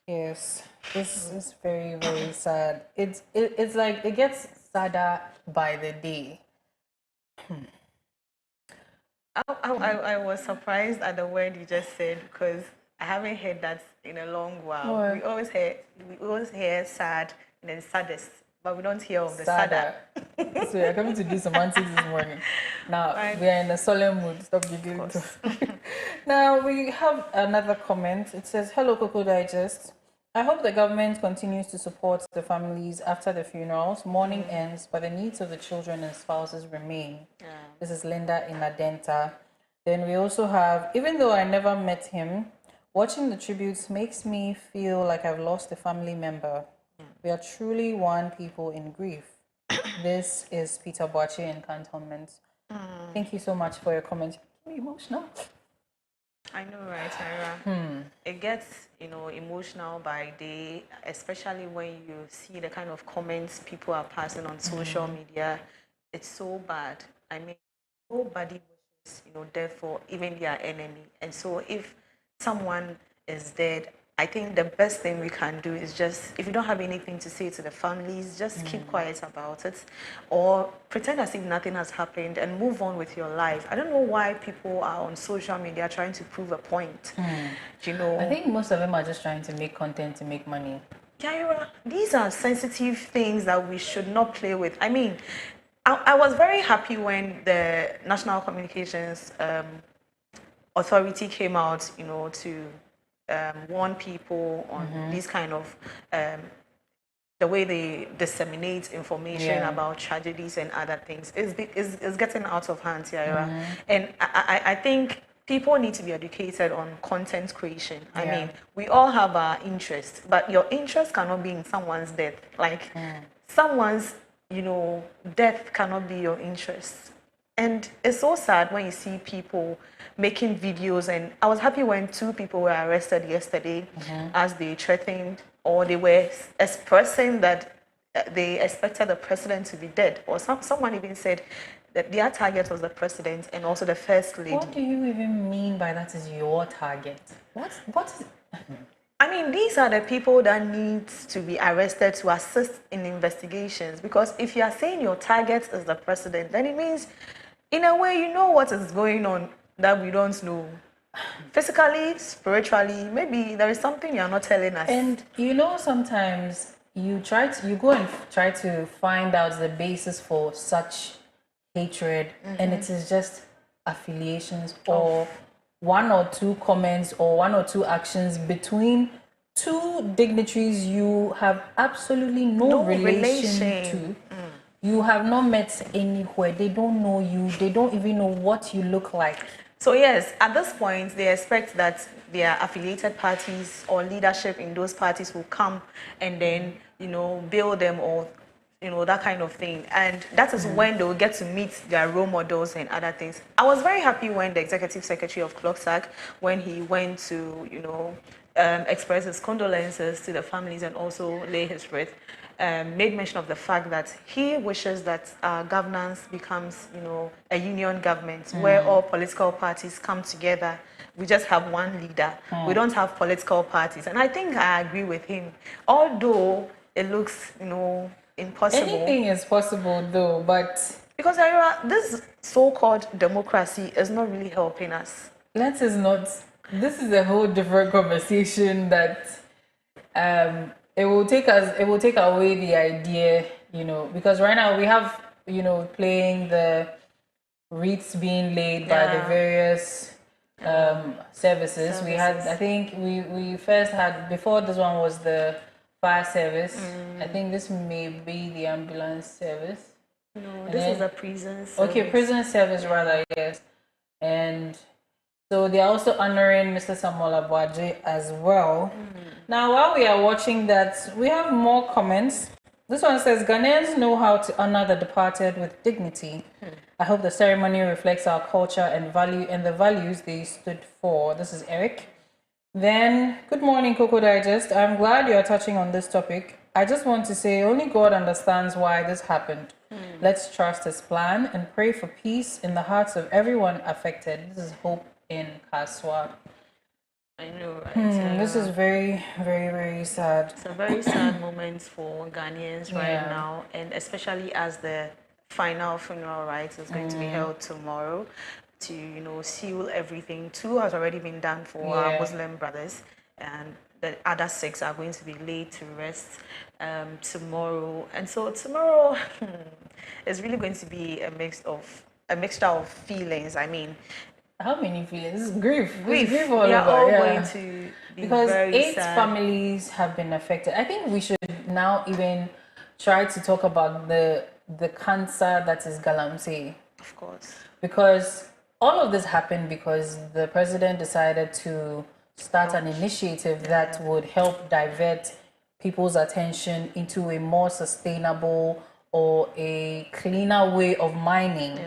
S1: Yes, this is very, very sad. It's like it gets sadder by the day.
S21: I was surprised at the word you just said because I haven't heard that in a long while.
S1: What?
S21: We always hear sad and then saddest, but we don't hear of the
S1: Sadder.
S21: sadder.
S1: So you're coming to do semantics this morning. Now we are in a solemn mood. Stop giggling. Now we have another comment. It says, "Hello, Koko Digest. I hope the government continues to support the families after the funerals. Mourning ends, but the needs of the children and spouses remain." This is Linda in Adenta. Then we also have, even though I never met him, watching the tributes makes me feel like I've lost a family member. We are truly one people in grief. This is Peter Boache in Cantonment. Thank you so much for your comment. I'm emotional.
S21: I know, right, Ira? It gets, emotional by day, especially when you see the kind of comments people are passing on social media. It's so bad. I mean, nobody wishes, death for even their enemy. And so if someone is dead, I think the best thing we can do is just, if you don't have anything to say to the families, just keep quiet about it or pretend as if nothing has happened and move on with your life. I don't know why people are on social media trying to prove a point.
S1: I think most of them are just trying to make content to make money.
S21: Yaira, these are sensitive things that we should not play with. I mean, I was very happy when the National Communications Authority came out, to warn people on these kind of the way they disseminate information about tragedies and other things is getting out of hand, Yaira. And I think people need to be educated on content creation. I mean, we all have our interests, but your interest cannot be in someone's death. Like someone's, death cannot be your interest. And it's so sad when you see people making videos. And I was happy when 2 people were arrested yesterday as they threatened or they were expressing that they expected the president to be dead. Or someone even said that their target was the president and also the first lady.
S1: What do you even mean by that is your target? What is...
S21: I mean, these are the people that need to be arrested to assist in investigations. Because if you are saying your target is the president, then it means, in a way, you know what is going on that we don't know. Physically, spiritually, maybe there is something you're not telling us.
S1: And sometimes you go and try to find out the basis for such hatred, and it is just affiliations or 1 or 2 comments or 1 or 2 actions between 2 dignitaries you have absolutely no relation to. You have not met anywhere. They don't know you. They don't even know what you look like.
S21: So yes, at this point, they expect that their affiliated parties or leadership in those parties will come and then, bail them or, that kind of thing. And that is when they will get to meet their role models and other things. I was very happy when the executive secretary of ClockSAC, when he went to, express his condolences to the families and also lay his wreath, made mention of the fact that he wishes that our governance becomes, a union government where all political parties come together. We just have one leader. We don't have political parties. And I think I agree with him. Although it looks, impossible.
S1: Anything is possible though, but...
S21: Because this so-called democracy is not really helping us.
S1: This is a whole different conversation that it will take away the idea, because right now we have, playing the wreaths being laid by the various services. We had, I think we first had, before this one was the fire service. I think this may be the ambulance service.
S21: No, this is a prison service.
S1: Okay, prison service rather, yes. And so they are also honoring Mr. Samuel Abuaje as well. Now, while we are watching that, we have more comments. This one says, Ghanaians know how to honor the departed with dignity. I hope the ceremony reflects our culture and the values they stood for. This is Eric. Then, good morning, Koko Digest. I'm glad you are touching on this topic. I just want to say only God understands why this happened. Let's trust his plan and pray for peace in the hearts of everyone affected. This is Hope in Kaswa.
S21: I know, right?
S1: this is very, very, very sad.
S21: It's a very sad moment for Ghanaians right now, and especially as the final funeral rites is going to be held tomorrow to, you know, seal everything. 2 has already been done for our Muslim brothers, and the other 6 are going to be laid to rest tomorrow. And so tomorrow is really going to be a mixture of feelings. I mean,
S1: how many feelings? Grief.
S21: Grief.
S1: Grief all
S21: we are
S1: over,
S21: all going to be
S1: because
S21: very
S1: 8
S21: sad.
S1: families have been affected. I think we should now even try to talk about the cancer that is Galamsey.
S21: Of course.
S1: Because all of this happened because the president decided to start an initiative that would help divert people's attention into a more sustainable or a cleaner way of mining.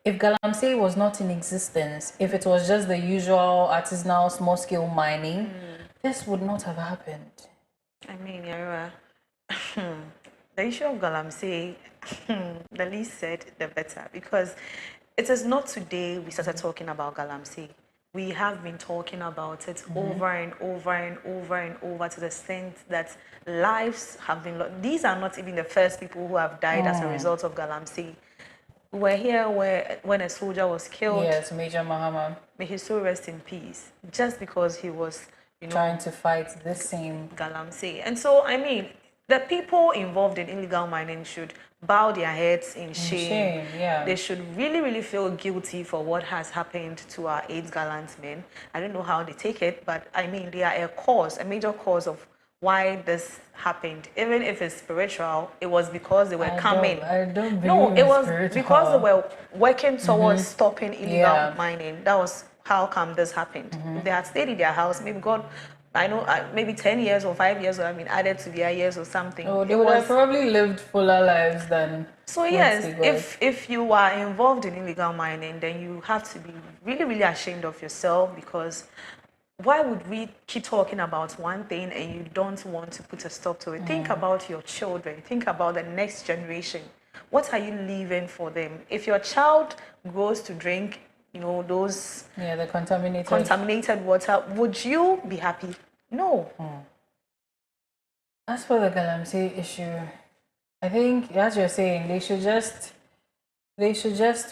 S1: If Galamsey was not in existence, if it was just the usual artisanal small-scale mining, this would not have happened.
S21: I mean, Yara, the issue of Galamsey, the least said, the better. Because it is not today we started talking about Galamsey. We have been talking about it over and over and over and over, to the extent that lives have been lost. These are not even the first people who have died as a result of Galamsey. We were here when a soldier was killed.
S1: Yes, Major Muhammad.
S21: May his soul rest in peace. Just because he was, you know,
S1: trying to fight this same
S21: Galamsey. And so, I mean, the people involved in illegal mining should bow their heads in shame. They should really, really feel guilty for what has happened to our 8 gallant men. I don't know how they take it, but I mean, they are a major cause of why this happened. Even if it's spiritual, it was because they were coming.
S1: I don't believe
S21: no, it was
S1: spiritual.
S21: because they were working towards stopping illegal mining. That was how come this happened. If they had stayed in their house, maybe God, I know, maybe 10 years or 5 years would have been added to their years or something.
S1: Oh, they would have probably lived fuller lives than.
S21: So yes, if you are involved in illegal mining, then you have to be really, really ashamed of yourself, because why would we keep talking about one thing and you don't want to put a stop to it? Think about your children. Think about the next generation. What are you leaving for them? If your child goes to drink, you know, those
S1: the contaminated
S21: water, would you be happy? No.
S1: As for the Galamsey issue, I think, as you're saying, they should just,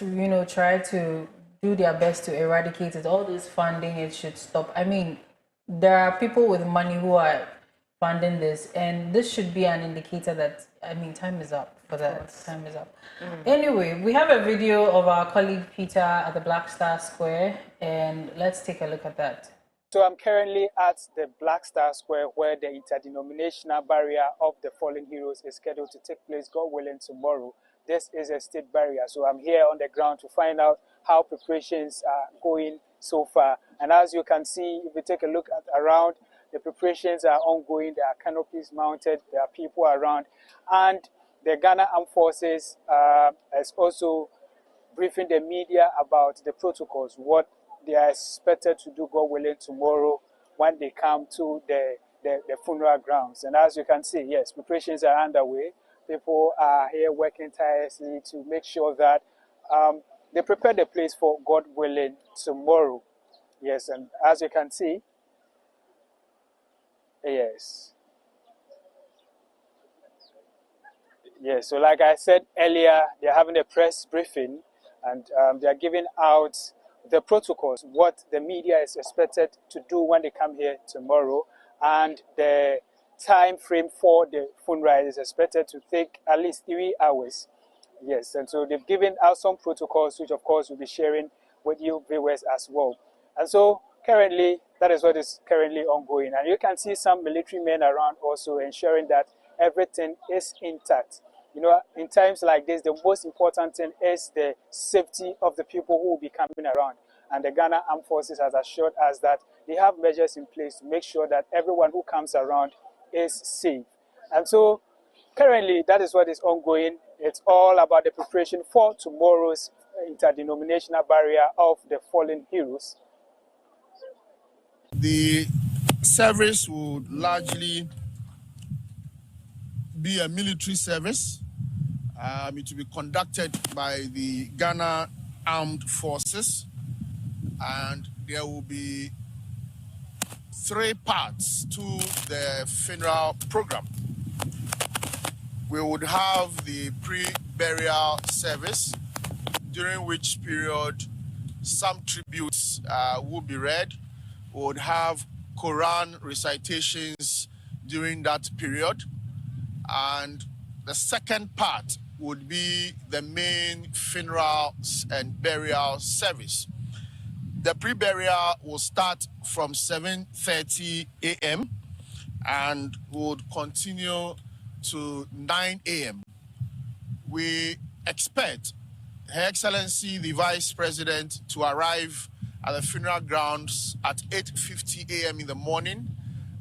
S1: you know, try to do their best to eradicate it. All this funding, it should stop. I mean, there are people with money who are funding this, and this should be an indicator that, I mean, time is up for that. Time is up. Anyway, we have a video of our colleague Peter at the Black Star Square, and let's take a look at that.
S2: So I'm currently at the Black Star Square, where the interdenominational barrier of the fallen heroes is scheduled to take place, God willing, tomorrow. This is a state barrier, so I'm here on the ground to find out how preparations are going so far. And as you can see, if you take a look at around, the preparations are ongoing. There are canopies mounted, there are people around, and the Ghana Armed Forces is also briefing the media about the protocols, what they are expected to do, God willing, tomorrow when they come to the funeral grounds. And as you can see, yes, preparations are underway. People are here working tirelessly to make sure that they prepare the place for, God willing, tomorrow. Yes, and as you can see, yes. Yes, so like I said earlier, they're having a press briefing, and they're giving out the protocols, what the media is expected to do when they come here tomorrow, and the time frame for the funeral is expected to take at least 3 hours. Yes, and so they've given out some protocols, which of course we'll be sharing with you viewers as well. And so currently, that is what is currently ongoing. And you can see some military men around also ensuring that everything is intact. You know, in times like this, the most important thing is the safety of the people who will be coming around. And the Ghana Armed Forces has assured us that they have measures in place to make sure that everyone who comes around is safe. And so currently, that is what is ongoing. It's all about the preparation for tomorrow's interdenominational barrier of the fallen heroes.
S8: The service would largely be a military service. It will be conducted by the Ghana Armed Forces, and there will be three parts to the funeral program. We would have the pre-burial service, during which period some tributes will be read. We would have Quran recitations during that period. And the second part would be the main funeral and burial service. The pre-burial will start from 7:30 a.m. and would continue to 9 a.m. We expect Her Excellency the Vice President to arrive at the funeral grounds at 8:50 a.m. in the morning,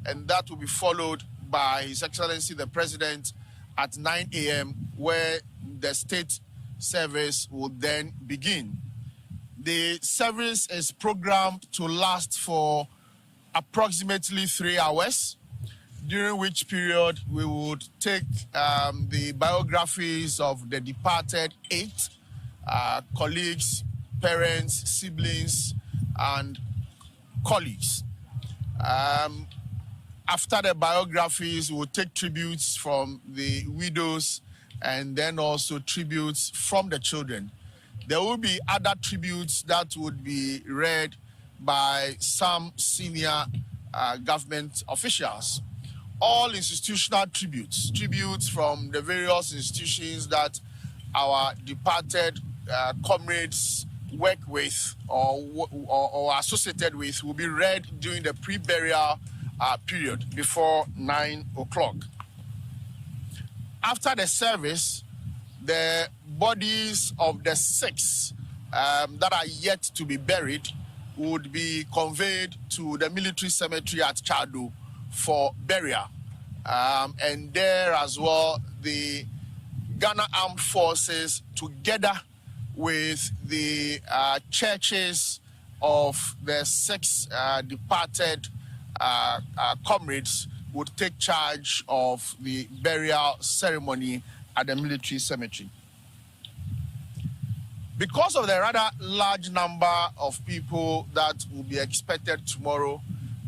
S8: and that will be followed by His Excellency the President at 9 a.m., where the state service will then begin. The service is programmed to last for approximately 3 hours, during which period we would take the biographies of the departed 8 colleagues, parents, siblings, and colleagues. After the biographies, we'll take tributes from the widows and then also tributes from the children. There will be other tributes that would be read by some senior government officials. All institutional tributes from the various institutions that our departed comrades work with or associated with will be read during the pre-burial period before 9 o'clock. After the service, the bodies of the 6 that are yet to be buried would be conveyed to the military cemetery at Chado for burial. And there as well, the Ghana Armed Forces, together with the churches of the 6 departed comrades, would take charge of the burial ceremony at the military cemetery. Because of the rather large number of people that will be expected tomorrow,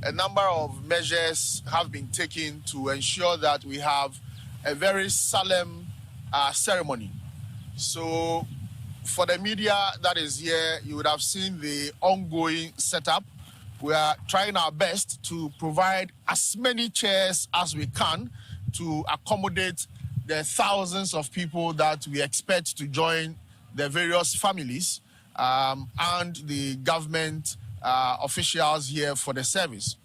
S8: a number of measures have been taken to ensure that we have a very solemn ceremony. So for the media that is here, you would have seen the ongoing setup. We are trying our best to provide as many chairs as we can to accommodate the thousands of people that we expect to join the various families and the government officials here for the service.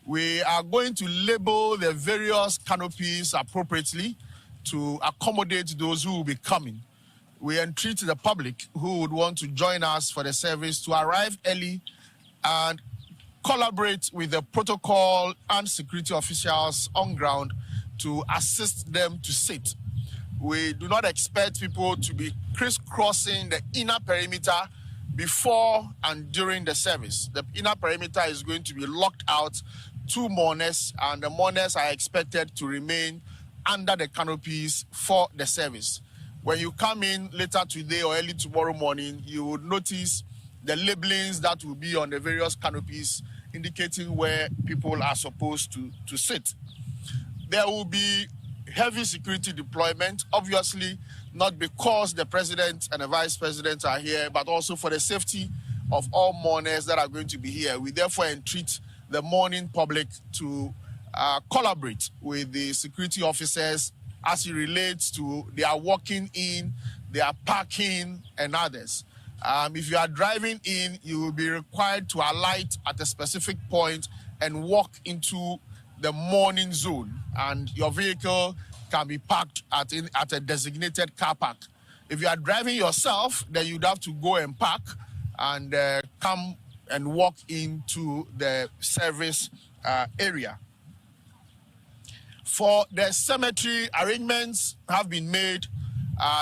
S8: We are going to label the various canopies appropriately to accommodate those who will be coming. We entreat the public who would want to join us for the service to arrive early and collaborate with the protocol and security officials on ground to assist them to sit. We do not expect people to be crisscrossing the inner perimeter before and during the service. The inner perimeter is going to be locked out to mourners, and the mourners are expected to remain under the canopies for the service. When you come in later today or early tomorrow morning, you would notice the labelings that will be on the various canopies indicating where people are supposed to sit. There will be heavy security deployment, obviously not because the president and the vice president are here, but also for the safety of all mourners that are going to be here. We therefore entreat the mourning public to collaborate with the security officers as it relates to their walking in, their parking, and others. If you are driving in, you will be required to alight at a specific point and walk into the mourning zone, and your vehicle can be parked at a designated car park. If you are driving yourself, then you'd have to go and park and come and walk into the service area. For the cemetery, arrangements have been made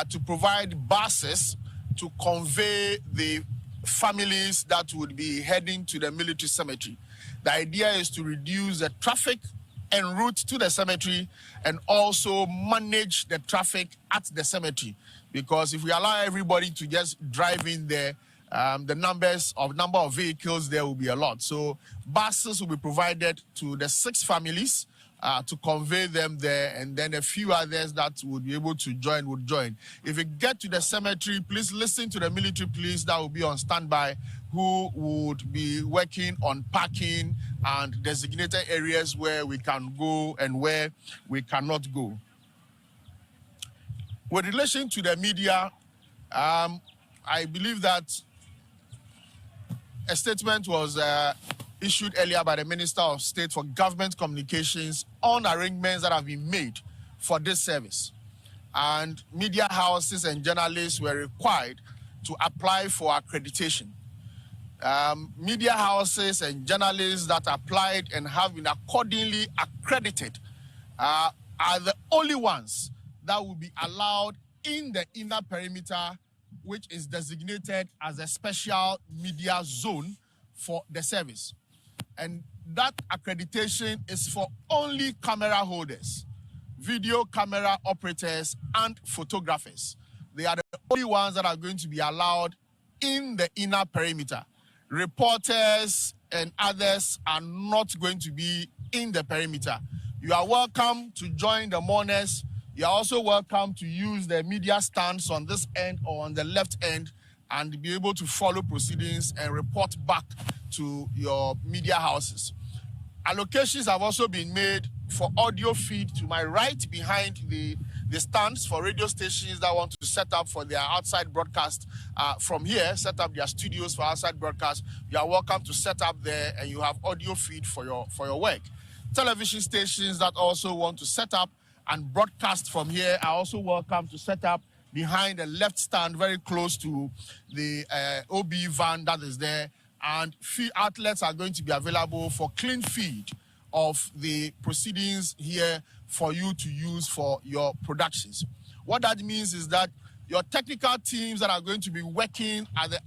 S8: to provide buses to convey the families that would be heading to the military cemetery. The idea is to reduce the traffic en route to the cemetery and also manage the traffic at the cemetery. Because if we allow everybody to just drive in there, the number of vehicles there will be a lot. So buses will be provided to the 6 families to convey them there, and then a few others that would be able to join would join. If you get to the cemetery, please listen to the military police that will be on standby, who would be working on parking and designated areas where we can go and where we cannot go. With relation to the media, I believe that a statement was issued earlier by the Minister of State for Government Communications on arrangements that have been made for this service. And media houses and journalists were required to apply for accreditation. Media houses and journalists that applied and have been accordingly accredited are the only ones that will be allowed in the inner perimeter, which is designated as a special media zone for the service. And that accreditation is for only camera holders, video camera operators, and photographers. They are the only ones that are going to be allowed in the inner perimeter. Reporters and others are not going to be in the perimeter. You are welcome to join the mourners. You are also welcome to use the media stands on this end or on the left end and be able to follow proceedings and report back to your media houses. Allocations have also been made for audio feed to my right behind the stands for radio stations that want to set up for their outside broadcast from here, set up their studios for outside broadcast. You are welcome to set up there and you have audio feed for your work. Television stations that also want to set up and broadcast from here are also welcome to set up behind the left stand very close to the OB van that is there. And feed outlets are going to be available for clean feed of the proceedings here for you to use for your productions. What that means is that your technical teams that are going to be working at the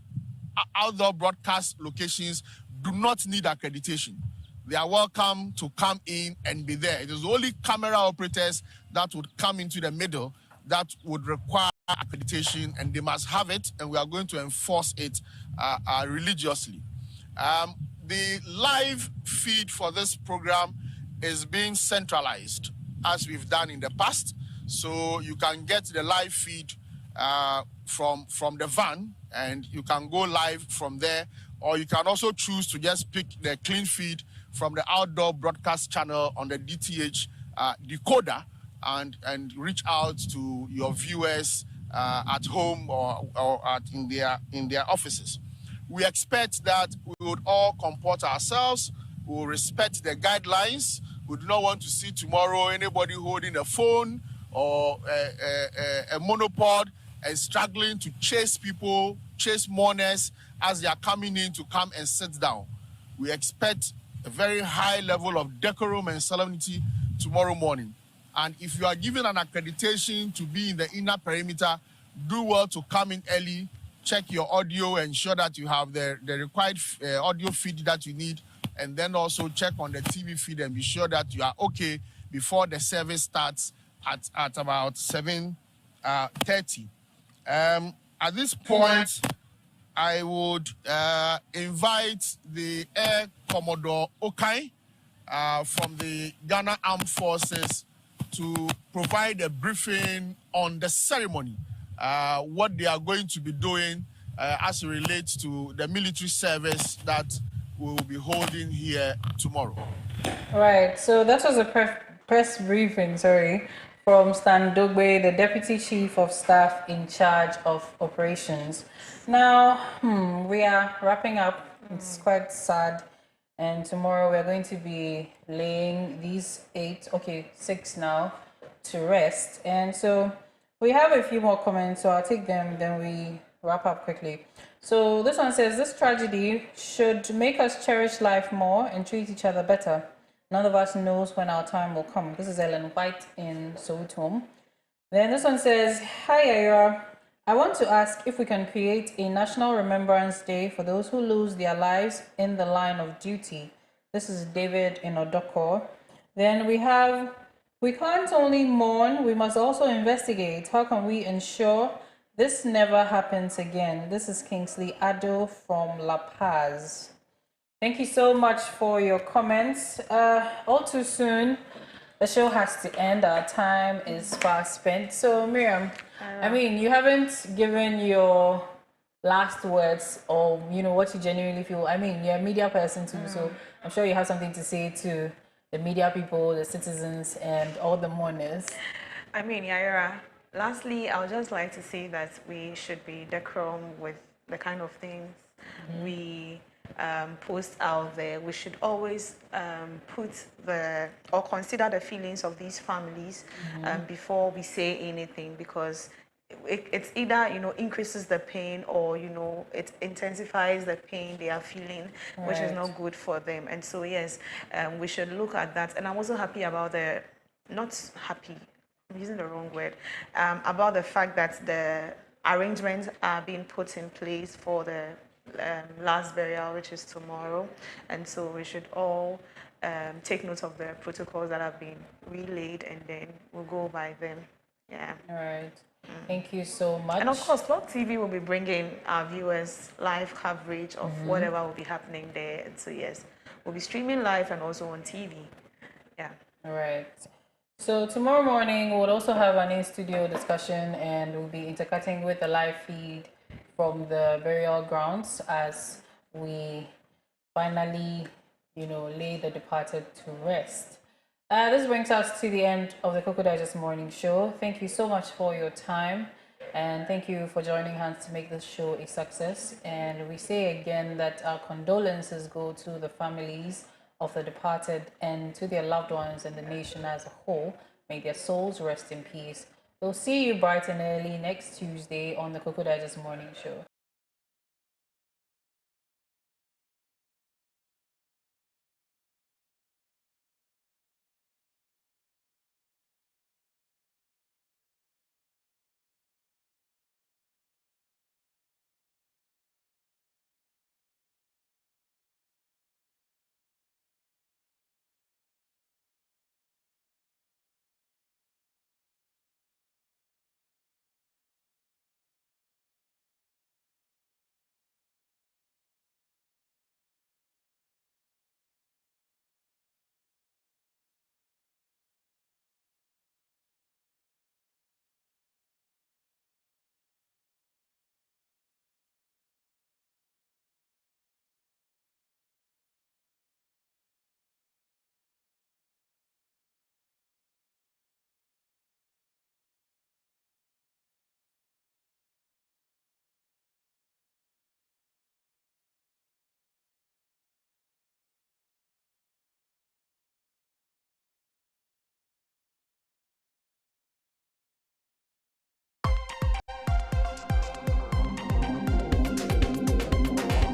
S8: outdoor broadcast locations do not need accreditation. They are welcome to come in and be there. It is only camera operators that would come into the middle that would require accreditation, and they must have it, and we are going to enforce it religiously. The live feed for this program is being centralized, as we've done in the past. So you can get the live feed from the van, and you can go live from there, or you can also choose to just pick the clean feed from the outdoor broadcast channel on the DTH decoder and reach out to your viewers at home or in their offices. We expect that we would all comport ourselves, we will respect the guidelines. We do not want to see tomorrow anybody holding a phone or a monopod and struggling to chase people, chase mourners as they are coming in to come and sit down. We expect a very high level of decorum and solemnity tomorrow morning. And if you are given an accreditation to be in the inner perimeter, do well to come in early, check your audio, ensure that you have the required audio feed that you need, and then also check on the TV feed and be sure that you are okay before the service starts at about 7:30. At this point, I would invite the Air Commodore Okai from the Ghana Armed Forces to provide a briefing on the ceremony, what they are going to be doing as it relates to the military service that we will be holding here tomorrow.
S1: Right, so that was a press briefing, from Stan Dogbe, the Deputy Chief of Staff in charge of operations. Now, we are wrapping up. It's quite sad. And tomorrow we're going to be laying these 6 now to rest. And so we have a few more comments, so I'll take them, then we wrap up quickly. So this one says, this tragedy should make us cherish life more and treat each other better. None of us knows when our time will come. This is Ellen White in Soweto. Then this one says, hi, Aira. I want to ask if we can create a National Remembrance Day for those who lose their lives in the line of duty. This is David in Odoko. Then we can't only mourn, we must also investigate. How can we ensure This never happens again. This is Kingsley Ado from La Paz. Thank you so much for your comments. All too soon, the show has to end. Our time is fast spent. So, Miriam, I mean, you haven't given your last words or, you know, what you genuinely feel. I mean, you're a media person too, so I'm sure you have something to say to the media people, the citizens, and all the mourners.
S21: I mean, Yaira, lastly, I would just like to say that we should be decorum with the kind of things we post out there. We should always consider the feelings of these families before we say anything, because it's either, you know, increases the pain or, you know, it intensifies the pain they are feeling, which is not good for them. And so, yes, we should look at that. And I'm also happy about not happy, I'm using the wrong word, about the fact that the arrangements are being put in place for the last burial, which is tomorrow. And so we should all take note of the protocols that have been relayed, and then we'll go by them. Yeah.
S1: All right. Thank you so much.
S21: And of course, Clock TV will be bringing our viewers live coverage of whatever will be happening there. And so, yes, we'll be streaming live and also on TV. Yeah.
S1: All right. So tomorrow morning, we'll also have an in-studio discussion, and we'll be intercutting with the live feed from the burial grounds as we finally, you know, lay the departed to rest. This brings us to the end of the Koko Digest Morning Show. Thank you so much for your time, and thank you for joining hands to make this show a success. And we say again that our condolences go to the families of the departed and to their loved ones and the nation as a whole. May their souls rest in peace. We'll see you bright and early next Tuesday on the Koko Digest Morning Show.